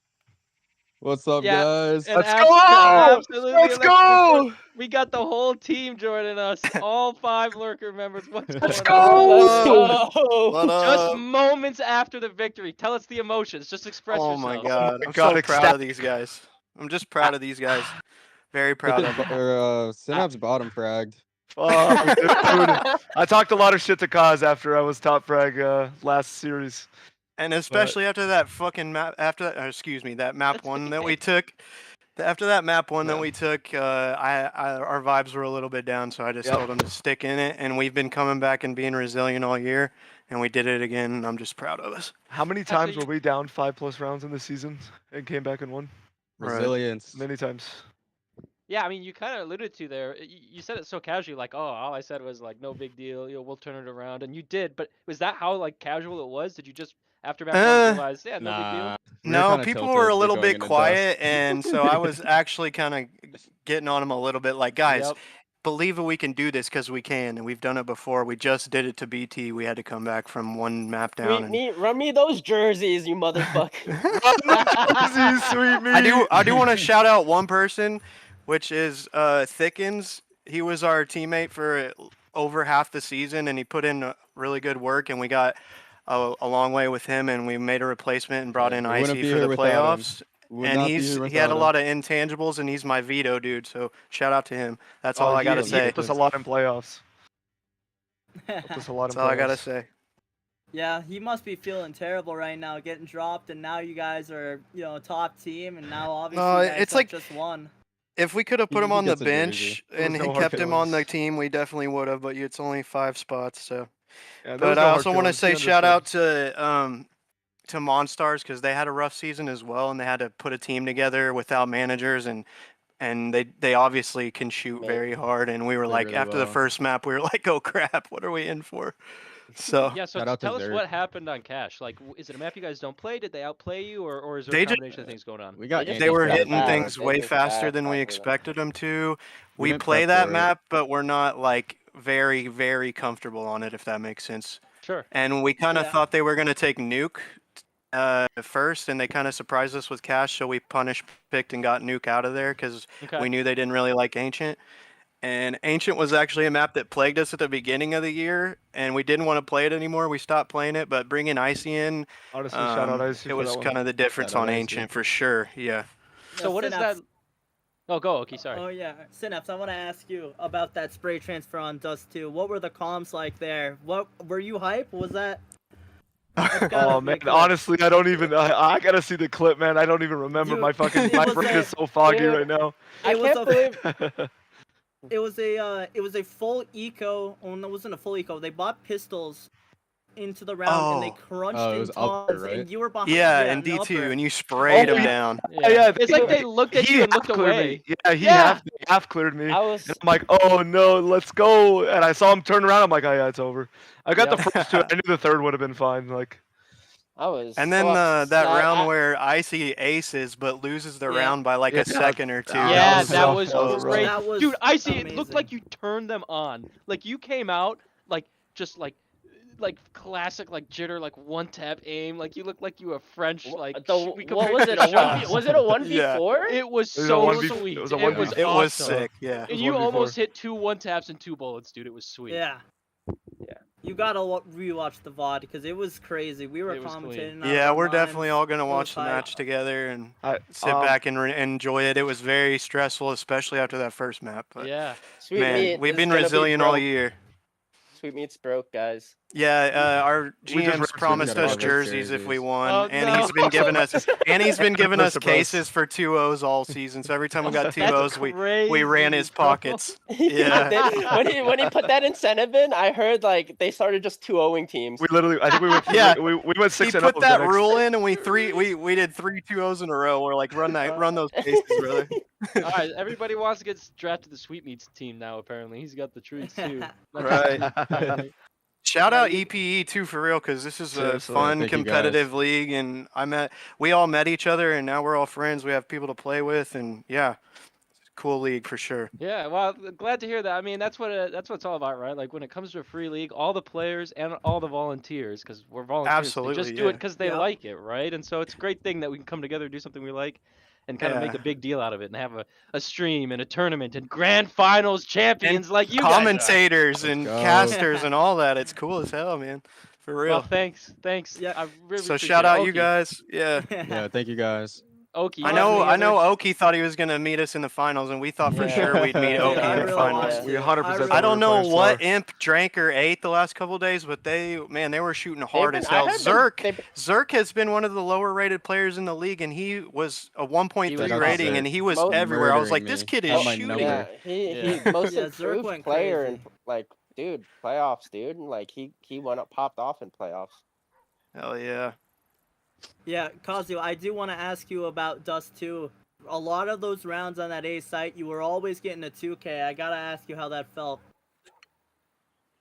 What's up, Yeah, guys? and Let's abs- go! absolutely Let's electric report. go! We got the whole team joining us. All 5 lurker members. What's Let's going on? go! Let's go! What Just up? moments after the victory. Tell us the emotions. Just express Oh yourself. my god. my I'm God, so proud of these guys. I'm just proud of these guys. Very Look proud at of them. Synapse bottom fragged. Oh, dude. I talked a lot of shit to Kaz after I was top frag last series. And especially after that fucking map, that map That's one that okay. we took. After that map one that Yeah. we took, our vibes were a little bit down, so I just told them to stick in it. And we've been coming back and being resilient all year, and we did it again. And I'm just proud of us. How many so times you- were we down 5+ rounds in the season and came back and won? Right. Resilience. Many times. Yeah, I mean, you kind of alluded to there. You said it so casually, like, "Oh, all I said was like, no big deal. We'll turn it around," and you did. But was that how like casual it was? Did you just after map one realize, yeah, no big deal? Nah. we were No, kinda people tilted were a to little going bit into quiet, dust. and so I was actually kind of getting on them a little bit, like, guys, Yep. believe that we can do this because we can, and we've done it before. We just did it to BT. We had to come back from one map down. Run me those jerseys, you motherfucker. Jerseys, sweet me. I do want to shout out one person, which is Thickens. He was our teammate for over half the season, and he put in really good work, and we got a long way with him, and we made a replacement and brought Yeah, in we wouldn't Icy be for here the without him. playoffs. Would And not be here he had without a him. lot of intangibles, and he's my veto dude. So shout out to him. That's all I he- gotta he say. helped us a lot in playoffs. Helped us a lot in That's all I gotta playoffs. say. Yeah, he must be feeling terrible right now, getting dropped, and now you guys are, top team, and now obviously No, you guys it's have like- just won. If we could have put He him on the gets a jersey. bench There was and no hard kept him on the feelings. team, we definitely would have. But it's only 5 spots, so. Yeah, there But was I no hard also want to feelings. say He shout understood. out to Monstars because they had a rough season as well, and they had to put a team together without managers, and they obviously can shoot Mate. very hard. And we were Played like, really after the well. first map, we were like, oh crap, what are we in for? So Yeah, so Shout out to tell us Zerg. what happened on Cash. Like, is it a map you guys don't play? Did they outplay you, or is there They a just- combination of things going on? We got just they were got hitting bad. things They way just faster bad than we after them. expected them to. We We didn't play prep that for it. map, but we're not like very, very comfortable on it, if that makes sense. Sure. And we kind of Yeah. thought they were going to take Nuke first, and they kind of surprised us with Cash, so we picked and got Nuke out of there because Okay. we knew they didn't really like Ancient. And Ancient was actually a map that plagued us at the beginning of the year, and we didn't want to play it anymore. We stopped playing it, but bringing Icy in, Honestly, shout out Icy it for was that one. kind of the difference Shout out on Icy. Ancient for sure. Yeah. So what is that? Oh, go. Okay, sorry. Oh yeah, Synapse, I want to ask you about that spray transfer on Dust 2. What were the comms like there? What were you hype? Was that? That's gotta Oh be man, cool. honestly, I don't even. I gotta see the clip, man. I don't even remember. You- My fucking it my was brain a- is so foggy Dude. right now. I It was can't a- believe It was a full eco. Oh no, it wasn't a full eco. They bought pistols into the round and they Oh. crunched Oh, it in was up there, tons, right? and you were behind. Yeah, in and the D2, upper. and you sprayed Oh, him yeah. down. Yeah, It's like they looked at he you and half looked cleared away. me. Yeah, he Yeah. half cleared me. I was And I'm like, oh no, let's go. And I saw him turn around. I'm like, oh yeah, it's over. I got Yeah. the first two. I knew the third would have been fine. Like, And then so that upset. round where Icy aces but loses the Yeah. round by like Yeah. a second or two. Yeah, was that rough. was That was rough. great. That was Dude, I see. It looked amazing. like you turned them on. Like you came out like just like classic like jitter like one tap aim. Like you looked like you were French. Like we what was it? A one? Was it a 1v4? It was It was a so 1v sweet. it was a It was 1v4. It was awesome. sick, yeah. And was you 1v4. almost hit 2 1-taps and 2 bullets, dude. It was sweet. Yeah. Yeah. You gotta rewatch the VOD because it was crazy. We were It was commentating. out of Yeah, our we're minds. definitely all gonna It was watch the hype. match together and I sit back and enjoy it. It was very stressful, especially after that first map. But Yeah. Sweet man, meat we've is been gonna be resilient all broke. year. Sweet meat's broke, guys. Yeah, our We just GM's ripped promised Sweet Meat us out of our jerseys if we jerseys. won, Oh, and no. he's been giving us Mr. Bros. cases for 2-0s all season. So every time we got 2-0s, That's we ran his crazy, bro. pockets. Yeah. when he put that incentive in, I heard like they started just 2-0ing teams. We literally, I think we went. Yeah. we went He 6-0. put the that next- rule in, and we did 3 2-0s in a row. We're like, run those cases, brother. All right, everybody wants to get drafted to the Sweetmeats team now. Apparently, he's got the treats too. Right. Shout out EPE too for real, because this is a Seriously. fun Thank you, competitive league, and we all met each other, and now we're all friends. We have people to play with, and yeah, cool league for sure. Yeah, well, glad to hear that. I mean, that's what it's all about, right? Like when it comes to a free league, all the players and all the volunteers, because we're volunteers, they Absolutely, just do it yeah. because they Yep. like it, right? And so it's a great thing that we can come together, do something we like, and kind of make Yeah. a big deal out of it, and have a stream and a tournament and grand finals champions like you guys are. Commentators Let's and go. casters and all that. It's cool as hell, man. For Well, real. thanks. Yeah. I really So appreciate shout it. out you Oki, guys. Yeah. Yeah, thank you guys. Oki, you I have know any I know other- Oki thought he was gonna meet us in the finals, and we thought for Yeah. sure we'd meet Dude, Oki I in the really finals. wanted We to. 100% I thought really I don't we were know playing what Star. Imp drank or ate the last couple days, but they were shooting hard been- as I hell. heard Zerk has been one of the lower rated players in the league, and he was a 1.3 He was rating, top. and he was Mo- everywhere. I was Murdering like, this me. kid Had is my shooting. number. Yeah, he Yeah. most Yeah, Zerk improved went player crazy. and like, dude, playoffs, dude, and like he went up, popped off in playoffs. Hell yeah. Yeah, Kazu, I do want to ask you about Dust 2. A lot of those rounds on that A site, you were always getting a 2K. I gotta ask you how that felt.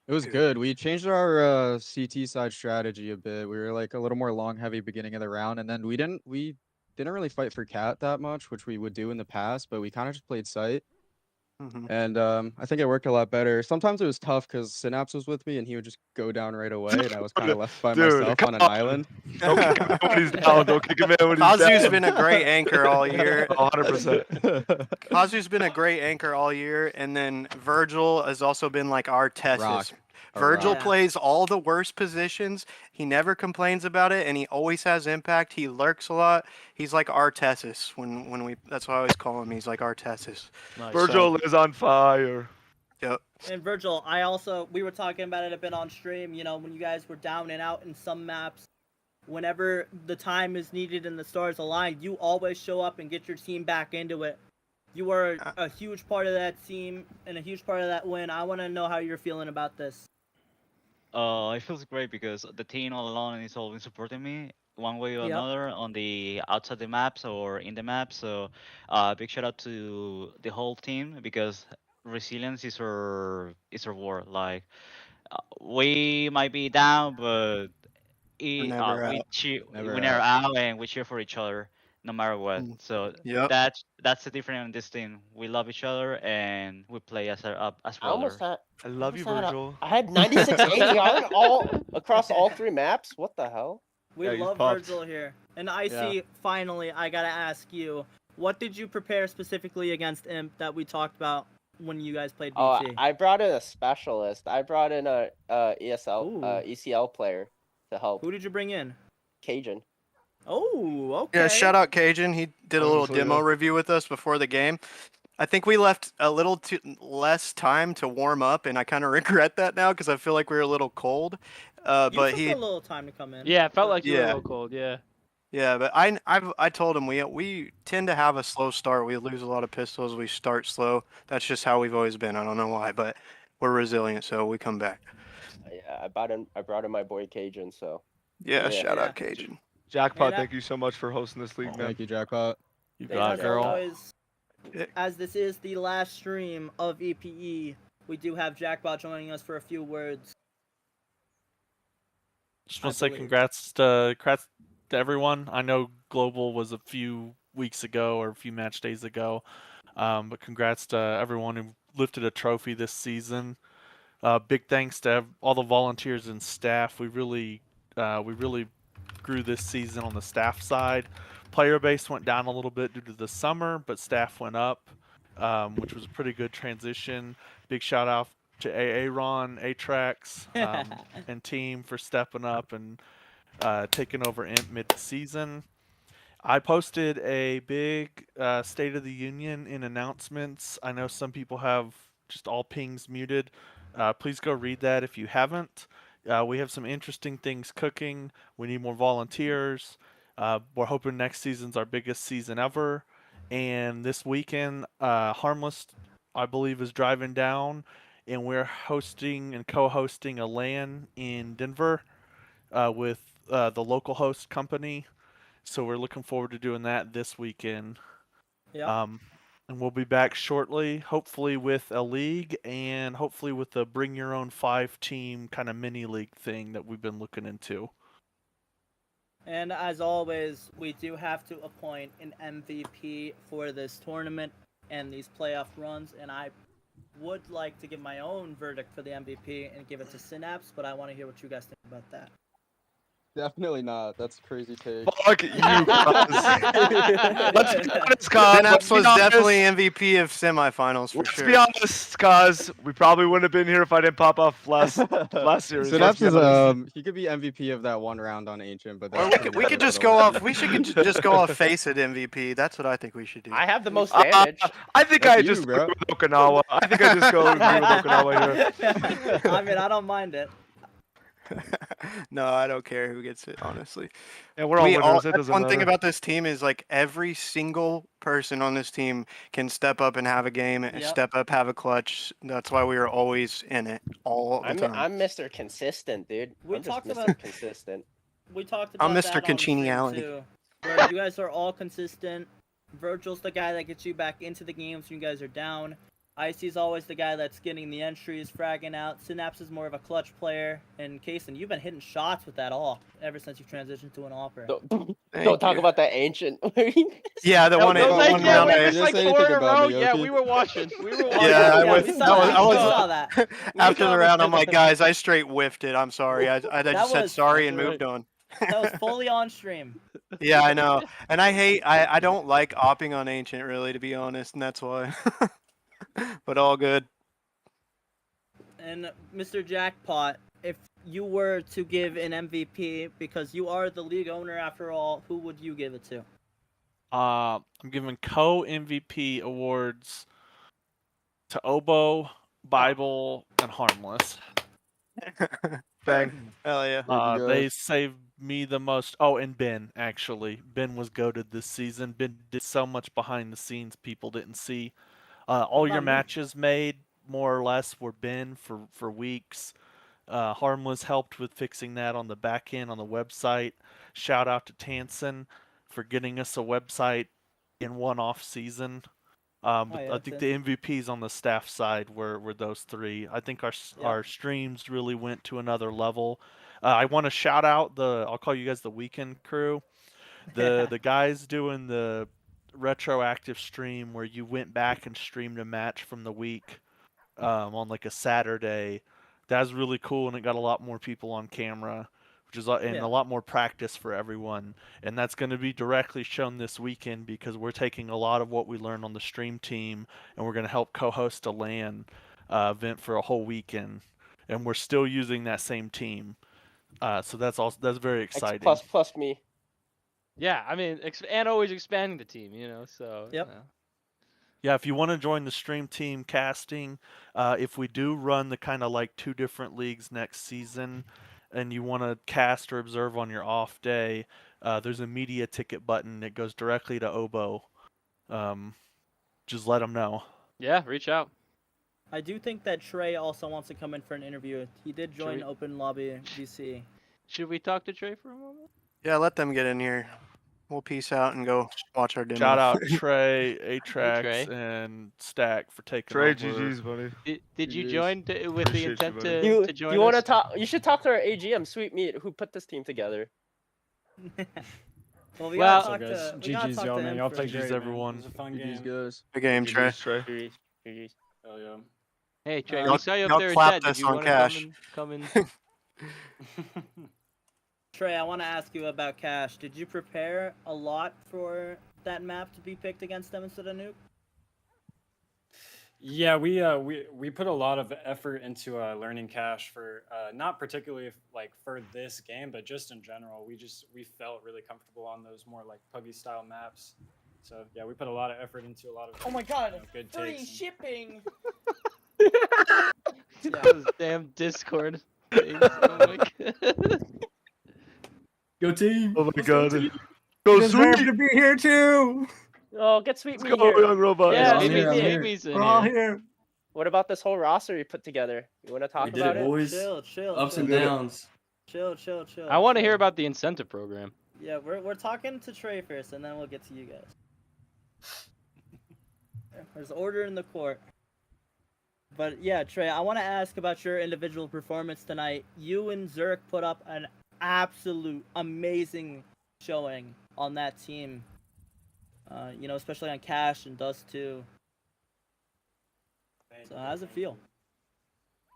It was Dude. good. We changed our CT side strategy a bit. We were like a little more long heavy beginning of the round, and then we didn't really fight for cat that much, which we would do in the past, but we kind of just played site. Mhm. And I think it worked a lot better. Sometimes it was tough because Synapse was with me and he would just go down right away, and I was kind of left by Dude, myself come on an on. island. Don't kick him in when he's down. Don't kick him in when he's Kazu's down. been a great anchor all year. 100%. Kazu's been a great anchor all year, and then Virgil has also been like our Tessus. Rock. A Virgil rock. plays all the worst positions. He never complains about it, and he always has impact. He lurks a lot. He's like our Tessus. When we that's what I always call him. He's like our Tessus. Nice. Virgil is on fire. Yep. And Virgil, we were talking about it a bit on stream, you know, when you guys were down and out in some maps, whenever the time is needed and the stars align, you always show up and get your team back into it. You are a huge part of that team and a huge part of that win. I want to know how you're feeling about this. It feels great because the team all along is always supporting me one way or Yep. another on the outside the maps or in the map. So, big shout out to the whole team because resilience is our word. Like, we might be down, but never we out. cheer, Never we never out. out, and we cheer for each other no matter what. Mm. So Yep. that's the difference in this team. We love each other and we play as I brothers. almost had. I love you, almost had a- Virgil. I had 96 ADR all across all 3 maps. What the hell? We Yeah, he's love pumped. Virgil here. And Icy, finally, I gotta ask you, what did you prepare specifically against Imp that we talked about when you guys played Oh, BT? I brought in a specialist. I brought in a Ooh. ECL player to help. Who did you bring in? Cajun. Oh, okay. Yeah, shout out Cajun. He did a little Honestly, demo yeah. review with us before the game. I think we left a little too less time to warm up, and I kind of regret that now because I feel like we were a little cold. You But took he, a little time to come in. Yeah, it felt but- like you were a Yeah. little cold. Yeah. yeah. But I told him we tend to have a slow start. We lose a lot of pistols. We start slow. That's just how we've always been. I don't know why, but we're resilient, so we come back. Yeah, I brought in my boy Cajun. So Yeah, Yeah. shout Yeah. out Cajun. Jackpot, And I- thank you so much for hosting this league, man. Thank you, Jackpot. You And got as it, girl. always, Yeah. as this is the last stream of EPE, we do have Jackbot joining us for a few words. Just I want to say believe. congrats to everyone. I know Global was a few weeks ago or a few match days ago, but congrats to everyone who lifted a trophy this season. Big thanks to all the volunteers and staff. We really grew this season on the staff side. Player base went down a little bit due to the summer, but staff went up, which was a pretty good transition. Big shout out to Aaron, Atrax, and team for stepping up and taking over Imp mid-season. I posted a big State of the Union in announcements. I know some people have just all pings muted. Please go read that if you haven't. We have some interesting things cooking. We need more volunteers. We're hoping next season's our biggest season ever. And this weekend, Harmless, I believe, is driving down, and we're hosting and co-hosting a LAN in Denver with the local host company. So we're looking forward to doing that this weekend. Yeah. And we'll be back shortly, hopefully with a league and hopefully with a bring your own 5-team kind of mini league thing that we've been looking into. And as always, we do have to appoint an MVP for this tournament. and these playoff runs, and I would like to give my own verdict for the MVP and give it to Synapse, but I want to hear what you guys think about that. Definitely not. That's a crazy take. Fuck you, Cuz. Let's be honest, Cuz. Synapse was definitely MVP of semifinals for Let's sure. be honest, Cuz. We probably wouldn't have been here if I didn't pop off last series. Synapse let's is be honest. he could be MVP of that one round on Ancient, but Or then we could just go off. We should just go off face it MVP. That's what I think we should do. I have the most damage. I think That's I you, just bro. agree with Okinawa. I think I just go agree with Okinawa here. I mean, I don't mind it. No, I don't care who gets it, honestly. And we're all winners. It That's doesn't one thing matter. about this team is like every single person on this team can step up and have a game, and Yep. step up, have a clutch. That's why we are always in it all the time. I'm Mr. Consistent, dude. We I'm just talked Mr. about- Consistent. We talked about I'm that Mr. on the stream Congeniality. too, where you guys are all consistent. Virgil's the guy that gets you back into the games when you guys are down. Icy's always the guy that's getting the entries, fragging out. Synapse is more of a clutch player. And Kaysen, you've been hitting shots with that all ever since you transitioned to an offer. Don't talk about that ancient. Yeah, the one, Those one like- round. yeah, I- wait, Did you say anything about me, Yeah, Oki? we were watching. We were watching. Yeah, I we was- saw that. I We was- saw that. After the round, I'm like, guys, I straight whiffed it. I'm sorry. I just said was- sorry and moved on. That was fully on stream. Yeah, I know. And I don't like opping on Ancient, really, to be honest, and that's why. But all good. And Mr. Jackpot, if you were to give an MVP, because you are the league owner after all, who would you give it to? I'm giving co-MVP awards to Oboe, Bible, and Harmless. Bang. Hell yeah. Thank you, They guys. saved me the most. Oh, and Ben, actually. Ben was goated this season. Ben did so much behind the scenes people didn't see. All your about me? matches made, more or less, were Ben for weeks. Harmless helped with fixing that on the back end on the website. Shout out to Tansen for getting us a website in one off season. But yeah, I think the MVPs on the staff side were those three. I think our streams really went to another level. I want to shout out I'll call you guys the weekend crew. The guys doing the retroactive stream where you went back and streamed a match from the week on like a Saturday. That was really cool, and it got a lot more people on camera, which is a lot more practice for everyone. And that's going to be directly shown this weekend because we're taking a lot of what we learned on the stream team, and we're going to help co-host a LAN event for a whole weekend. And we're still using that same team, so that's very exciting. Plus me. Yeah, I mean, and always expanding the team, so. Yep. Yeah, if you want to join the stream team casting, if we do run the kind of like 2 different leagues next season, and you want to cast or observe on your off day, there's a media ticket button that goes directly to Oboe. Just let them know. Yeah, reach out. I do think that Trey also wants to come in for an interview. He did join we- Open Lobby VC. Should we talk to Trey for a moment? Yeah, let them get in here. We'll peace out and go watch our dinner. Shout out Trey, Atrax, Trey. and Stack for taking Trey, over. GG's, buddy. Did you Yes. join with the Appreciate you, intent buddy. to join You want to us? talk? You should talk to our AGM, Sweet Meat, who put this team together. Well, we Well- gotta talk to. We gotta GG's, talk y'all, to man. him Y'all first. played GG's, great, man. everyone. It was a fun GG's game. guys. Good game, Trey. GG's, Trey. Hell yeah. Hey Trey, Y'all- we saw you up y'all there in clapped chat. Did us you on want Cash. to come in? Trey, I want to ask you about Cash. Did you prepare a lot for that map to be picked against them instead of Nuke? Yeah, we put a lot of effort into learning Cash for not particularly for this game, but just in general. We felt really comfortable on those more like Puggy style maps. So yeah, we put a lot of effort into a lot of Oh my God! good Free takes. shipping. Those damn Discord things. Oh my God. Go team! Oh my god. Go sweet! to be here too. Oh, get Sweet Let's Meat go, here. young robot. Yeah, I'm Sweet here, I'm Meat. here. Amy's in We're all here. here. What about this whole roster you put together? You want to talk We did about it, it? boys. Chill. Ups chill, and chill. downs. Chill. I want to chill. hear about the incentive program. Yeah, we're talking to Trey first, and then we'll get to you guys. There's order in the court. But yeah, Trey, I want to ask about your individual performance tonight. You and Zerk put up an absolute amazing showing on that team. Especially on Cash and Dust too. So how does it feel?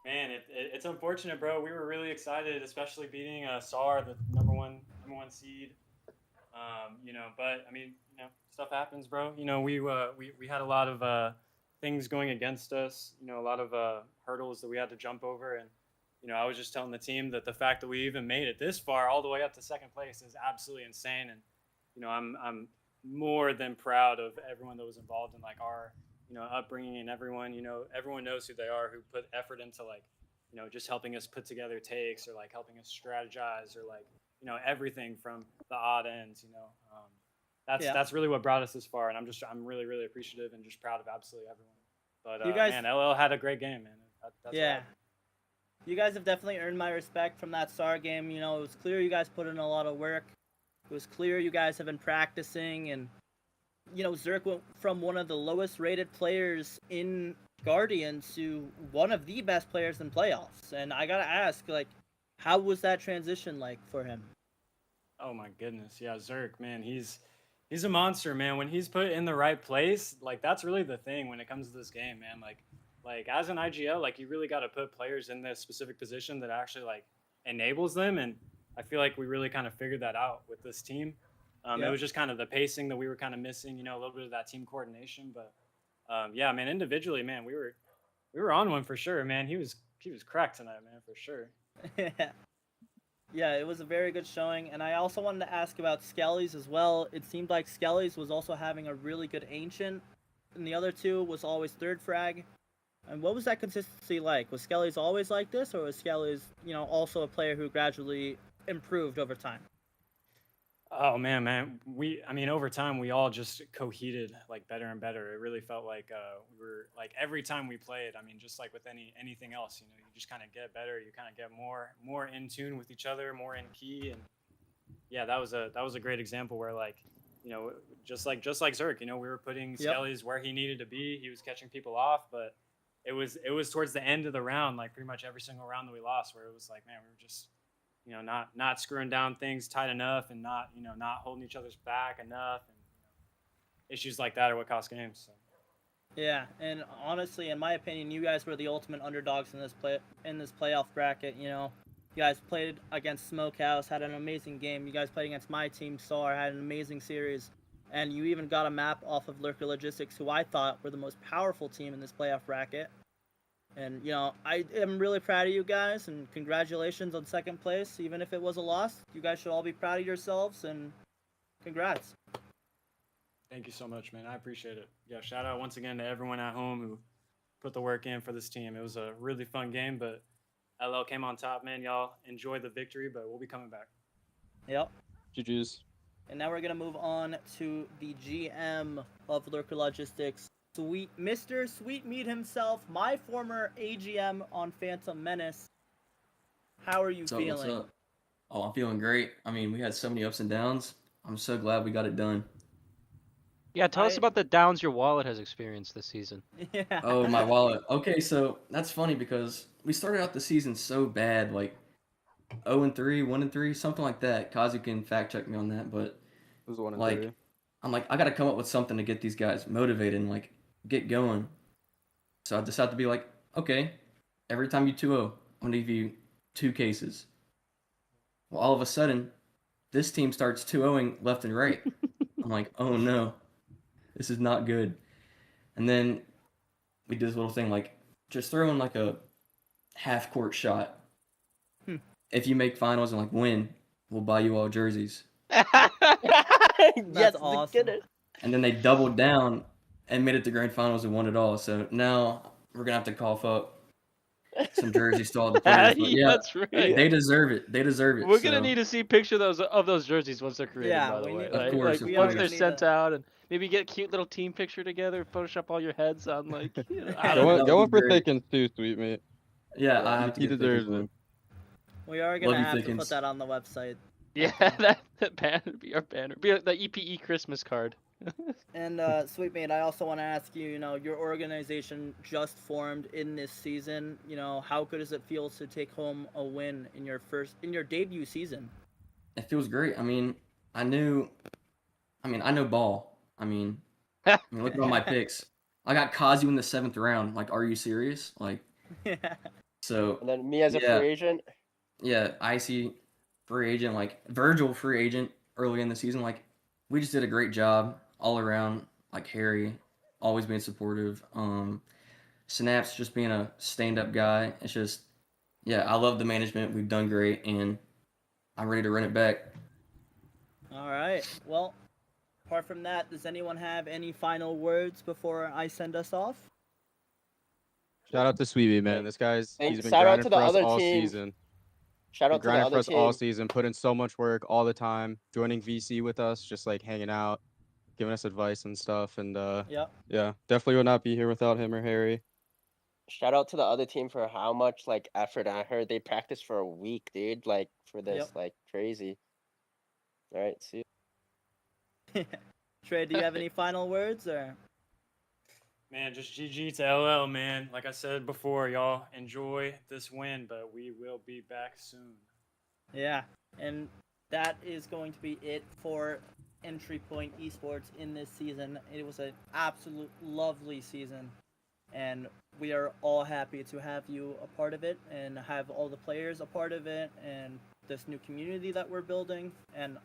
Man, it's unfortunate, bro. We were really excited, especially beating SAR, the number one seed. But I mean, stuff happens, bro. We had a lot of things going against us. A lot of hurdles that we had to jump over, and I was just telling the team that the fact that we even made it this far, all the way up to second place, is absolutely insane. And I'm more than proud of everyone that was involved in like our upbringing, and everyone knows who they are, who put effort into like just helping us put together takes, or like helping us strategize, or like everything from the odd ends. That's really what brought us this far, and I'm really really appreciative and just proud of absolutely everyone. But You guys- man, LL had a great game, man. That's Yeah. right. You guys have definitely earned my respect from that SAR game. It was clear you guys put in a lot of work. It was clear you guys have been practicing, and Zerk went from one of the lowest rated players in Guardians to one of the best players in playoffs. And I gotta ask, like, how was that transition like for him? Oh my goodness, yeah, Zerk, man, he's a monster, man. When he's put in the right place, like that's really the thing when it comes to this game, man. Like as an IGL, like you really got to put players in this specific position that actually like enables them, and I feel like we really kind of figured that out with this team. It was just kind of the pacing that we were kind of missing, a little bit of that team coordination. But yeah, man, individually, man, we were on one for sure, man. He was cracked tonight, man, for sure. Yeah, it was a very good showing. And I also wanted to ask about Skelly's as well. It seemed like Skelly's was also having a really good Ancient, and the other two was always third frag. And what was that consistency like? Was Skelly's always like this, or was Skelly's, also a player who gradually improved over time? Oh man, over time we all just coheated like better and better. It really felt like we were like every time we played. I mean, just like with anything else, you just kind of get better. You kind of get more in tune with each other, more in key, and yeah, that was a great example where like, just like Zerk, we were putting Skelly's where he needed to be. He was catching people off, but it was towards the end of the round, like pretty much every single round that we lost, where it was like, man, we were just not screwing down things tight enough, and not holding each other's back enough, and issues like that are what cost games. So. Yeah, and honestly, in my opinion, you guys were the ultimate underdogs in this playoff bracket. You guys played against Smokehouse, had an amazing game. You guys played against my team, SAR, had an amazing series, and you even got a map off of Lurker Logistics, who I thought were the most powerful team in this playoff bracket. And, I am really proud of you guys, and congratulations on second place. Even if it was a loss, you guys should all be proud of yourselves, and congrats. Thank you so much, man. I appreciate it. Yeah, shout out once again to everyone at home who put the work in for this team. It was a really fun game, but LL came on top, man. Y'all enjoy the victory, but we'll be coming back. Yep. GG's. And now we're going to move on to the GM of Lurker Logistics, Mr. Sweetmeat himself, my former AGM on Phantom Menace. How are you feeling? What's up? Oh, I'm feeling great. I mean, we had so many ups and downs. I'm so glad we got it done. Yeah, tell us about the downs your wallet has experienced this season. Yeah. Oh, my wallet. Okay, so that's funny because we started out the season so bad, like 0-3, 1-3, something like that. Kazu can fact check me on that, but It was 1-3. like, I'm like, I got to come up with something to get these guys motivated and like get going. So I decided to be like, okay, every time you 2-0, I'm going to give you 2 cases. Well, all of a sudden, this team starts 2-0ing left and right. I'm like, oh no, this is not good. And then we did this little thing, like just throw in like a half court shot. If you make finals and like win, we'll buy you all jerseys. That's awesome. And then they doubled down and made it to grand finals and won it all. So now we're gonna have to cough up some jerseys to all the players. But yeah, That's right. they deserve it. They deserve it. We're gonna need to see pictures of those jerseys once they're created. Yeah, by the we way, need- Of course, like of once course. they're need sent to- out, and maybe get a cute little team picture together, Photoshop all your heads on like. I don't That know. would Going be for great. Thickens too, Sweetmeat. Yeah, I have to He get deserves Thickens. it. We are Love going to you, have to Thickens. put that on the website. Yeah, that banner be our banner. Be the EPE Christmas card. And Sweetmeat, I also want to ask you, your organization just formed in this season. How good does it feel to take home a win in your debut season? It feels great. I mean, I know ball. I mean, look at all my picks. I got Kazu in the 7th round. Like, are you serious? Like, so And then me as a yeah, free agent. yeah, Icy free agent, like Virgil free agent early in the season. Like, we just did a great job all around. Like Harry, always being supportive. Snaps just being a stand-up guy. It's just, yeah, I love the management. We've done great, and I'm ready to run it back. All right. Well, apart from that, does anyone have any final words before I send us off? Shout out to Sweeby, man. This guy's he's been Shout out grinding to the for us other all team. season. Shout Been out to the grinding for other us all team. season, putting so much work all the time, joining VC with us, just like hanging out, giving us advice and stuff. And Yep. yeah, definitely would not be here without him or Harry. Shout out to the other team for how much like effort. I heard they practiced for a week, dude. Like for this, Yep. like crazy. All right, see. Trey, do you have any final words or? Man, just GG to LL, man. Like I said before, y'all enjoy this win, but we will be back soon. Yeah, and that is going to be it for Entry Point Esports in this season. It was an absolute lovely season, and we are all happy to have you a part of it and have all the players a part of it and this new community that we're building. And,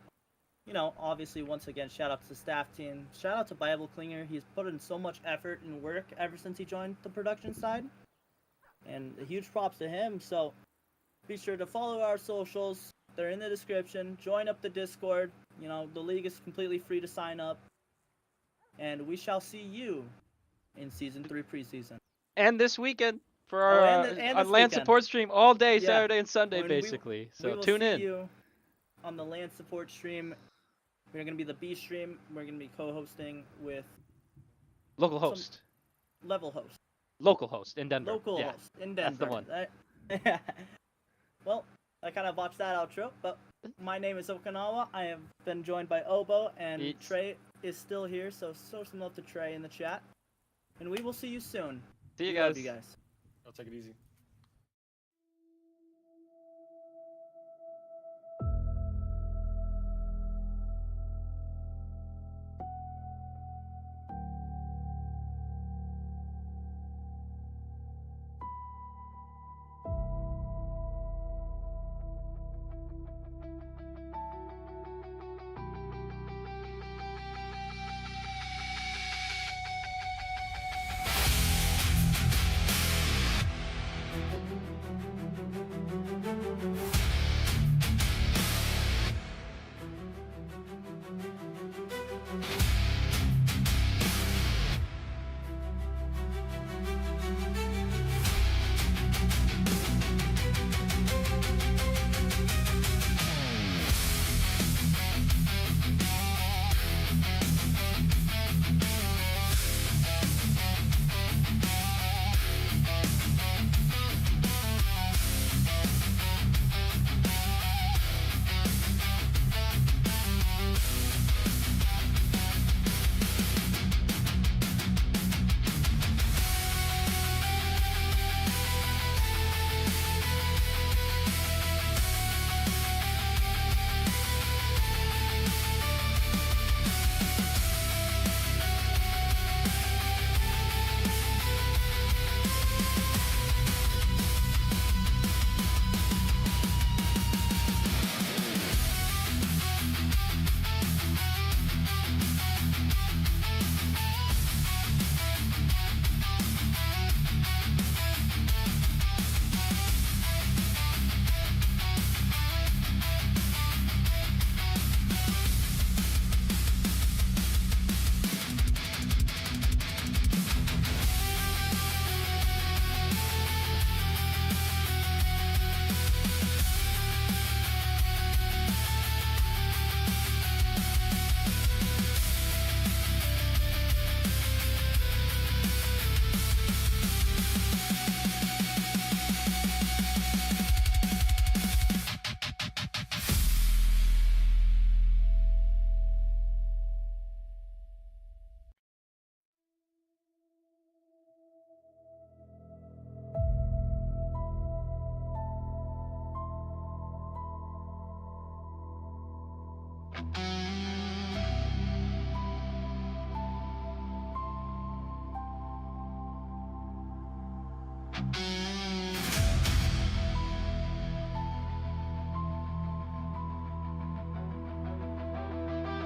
you know, obviously, once again, shout out to the staff team. Shout out to Bible Klinger. He's put in so much effort and work ever since he joined the production side. And a huge props to him. So be sure to follow our socials. They're in the description. Join up the Discord. You know, the league is completely free to sign up. And we shall see you in Season 3 preseason. And this weekend for Oh, our and this LAN weekend. support stream all day, Yeah. Saturday and Sunday, When basically. we So will tune see in. you on the LAN support stream. We're going to be the B stream. We're going to be co-hosting with Local host. level host. Local host in Denver. Local Yeah, host in Denver. that's the one. Well, I kind of watched that outro, but my name is Okinawa. I have been joined by Obo, and Eats. Trey is still here, so show some love to Trey in the chat. And we will see you soon. See you We guys. love you guys. I'll take it easy.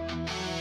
Bye.